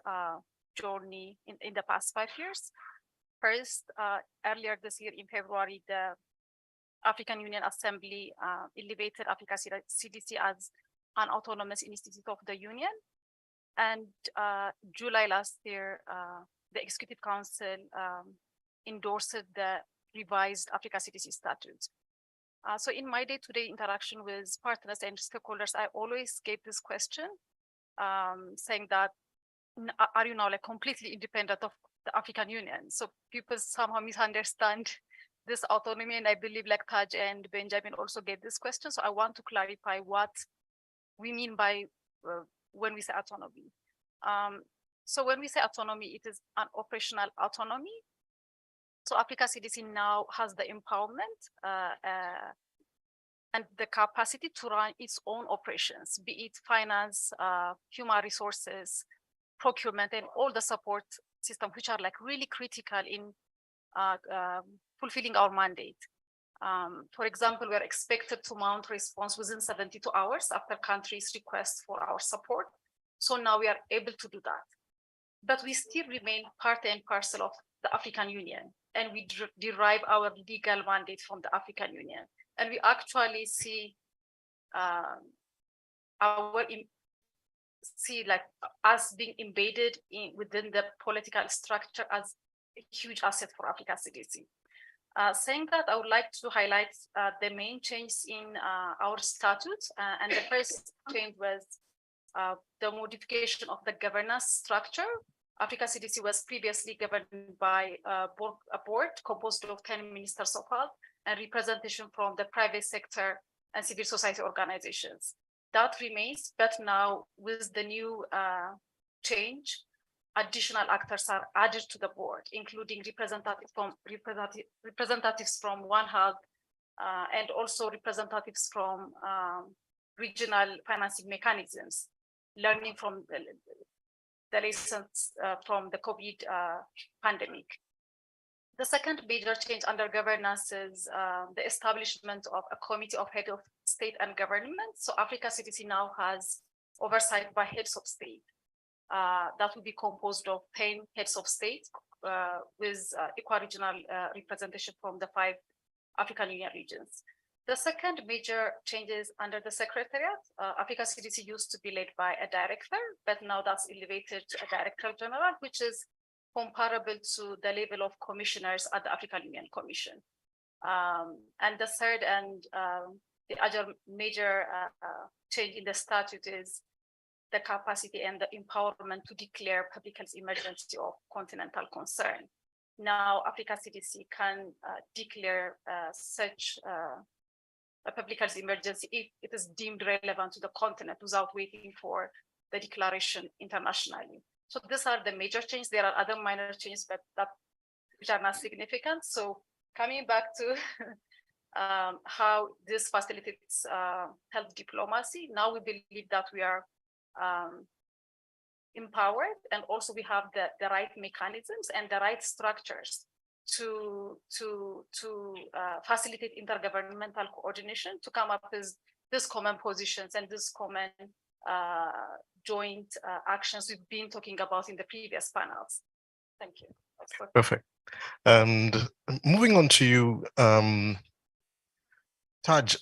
journey in the past 5 years. First, earlier this year in February, the African Union Assembly elevated Africa CDC as an autonomous institute of the Union. And July last year, the Executive Council endorsed the revised Africa CDC statute. So in my day-to-day interaction with partners and stakeholders, I always get this question saying that, are you now like completely independent of the African Union? So people somehow misunderstand this autonomy, and I believe like Taj and Benjamin also get this question. So I want to clarify what we mean by when we say autonomy. So when we say autonomy, it is an operational autonomy. So Africa CDC now has the empowerment and the capacity to run its own operations, be it finance, human resources, procurement, and all the support systems, which are like really critical in fulfilling our mandate. For example, we're expected to mount response within 72 hours after countries' request for our support. So now we are able to do that. But we still remain part and parcel of the African Union, and we derive our legal mandate from the African Union. And we actually see like us being embedded within the political structure as a huge asset for Africa CDC. Saying that, I would like to highlight the main changes in our statutes. And the first change was the modification of the governance structure. Africa CDC was previously governed by a board composed of 10 ministers of health and representation from the private sector and civil society organizations. That remains, but now with the new change, additional actors are added to the board, including representatives from One Health and also representatives from regional financing mechanisms, learning from the lessons from the COVID pandemic. The second major change under governance is the establishment of a committee of heads of state and government. So Africa CDC now has oversight by heads of state. That will be composed of 10 heads of state with equal regional representation from the 5 African Union regions. The second major changes under the Secretariat, Africa CDC used to be led by a director, but now that's elevated to a Director General, which is comparable to the level of commissioners at the African Union Commission. And the third and the other major change in the statute is the capacity and the empowerment to declare public health emergency of continental concern. Now, Africa CDC can declare such a public health emergency if it is deemed relevant to the continent without waiting for the declaration internationally. So these are the major changes. There are other minor changes, but which are not significant. So coming back to how this facilitates health diplomacy, now we believe that we are empowered, and also we have the right mechanisms and the right structures to facilitate intergovernmental coordination, to come up with these common positions and these common joint actions we've been talking about in the previous panels. Thank you. Perfect. And moving on to you, Taj,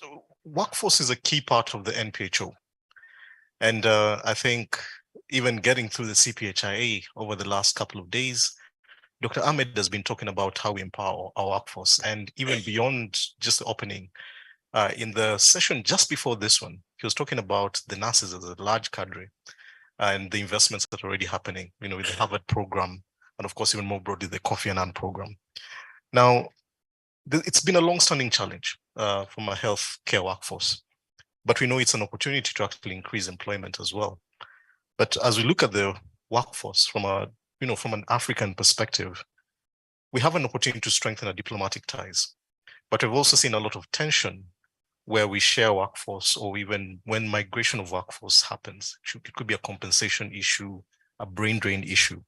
workforce is a key part of the NPHO. And I think even getting through the CPHIA over the last couple of days, Dr. Ahmed has been talking about how we empower our workforce, and even beyond just the opening. In the session just before this one, he was talking about the nurses as a large cadre and the investments that are already happening, with the Harvard program, and of course, even more broadly, the Kofi Annan program. Now, it's been a long-standing challenge from a healthcare workforce, but we know it's an opportunity to actually increase employment as well. But as we look at the workforce from from an African perspective, we have an opportunity to strengthen our diplomatic ties. But we've also seen a lot of tension where we share workforce, or even when migration of workforce happens. It could be a compensation issue, a brain drain issue.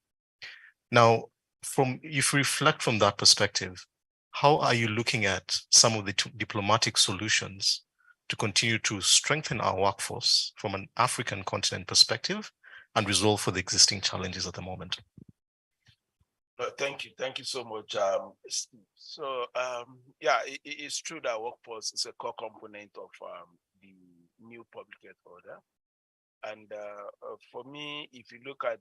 Now, if you reflect from that perspective, how are you looking at some of the diplomatic solutions to continue to strengthen our workforce from an African continent perspective and resolve for the existing challenges at the moment? Thank you so much. It's true that workforce is a core component of the new public health order. And for me, if you look at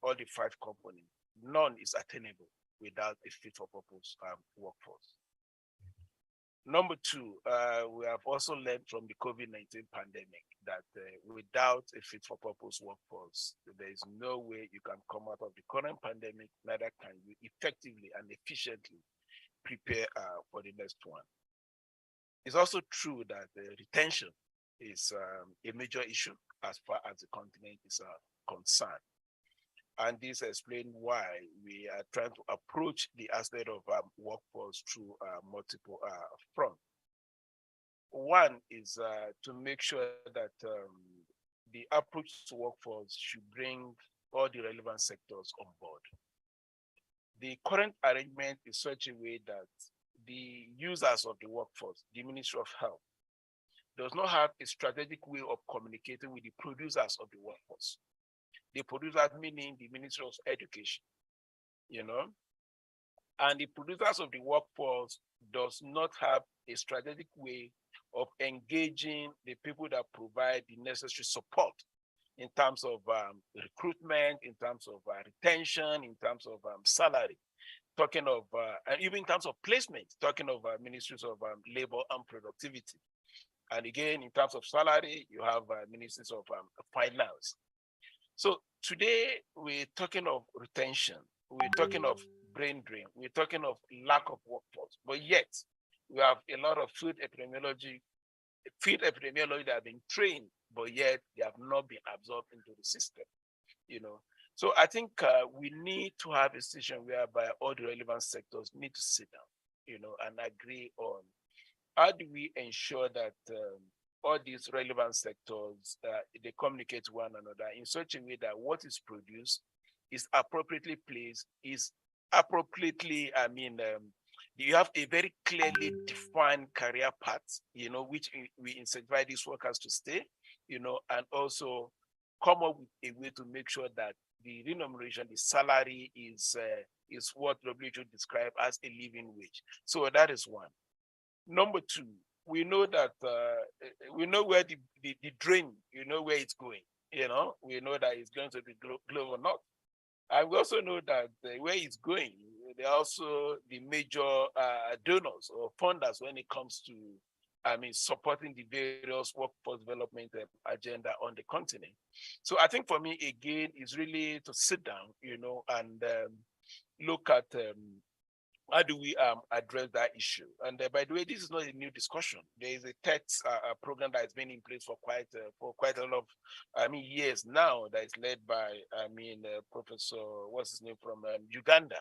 all the 5 components, none is attainable without a fit for purpose workforce. Number 2, we have also learned from the COVID-19 pandemic that without a fit for purpose workforce, there is no way you can come out of the current pandemic, neither can you effectively and efficiently prepare for the next one. It's also true that retention is a major issue as far as the continent is concerned. And this explains why we are trying to approach the aspect of workforce through multiple fronts. One is to make sure that the approach to workforce should bring all the relevant sectors on board. The current arrangement is such a way that the users of the workforce, the Ministry of Health, does not have a strategic way of communicating with the producers of the workforce. The producers, meaning the Ministry of Education, and the producers of the workforce does not have a strategic way of engaging the people that provide the necessary support in terms of recruitment, in terms of retention, in terms of salary, talking of, and even in terms of placement, talking of ministries of labor and productivity. And again, in terms of salary, you have ministries of finance. So today we're talking of retention, we're talking of brain drain, we're talking of lack of workforce, but yet we have a lot of field epidemiology that have been trained, but yet they have not been absorbed into the system, So I think we need to have a situation whereby all the relevant sectors need to sit down, and agree on how do we ensure that all these relevant sectors, they communicate to one another in such a way that what is produced is appropriately placed, is appropriately, you have a very clearly defined career path, which we incentivize these workers to stay, and also come up with a way to make sure that the remuneration, the salary is what WHO described as a living wage. So that is one. Number two, we know that we know where the drain, where it's going. We know that it's going to be global north. And we also know that where it's going, they're also the major donors or funders when it comes to, supporting the various workforce development agenda on the continent. So I think for me, again, is really to sit down, and look at how do we address that issue? And by the way, this is not a new discussion. There is a TEDx program that has been in place for quite a lot of years now, that is led by Professor, what's his name, from Uganda,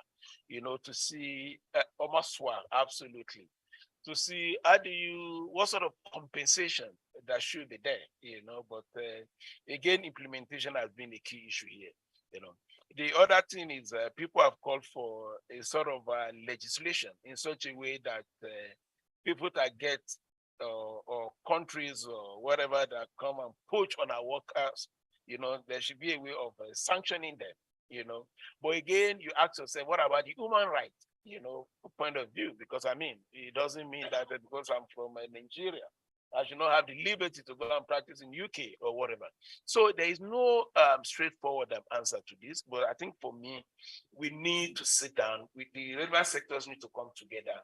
to see Omaswa, absolutely, to see what sort of compensation that should be there, but again, implementation has been a key issue here, The other thing is people have called for a sort of legislation in such a way that people that get or countries or whatever that come and poach on our workers, there should be a way of sanctioning them, But again, you ask yourself, what about the human rights, point of view? Because it doesn't mean that because I'm from Nigeria, I should not have the liberty to go and practice in UK or whatever. So there is no straightforward answer to this, but I think for me, we need to sit down with the relevant sectors, need to come together.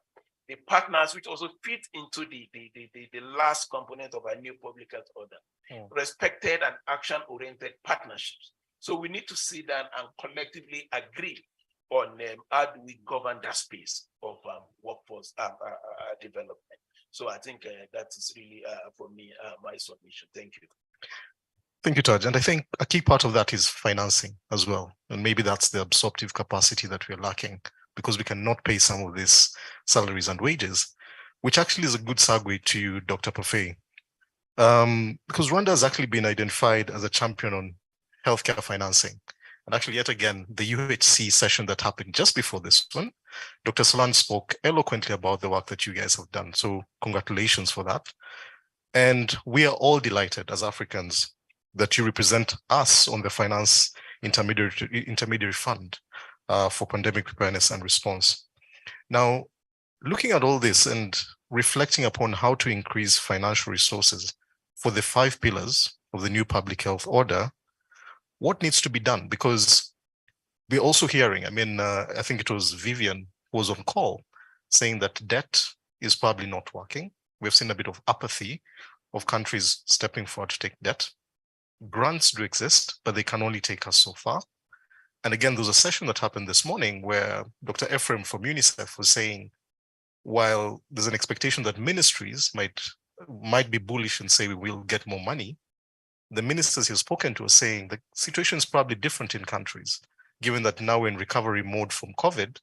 The partners, which also fit into the last component of our new public health order, respected and action-oriented partnerships. So we need to sit down and collectively agree on how do we govern that space of workforce development. So I think that is really, for me, my submission. Thank you. Thank you, Taj. And I think a key part of that is financing as well. And maybe that's the absorptive capacity that we're lacking, because we cannot pay some of these salaries and wages, which actually is a good segue to you, Dr. Parfait. Because Rwanda has actually been identified as a champion on healthcare financing. And actually, yet again, the UHC session that happened just before this one, Dr. Solange spoke eloquently about the work that you guys have done. So congratulations for that. And we are all delighted as Africans that you represent us on the Finance Intermediary Fund for Pandemic Preparedness and Response. Now, looking at all this and reflecting upon how to increase financial resources for the 5 pillars of the new public health order, what needs to be done? Because we're also hearing, I think it was Vivian who was on call saying that debt is probably not working. We've seen a bit of apathy of countries stepping forward to take debt. Grants do exist, but they can only take us so far. And again, there was a session that happened this morning where Dr. Ephraim from UNICEF was saying, while there's an expectation that ministries might be bullish and say we will get more money, the ministers he's spoken to are saying the situation is probably different in countries, given that now we're in recovery mode from COVID,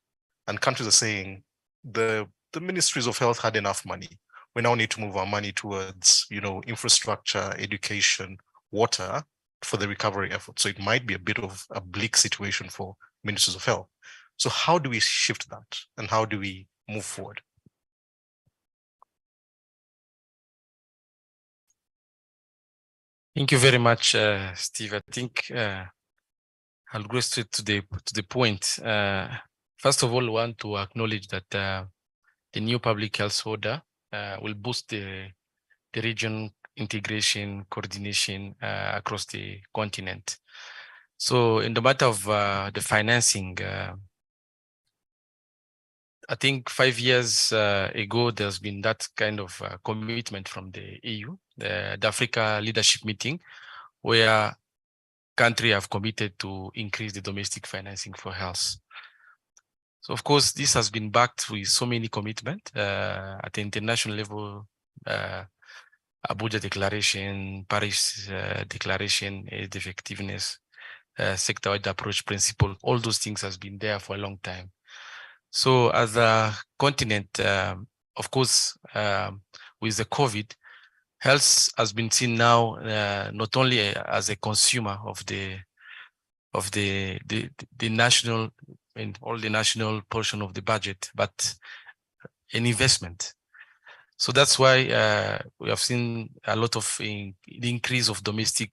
and countries are saying the ministries of health had enough money. We now need to move our money towards, infrastructure, education, water for the recovery effort. So it might be a bit of a bleak situation for ministries of health. So how do we shift that, and how do we move forward? Thank you very much, Steve. I think I'll go straight to the point. First of all, I want to acknowledge that the new public health order will boost the region integration, coordination across the continent. So in the matter of the financing, I think 5 years ago, there's been that kind of commitment from the EU, the Africa Leadership Meeting, where countries have committed to increase the domestic financing for health. So of course, this has been backed with so many commitments at the international level, Abuja Declaration, Paris Declaration, aid effectiveness, sector-wide approach principle, all those things has been there for a long time. So as a continent, of course, with the COVID, health has been seen now not only as a consumer of the national and all the national portion of the budget, but an investment. So that's why we have seen a lot of the increase of domestic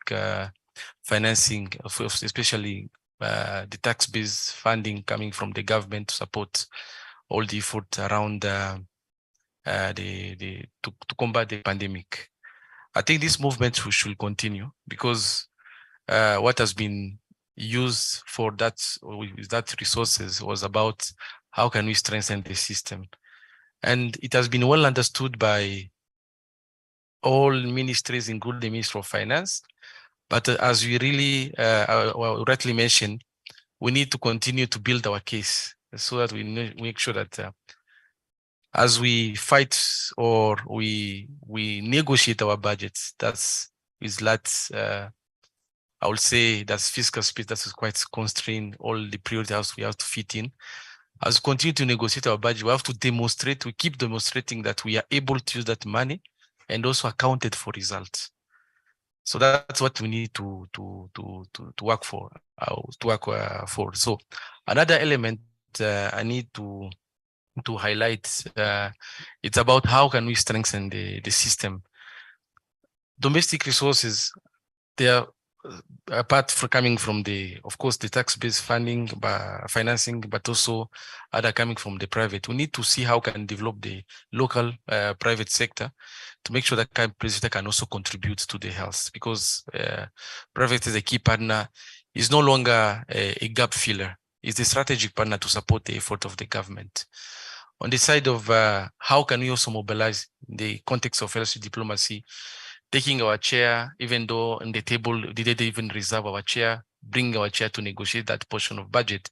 financing, especially the tax-based funding coming from the government to support all the effort around to combat the pandemic. I think this movement should continue because what has been used for that with that resources was about how can we strengthen the system, and it has been well understood by all ministries, including the Ministry of Finance. But as we really rightly mentioned, we need to continue to build our case so that we make sure that as we fight or we negotiate our budgets, that's with that I would say that's fiscal space that is quite constrained, all the priorities we have to fit in. As we continue to negotiate our budget, we have to demonstrate, we keep demonstrating that we are able to use that money and also accounted for results. So that's what we need to work for. So another element I need to highlight, it's about how can we strengthen the system. Domestic resources, they are apart from coming from of course, the tax-based funding, financing, but also other coming from the private. We need to see how can develop the local private sector to make sure that private sector can also contribute to the health, because private is a key partner, is no longer a gap filler, is a strategic partner to support the effort of the government. On the side of how can we also mobilize the context of health diplomacy, taking our chair, even though on the table, they didn't even reserve our chair, bring our chair to negotiate that portion of budget.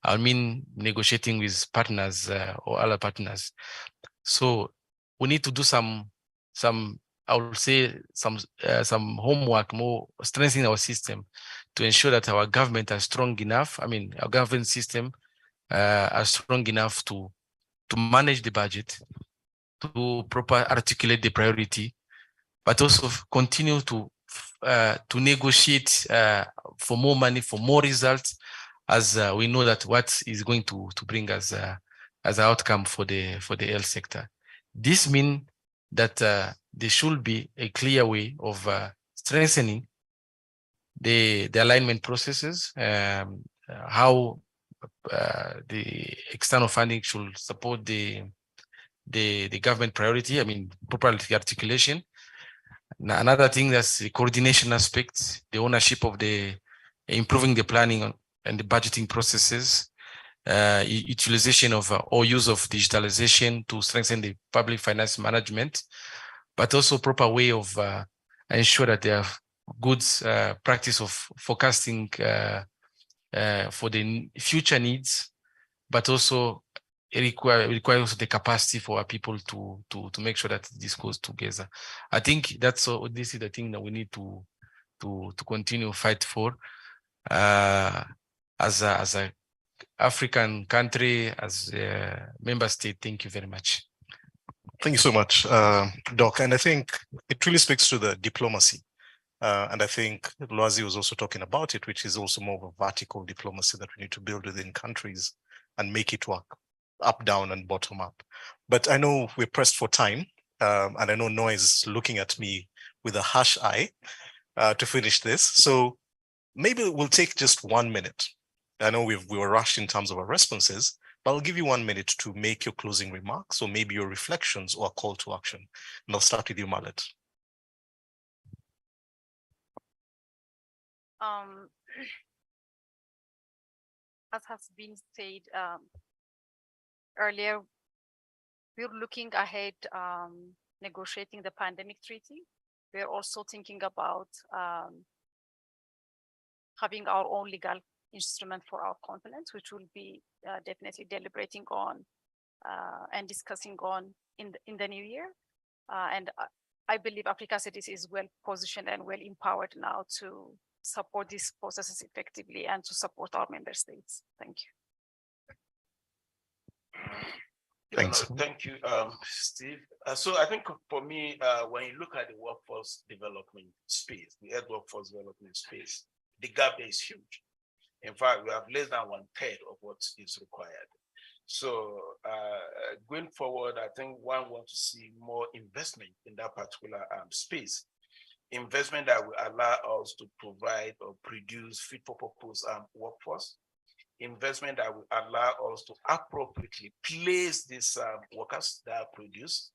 I mean, negotiating with partners or other partners. So we need to do some I would say some homework, more strengthening our system to ensure that our government are strong enough. I mean, our government system are strong enough to manage the budget, to properly articulate the priority, but also continue to negotiate for more money, for more results, as we know that what is going to bring us as an outcome for the health sector. This means that there should be a clear way of strengthening the alignment processes, how the external funding should support the government priority. I mean, proper articulation. Now, another thing, that's the coordination aspect, the ownership of improving the planning and the budgeting processes, utilization of or use of digitalization to strengthen the public finance management, but also proper way of ensure that there are good practice of forecasting for the future needs, but also it requires the capacity for our people to make sure that this goes together. I think this is the thing that we need to continue fight for as a African country, as a member state. Thank you very much. Thank you so much, Doc. And I think it really speaks to the diplomacy. And I think Lwazi was also talking about it, which is also more of a vertical diplomacy that we need to build within countries and make it work up, down, and bottom up. But I know we're pressed for time, and I know Noah is looking at me with a harsh eye to finish this. So maybe we'll take just 1 minute. I know we were rushed in terms of our responses, but I'll give you 1 minute to make your closing remarks or maybe your reflections or a call to action. And I'll start with you, Marriott. As has been said earlier, we're looking ahead, negotiating the pandemic treaty. We're also thinking about having our own legal instrument for our continent, which we'll be definitely deliberating on and discussing on in the new year. And I believe Africa CDC is well positioned and well empowered now to support these processes effectively and to support our member states. Thank you. Thanks. Thank you, Steve. So I think for me, when you look at the workforce development space, the health workforce development space, the gap is huge. In fact, we have less than 1/3 of what is required. So going forward, I think one wants to see more investment in that particular space. Investment that will allow us to provide or produce fit for purpose workforce. Investment that will allow us to appropriately place these workers that are produced.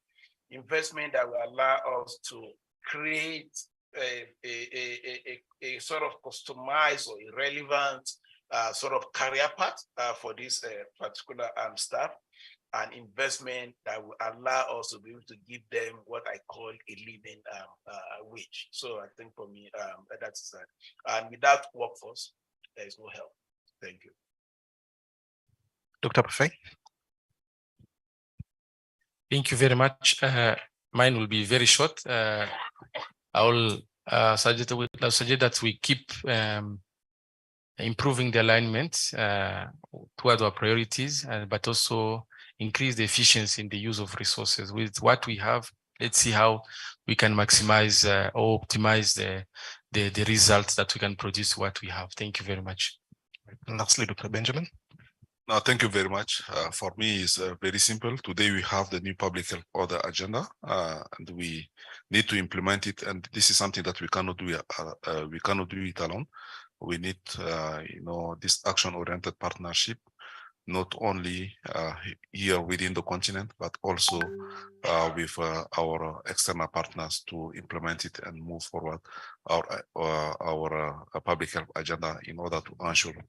Investment that will allow us to create a sort of customized or irrelevant sort of career path for this particular staff. An investment that will allow us to be able to give them what I call a living wage. So I think for me, that's that. And without workforce, there is no help. Thank you. Dr. Parfait. Thank you very much. Mine will be very short. I will suggest that we keep improving the alignment toward our priorities, but also increase the efficiency in the use of resources. With what we have, let's see how we can maximize or optimize the results that we can produce what we have. Thank you very much. And lastly, Dr. Benjamin. No, thank you very much. For me, it's very simple. Today we have the new public health order agenda, and we need to implement it. And this is something that we cannot do. We cannot do it alone. We need, this action-oriented partnership, not only here within the continent, but also with our external partners to implement it and move forward our public health agenda in order to ensure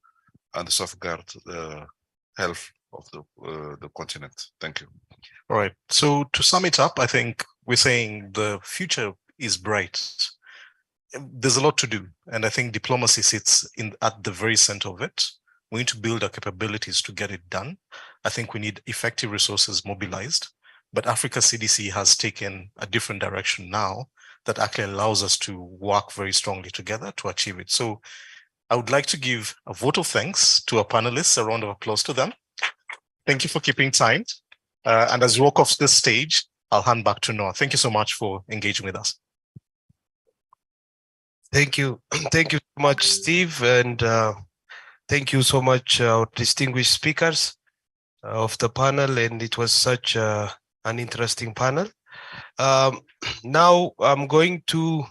and safeguard the health of the continent. Thank you. All right. So to sum it up, I think we're saying the future is bright. There's a lot to do, and I think diplomacy sits at the very center of it. We need to build our capabilities to get it done. I think we need effective resources mobilized, but Africa CDC has taken a different direction now that actually allows us to work very strongly together to achieve it. So I would like to give a vote of thanks to our panelists, a round of applause to them. Thank you for keeping time. And as we walk off this stage, I'll hand back to Noah. Thank you so much for engaging with us. Thank you. Thank you so much, Steve. And thank you so much, our distinguished speakers of the panel. And it was such an interesting panel. Now I'm going to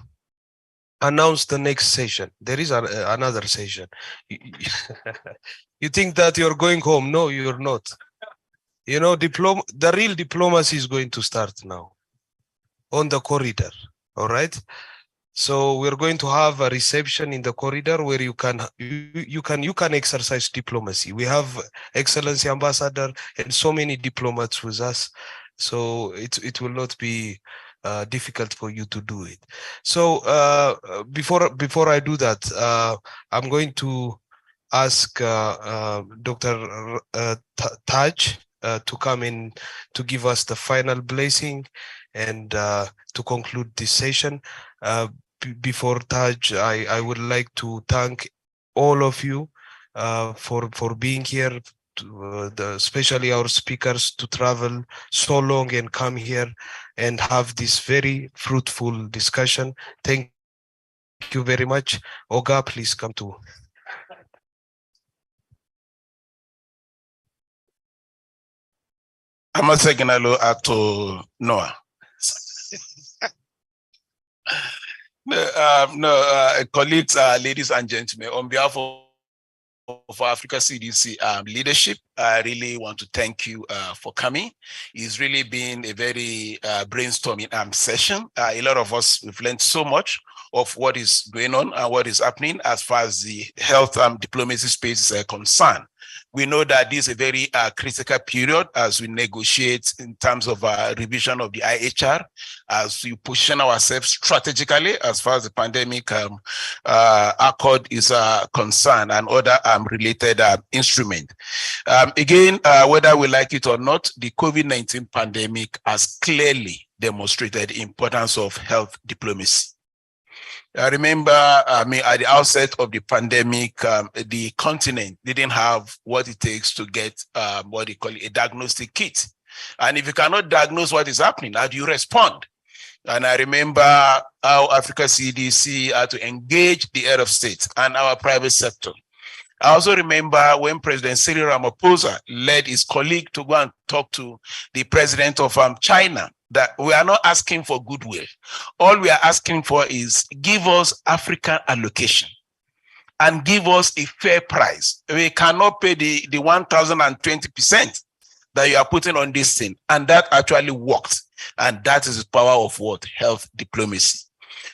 announce the next session. There is another session. You think that you're going home? No, you're not. You know, the real diplomacy is going to start now on the corridor. All right. So we're going to have a reception in the corridor where you can exercise diplomacy. We have Excellency Ambassador and so many diplomats with us. So it will not be difficult for you to do it. So before I do that, I'm going to ask Dr. Taj to come in to give us the final blessing and to conclude this session. Before Taj, I would like to thank all of you for being here, especially our speakers to travel so long and come here and have this very fruitful discussion. Thank you very much. Oga, please come to. Amaseginalo Ato Noah. Colleagues, ladies and gentlemen, on behalf of Africa CDC leadership, I really want to thank you for coming. It's really been a very brainstorming session. A lot of us, we've learned so much of what is going on and what is happening as far as the health diplomacy space is concerned. We know that this is a very critical period as we negotiate in terms of revision of the IHR, as we position ourselves strategically as far as the pandemic accord is concerned and other related instrument. Again, whether we like it or not, the COVID-19 pandemic has clearly demonstrated the importance of health diplomacy. I remember, at the outset of the pandemic, the continent didn't have what it takes to get what they call a diagnostic kit. And if you cannot diagnose what is happening, how do you respond? And I remember how Africa CDC had to engage the head of state and our private sector. I also remember when President Cyril Ramaphosa led his colleague to go and talk to the president of China, that we are not asking for goodwill. All we are asking for is give us African allocation and give us a fair price. We cannot pay the 1,020% that you are putting on this thing. And that actually worked. And that is the power of what? Health diplomacy.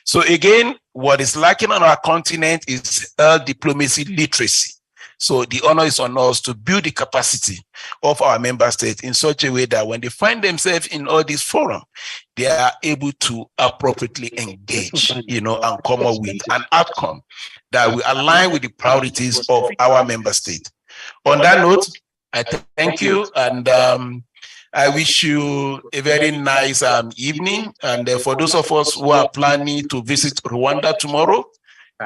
So again, what is lacking on our continent is health diplomacy literacy. So the honor is on us to build the capacity of our member states in such a way that when they find themselves in all these forums, they are able to appropriately engage, and come up with an outcome that will align with the priorities of our member state. On that note, I thank you, and I wish you a very nice evening. And for those of us who are planning to visit Rwanda tomorrow,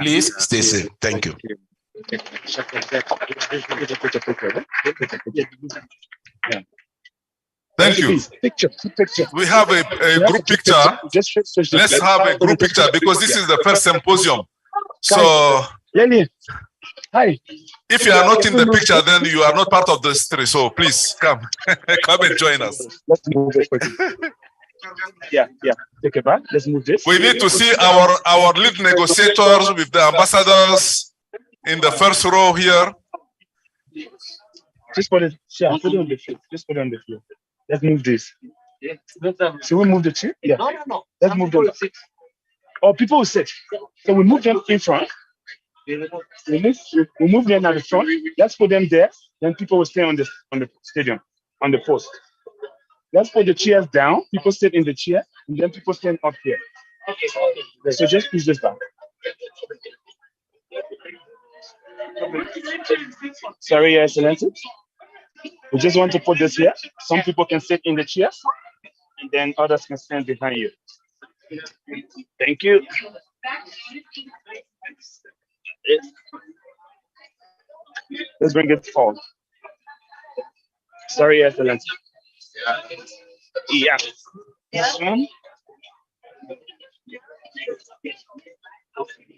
please stay safe. Thank you. Thank you. We have a group picture. Let's have a group picture because this is the first symposium. So, hi. If you are not in the picture, then you are not part of the history. So please come, come and join us. Let's move this quickly. Yeah. Take it back. Let's move this. We need to see our lead negotiators with the ambassadors in the first row here. Just put it. Yeah, put it on the floor. Just put it on the floor. Let's move this. Should we move the chair? Yeah. No. Let's move them. Oh, people will sit. So we move them in front. We move them at the front. Let's put them there. Then people will stay on the stadium, on the post. Let's put the chairs down. People sit in the chair, and then people stand up here. Okay. So just push this back. Sorry, Your Excellency. We just want to put this here. Some people can sit in the chairs, and then others can stand behind you. Thank you. Let's bring it forward. Sorry, Your Excellency. Yeah. This one.